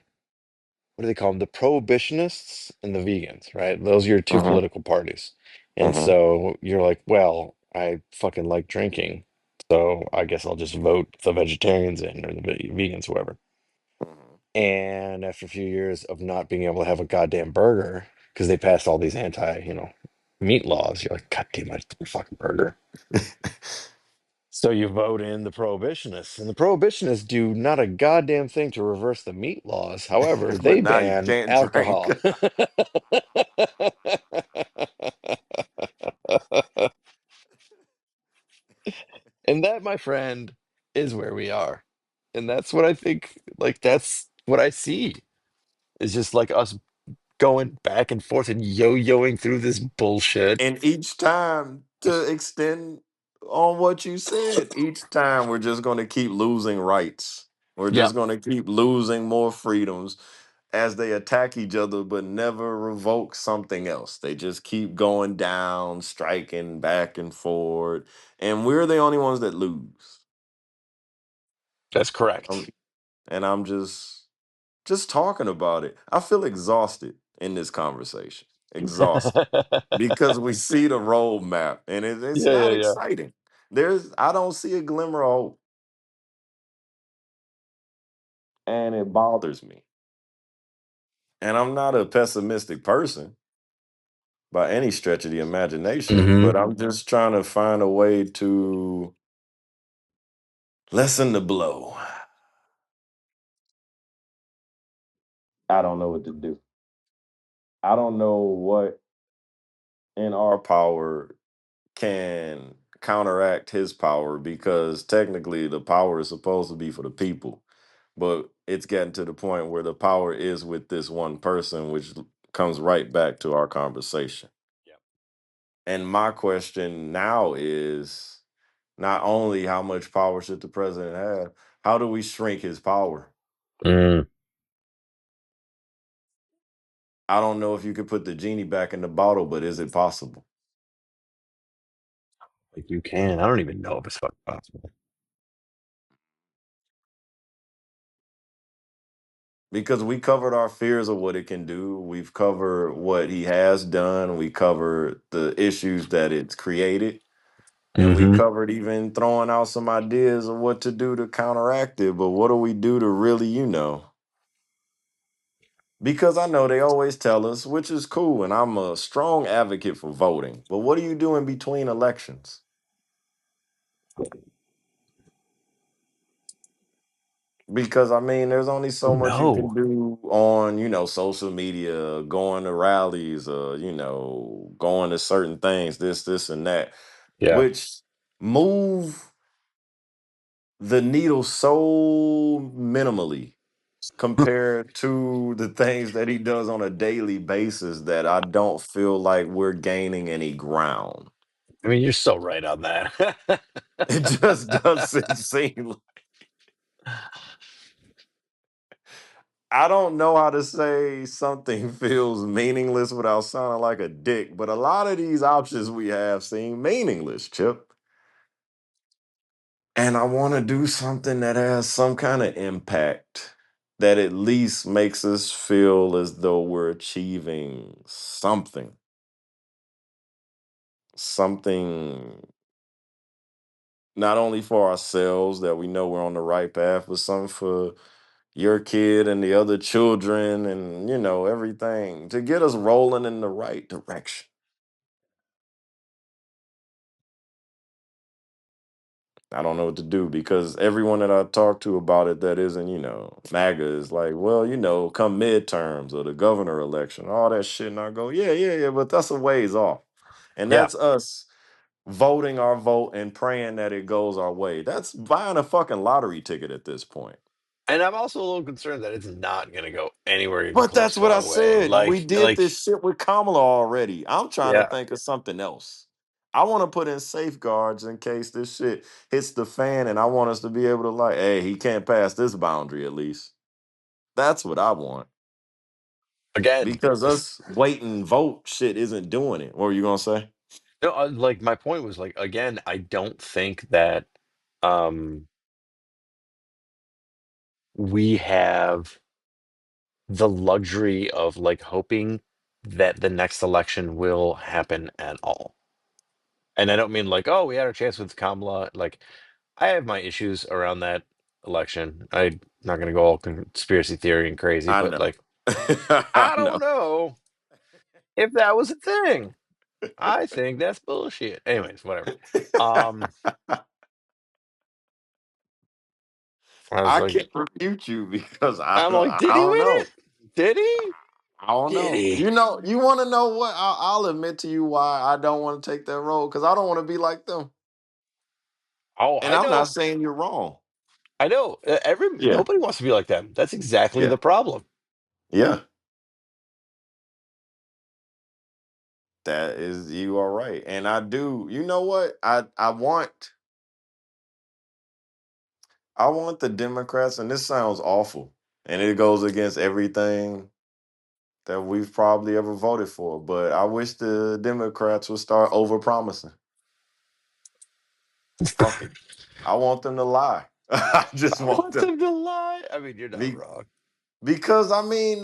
Speaker 2: what do they call them? The prohibitionists and the vegans, right? Those are your two
Speaker 1: Uh-huh.
Speaker 2: political parties. And
Speaker 1: Uh-huh.
Speaker 2: so you're like, well, I fucking like drinking, so I guess I'll just vote the vegetarians in or the vegans, whoever.
Speaker 1: Uh-huh.
Speaker 2: And after a few years of not being able to have a goddamn burger because they passed all these meat laws, you're like, God damn, I just want a fucking burger. So you vote in the prohibitionists, and the prohibitionists do not a goddamn thing to reverse the meat laws. However,
Speaker 1: But
Speaker 2: they
Speaker 1: now you
Speaker 2: ban
Speaker 1: can't drink.
Speaker 2: alcohol. And that, my friend, is where we are. And that's what I think, like, that's what I see. Is just like us going back and forth and yo-yoing through this bullshit.
Speaker 1: And each time, to extend on what you said, each time we're just going to keep losing rights. We're
Speaker 2: Yeah,
Speaker 1: just going to keep losing more freedoms as they attack each other, but never revoke something else. They just keep going down, striking back and forward. And we're the only ones that lose.
Speaker 2: that's
Speaker 1: Um,
Speaker 2: correct.
Speaker 1: and I'm just talking about it. I feel exhausted in this conversation. Exhausted. Because we see the roadmap and it's
Speaker 2: Yeah, yeah,
Speaker 1: not
Speaker 2: yeah.
Speaker 1: exciting. I don't see a glimmer of hope, and it bothers me. And I'm not a pessimistic person by any stretch of the imagination,
Speaker 2: Hmm.
Speaker 1: but I'm just trying to find a way to lessen the blow. I don't know what to do. I don't know what in our power can counteract his power because technically the power is supposed to be for the people. But it's getting to the point where the power is with this one person, which comes right back to our conversation. And my question now is not only how much power should the president have, how do we shrink his power?
Speaker 2: Mm,
Speaker 1: I don't know if you could put the genie back in the bottle, but is it possible?
Speaker 2: like you can. I don't even know if it's fucking possible.
Speaker 1: Because we covered our fears of what it can do. We've covered what he has done. We covered the issues that it's created. And we
Speaker 2: Hmm.
Speaker 1: covered even throwing out some ideas of what to do to counteract it. But what do we do to really, Because I know they always tell us, which is cool, and I'm a strong advocate for voting. But what do you do in between elections? Because I mean, there's only so much you can
Speaker 2: No.
Speaker 1: do on, social media, going to rallies, going to certain things, this, and that,
Speaker 2: Yeah.
Speaker 1: which move the needle so minimally. compared to the things that he does on a daily basis that I don't feel like we're gaining any ground.
Speaker 2: I mean, you're so right on that.
Speaker 1: It just doesn't seem. I don't know how to say something feels meaningless without sounding like a dick, but a lot of these options we have seem meaningless, Chip. And I want to do something that has some kind of impact that at least makes us feel as though we're achieving something. Something not only for ourselves that we know we're on the right path, but something for your kid and the other children and, everything to get us rolling in the right direction. I don't know what to do because everyone that I talk to about it that isn't, MAGA is like, well, come midterms or the governor election, all that shit. And I go, yeah, yeah, yeah, but that's a ways off. And
Speaker 2: Yeah.
Speaker 1: that's us voting our vote and praying that it goes our way. That's buying a fucking lottery ticket at this point.
Speaker 2: And I'm also a little concerned that it's not going to go anywhere even
Speaker 1: But
Speaker 2: close
Speaker 1: that's
Speaker 2: to
Speaker 1: what I
Speaker 2: our way.
Speaker 1: said. We did
Speaker 2: Like,
Speaker 1: this shit with Kamala already. I'm trying to
Speaker 2: yeah.
Speaker 1: think of something else. I want to put in safeguards in case this shit hits the fan, and I want us to be able to like, hey, he can't pass this boundary at least. That's what I want.
Speaker 2: Again,
Speaker 1: Because us wait and vote shit isn't doing it. What were you gonna say?
Speaker 2: no, like my point was like again, I don't think that um we have the luxury of like hoping that the next election will happen at all. And I don't mean like, oh, we had our chance with Kamala. Like, I have my issues around that election. I'm not going to go all conspiracy theory and crazy,
Speaker 1: I
Speaker 2: but
Speaker 1: know.
Speaker 2: like,
Speaker 1: I
Speaker 2: I don't
Speaker 1: know.
Speaker 2: know if that was a thing. I think that's bullshit. Anyways, whatever. Um, I was
Speaker 1: I
Speaker 2: like,
Speaker 1: can't refute you because I
Speaker 2: I'm
Speaker 1: don't,
Speaker 2: like,
Speaker 1: I
Speaker 2: did he
Speaker 1: don't
Speaker 2: win
Speaker 1: know.
Speaker 2: it? Did he?
Speaker 1: I don't
Speaker 2: Did
Speaker 1: know.
Speaker 2: he?
Speaker 1: You want to know what? I'll admit to you why I don't want to take that road because I don't want to be like them.
Speaker 2: Oh,
Speaker 1: And
Speaker 2: I
Speaker 1: I'm not
Speaker 2: know.
Speaker 1: saying you're wrong.
Speaker 2: I know. Every
Speaker 1: Yeah,
Speaker 2: nobody wants to be like them. That's exactly
Speaker 1: yeah,
Speaker 2: the problem.
Speaker 1: yeah. That is, you are right. And I do. You know what? I want the Democrats, and this sounds awful, and it goes against everything that we've probably ever voted for. But I wish the Democrats would start over promising. Fuck it. I want them to lie. I just
Speaker 2: I
Speaker 1: want
Speaker 2: want
Speaker 1: them.
Speaker 2: them to lie. I mean, you're not
Speaker 1: Be,
Speaker 2: wrong.
Speaker 1: because I mean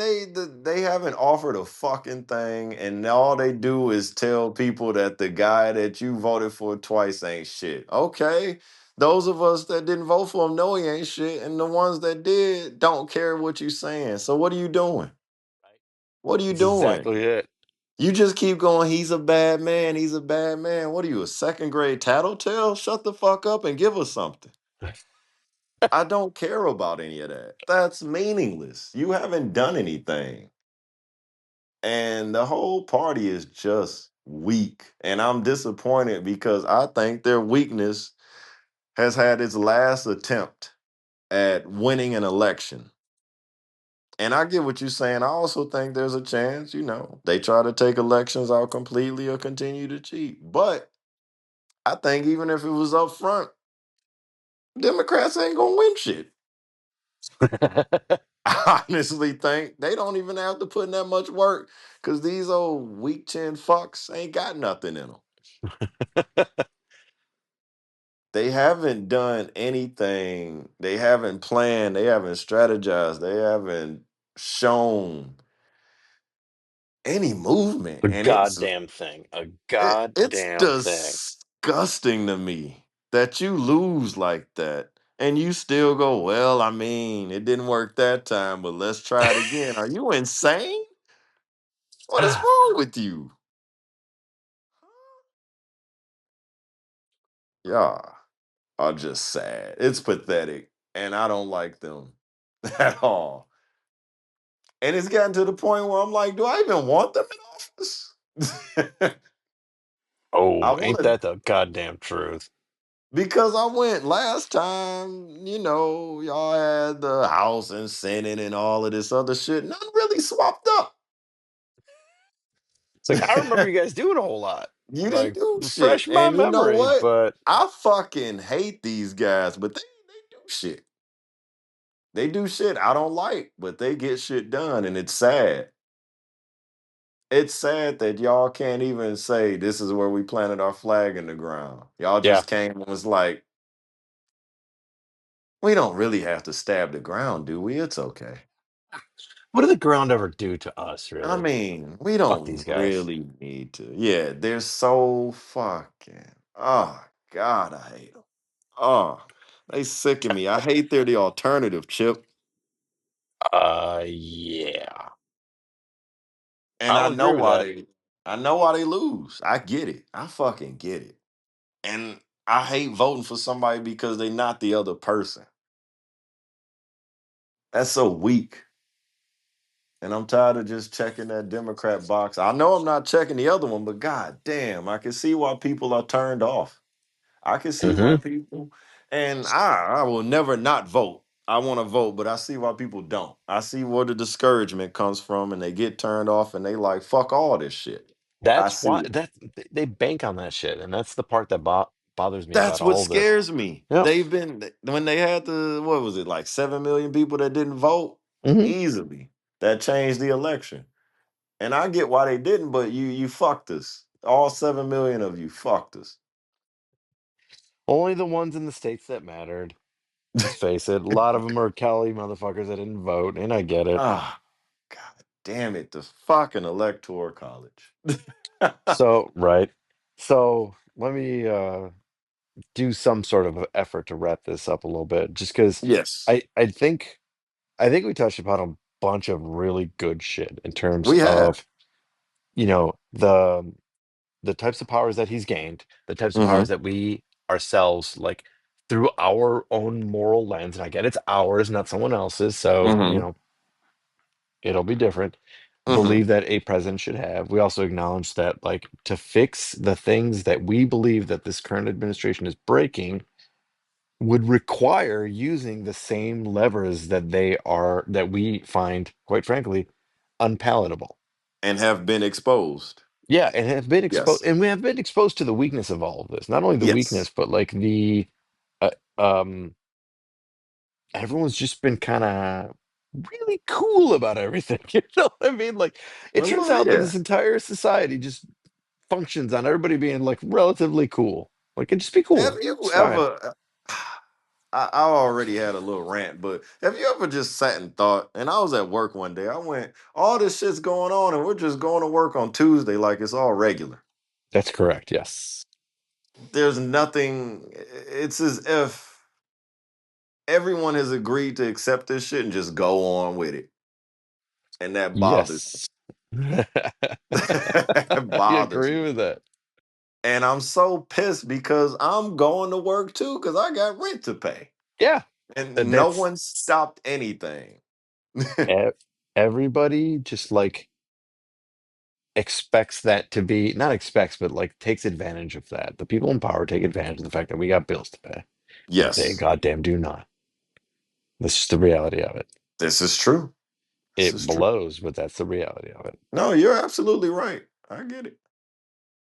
Speaker 1: they haven't offered a fucking thing, and all they do is tell people that the guy that you voted for twice ain't shit. Okay, those of us that didn't vote for him know he ain't shit, and the ones that did don't care what you saying. So what are you doing?
Speaker 2: Right?
Speaker 1: What are you
Speaker 2: That's
Speaker 1: doing?
Speaker 2: exactly it.
Speaker 1: You just keep going. He's a bad man. He's a bad man. What are you, a second grade tattletale? Shut the fuck up and give us something. I don't care about any of that. That's meaningless. You haven't done anything. And the whole party is just weak. And I'm disappointed because I think their weakness has had its last attempt at winning an election. And I get what you're saying. I also think there's a chance, they try to take elections out completely or continue to cheat. But I think even if it was up front, Democrats ain't gonna win shit. I honestly think they don't even have to put in that much work because these old weak chin fucks ain't got nothing in them. They haven't done anything. They haven't planned. They haven't strategized. They haven't shown any movement.
Speaker 2: A
Speaker 1: And it's
Speaker 2: goddamn thing. A
Speaker 1: it's
Speaker 2: goddamn thing.
Speaker 1: disgusting to me that you lose like that and you still go, well, I mean, it didn't work that time, but let's try it again. Are you insane? What is wrong with you? Yeah, are just sad. It's pathetic. And I don't like them at all. And it's gotten to the point where I'm like, do I even want them in office? I
Speaker 2: Oh,
Speaker 1: want
Speaker 2: ain't
Speaker 1: to
Speaker 2: that the goddamn truth?
Speaker 1: Because I went last time, y'all had the House and Senate and all of this other shit. Nothing really swapped up.
Speaker 2: It's like I remember you guys doing a whole lot.
Speaker 1: You didn't
Speaker 2: Like
Speaker 1: do shit.
Speaker 2: refresh my
Speaker 1: And you know
Speaker 2: memory,
Speaker 1: what?
Speaker 2: but
Speaker 1: I fucking hate these guys, but they do shit. They do shit I don't like, but they get shit done, and it's sad. It's sad that y'all can't even say this is where we planted our flag in the ground. Y'all
Speaker 2: yeah.
Speaker 1: just came and was like, we don't really have to stab the ground, do we? It's okay.
Speaker 2: What did the ground ever do to us,
Speaker 1: I
Speaker 2: really?
Speaker 1: mean, we
Speaker 2: Fuck these
Speaker 1: don't
Speaker 2: guys.
Speaker 1: really need to. Yeah, they're so fucking. Oh God, I hate them. Oh, they sicken me. I hate they're the alternative, Chip.
Speaker 2: Yeah.
Speaker 1: And
Speaker 2: I'll agree with that.
Speaker 1: I know why they lose. I get it. I fucking get it. And I hate voting for somebody because they're not the other person. That's so weak. And I'm tired of just checking that Democrat box. I know I'm not checking the other one, but god damn, I can see why people are turned off. I can see why
Speaker 2: Hmm.
Speaker 1: people, and I will never not vote. I want to vote, but I see why people don't. I see where the discouragement comes from, and they get turned off, and they like fuck all this shit. I
Speaker 2: That's
Speaker 1: see
Speaker 2: why
Speaker 1: it.
Speaker 2: they bank on that shit, and that's the part that bothers me
Speaker 1: That's
Speaker 2: about
Speaker 1: what
Speaker 2: all of this.
Speaker 1: scares me.
Speaker 2: Yep.
Speaker 1: They've been when they had the what was it like 7 million people that didn't vote
Speaker 2: Hmm.
Speaker 1: easily. That changed the election, and I get why they didn't, but you fucked us. All 7 million of you fucked us.
Speaker 2: Only the ones in the states that mattered. Let's face it. A lot of them are Kelly motherfuckers that didn't vote, and I get it.
Speaker 1: Ah, god damn it, the fucking electoral college.
Speaker 2: So, right. So let me do some sort of effort to wrap this up a little bit, just because
Speaker 1: Yes,
Speaker 2: I think we touched upon a bunch of really good shit in terms
Speaker 1: we have.
Speaker 2: of you know the types of powers that he's gained, the types of
Speaker 1: Hmm.
Speaker 2: powers that we ourselves like through our own moral lens. And I get it's ours, not someone else's, so
Speaker 1: Hmm.
Speaker 2: it'll be different.
Speaker 1: Hmm.
Speaker 2: Believe that a president should have. We also acknowledge that like to fix the things that we believe that this current administration is breaking would require using the same levers that we find, quite frankly, unpalatable.
Speaker 1: And have been exposed.
Speaker 2: Yeah, and have been exposed,
Speaker 1: Yes.
Speaker 2: and we have been exposed to the weakness of all of this. Not only the weakness,
Speaker 1: Yes.
Speaker 2: but like the uh, um, everyone's just been kind of really cool about everything. You know what I mean? Like it turns
Speaker 1: Well,
Speaker 2: out that
Speaker 1: yeah.
Speaker 2: this entire society just functions on everybody being like relatively cool. Like it just be
Speaker 1: Have
Speaker 2: cool.
Speaker 1: you
Speaker 2: It's fine.
Speaker 1: ever? I already had a little rant, but have you ever just sat and thought? And I was at work one day. I went, all this shit's going on, and we're just going to work on Tuesday like it's all regular.
Speaker 2: That's correct. Yes.
Speaker 1: There's nothing. It's as if everyone has agreed to accept this shit and just go on with it, and that bothers.
Speaker 2: Yes.
Speaker 1: It
Speaker 2: I
Speaker 1: bothers
Speaker 2: agree
Speaker 1: me.
Speaker 2: with that.
Speaker 1: And I'm so pissed because I'm going to work too because I got rent to pay.
Speaker 2: Yeah.
Speaker 1: And no
Speaker 2: That's
Speaker 1: one stopped anything.
Speaker 2: e- everybody just like expects that to be not expects, but like takes advantage of that. The people in power take advantage of the fact that we got bills to pay, and they
Speaker 1: Yes,
Speaker 2: goddamn do not. That's just the reality of it.
Speaker 1: this is true. This
Speaker 2: It
Speaker 1: is true.
Speaker 2: blows, but that's the reality of it.
Speaker 1: No, you're absolutely right. I get it.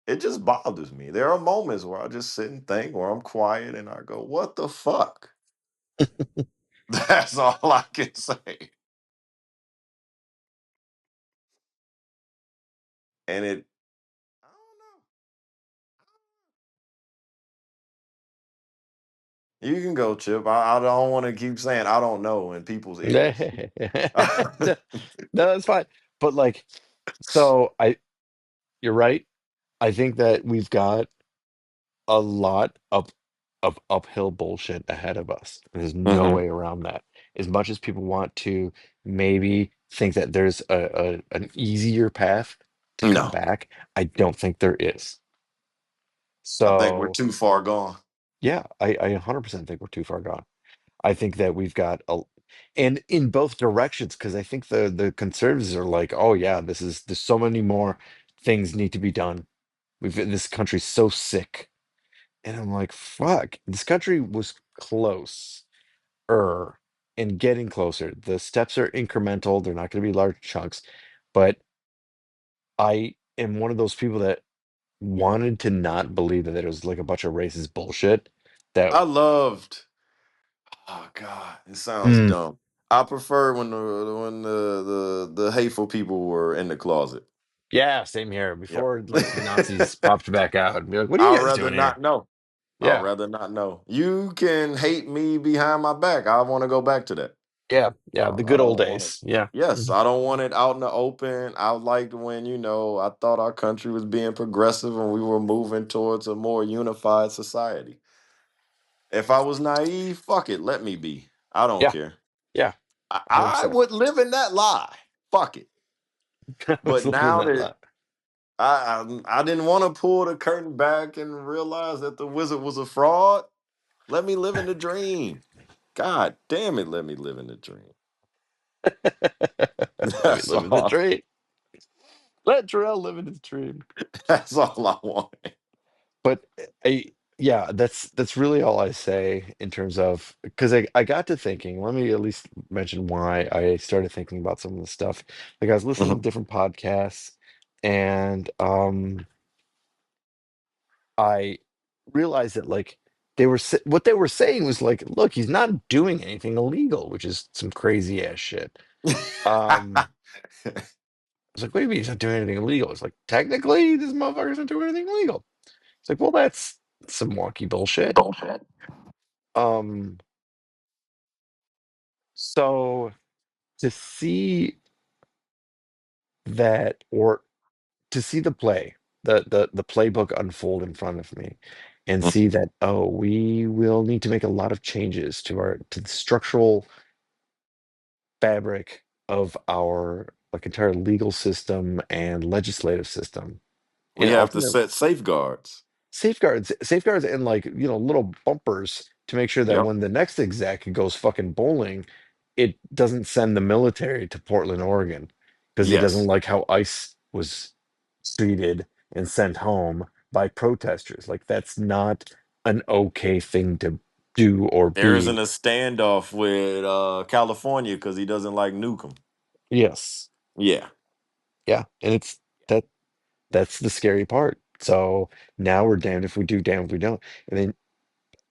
Speaker 1: It just bothers me. There are moments where I just sit and think, where I'm quiet and I go, what the fuck? That's all I can say. And I don't know. You can go, Chip. I don't want to keep saying I don't know in people's ears.
Speaker 2: No, that's fine. But like, so you're right. I think that we've got a lot of uphill bullshit ahead of us. There's no
Speaker 1: Hmm.
Speaker 2: way around that. As much as people want to maybe think that there's an easier path to come
Speaker 1: No,
Speaker 2: back, I don't think there is.
Speaker 1: I think we're
Speaker 2: So
Speaker 1: too far gone.
Speaker 2: yeah, I 100% think we're too far gone. I think that we've got and in both directions, because I think the conservatives are like, oh yeah, there's so many more things need to be done. This country's so sick. And I'm like, fuck, this country was close and getting closer. The steps are incremental, they're not going to be large chunks, but I am one of those people that wanted to not believe that it was like a bunch of racist bullshit. That
Speaker 1: I loved. Oh God, it sounds
Speaker 2: Mm,
Speaker 1: dumb. I prefer when the hateful people were in the closet.
Speaker 2: yeah, same here.
Speaker 1: Yep.
Speaker 2: Before like the Nazis popped back out and be like, "What are you
Speaker 1: I'd
Speaker 2: guys
Speaker 1: rather
Speaker 2: doing here?"
Speaker 1: not know. I'd
Speaker 2: Yeah,
Speaker 1: rather not know. You can hate me behind my back. I want to go back to that.
Speaker 2: yeah, yeah. The
Speaker 1: I
Speaker 2: good old
Speaker 1: don't want it.
Speaker 2: days. Yeah.
Speaker 1: Yes,
Speaker 2: Mhm.
Speaker 1: I don't want it out in the open. I liked when, I thought our country was being progressive and we were moving towards a more unified society. If I was naive, fuck it, let me be. I don't
Speaker 2: Yeah,
Speaker 1: care.
Speaker 2: yeah.
Speaker 1: I
Speaker 2: 100%.
Speaker 1: would live in that lie. Fuck it.
Speaker 2: I was
Speaker 1: But
Speaker 2: living
Speaker 1: now
Speaker 2: that
Speaker 1: that
Speaker 2: life.
Speaker 1: I didn't want to pull the curtain back and realize that the wizard was a fraud. Let me live in the dream. God damn it, let me live in the dream.
Speaker 2: Let me
Speaker 1: That's
Speaker 2: live in the
Speaker 1: all.
Speaker 2: dream. Let Terrell live in his dream.
Speaker 1: That's all I want.
Speaker 2: But yeah, that's really all I say in terms of because I got to thinking. Let me at least mention why I started thinking about some of the stuff. Like I was listening to
Speaker 1: Mhm.
Speaker 2: different podcasts, and I realized that like what they were saying was like, look, he's not doing anything illegal, which is some crazy ass shit. Um, I was like, what do you mean he's not doing anything illegal? It's like technically this motherfucker's not doing anything illegal. It's like, well, that's some wonky bullshit.
Speaker 1: Bullshit.
Speaker 2: Um, so to see that or to see the play, the playbook unfold in front of me and see that, oh, we will need to make a lot of changes to the structural fabric of our like entire legal system and legislative system.
Speaker 1: We
Speaker 2: And
Speaker 1: have to
Speaker 2: ultimately
Speaker 1: set safeguards.
Speaker 2: safeguards and like little bumpers to make sure that
Speaker 1: Yep.
Speaker 2: when the next exec goes fucking bowling, it doesn't send the military to Portland, Oregon, because he doesn't
Speaker 1: Yes.
Speaker 2: like how ICE was treated and sent home by protesters. Like that's not an okay thing to do or
Speaker 1: There isn't
Speaker 2: be.
Speaker 1: a standoff with California because he doesn't like Newcomb.
Speaker 2: Yes,
Speaker 1: Yeah.
Speaker 2: yeah, and it's that that's the scary part. So now we're damned if we do, damned if we don't. And then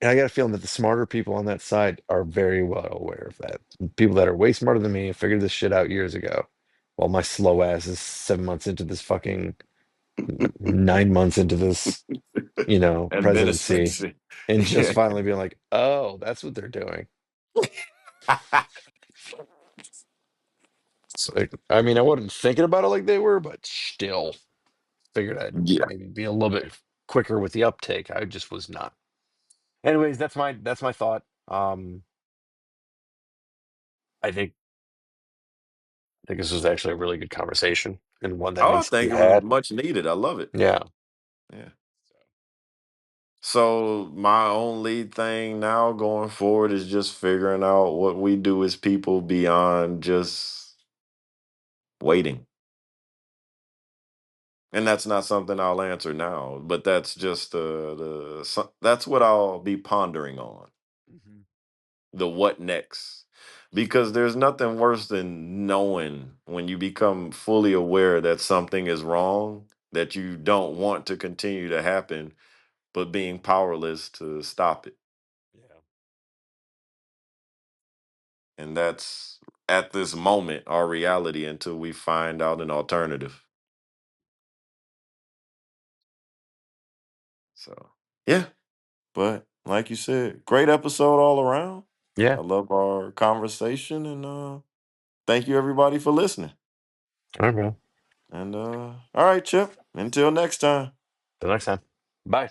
Speaker 2: And I got a feeling that the smarter people on that side are very well aware of that. People that are way smarter than me and figured this shit out years ago. While my slow ass is 7 months into this fucking 9 months into this, presidency,
Speaker 1: Administration.
Speaker 2: and just
Speaker 1: Yeah.
Speaker 2: finally being like, oh, that's what they're doing. So, I mean, I wasn't thinking about it like they were, but still figured I'd
Speaker 1: Yeah.
Speaker 2: maybe be a little bit quicker with the uptake. I just was not. Anyways, that's my thought. I think I think this was actually a really good conversation and one that
Speaker 1: Oh, I
Speaker 2: needs to be
Speaker 1: think it was
Speaker 2: had.
Speaker 1: much needed. I love it.
Speaker 2: Yeah.
Speaker 1: Yeah. So my only thing now going forward is just figuring out what we do as people beyond just waiting. And that's not something I'll answer now, but that's just that's what I'll be pondering on.
Speaker 2: Mhm.
Speaker 1: The what next. Because there's nothing worse than knowing when you become fully aware that something is wrong that you don't want to continue to happen, but being powerless to stop it.
Speaker 2: Yeah.
Speaker 1: And that's at this moment our reality until we find out an alternative. So, yeah. But like you said, great episode all around.
Speaker 2: Yeah.
Speaker 1: I love our conversation and thank you everybody for listening.
Speaker 2: All right, bro.
Speaker 1: And all right, Chip. Until next time.
Speaker 2: Till next time. Bye.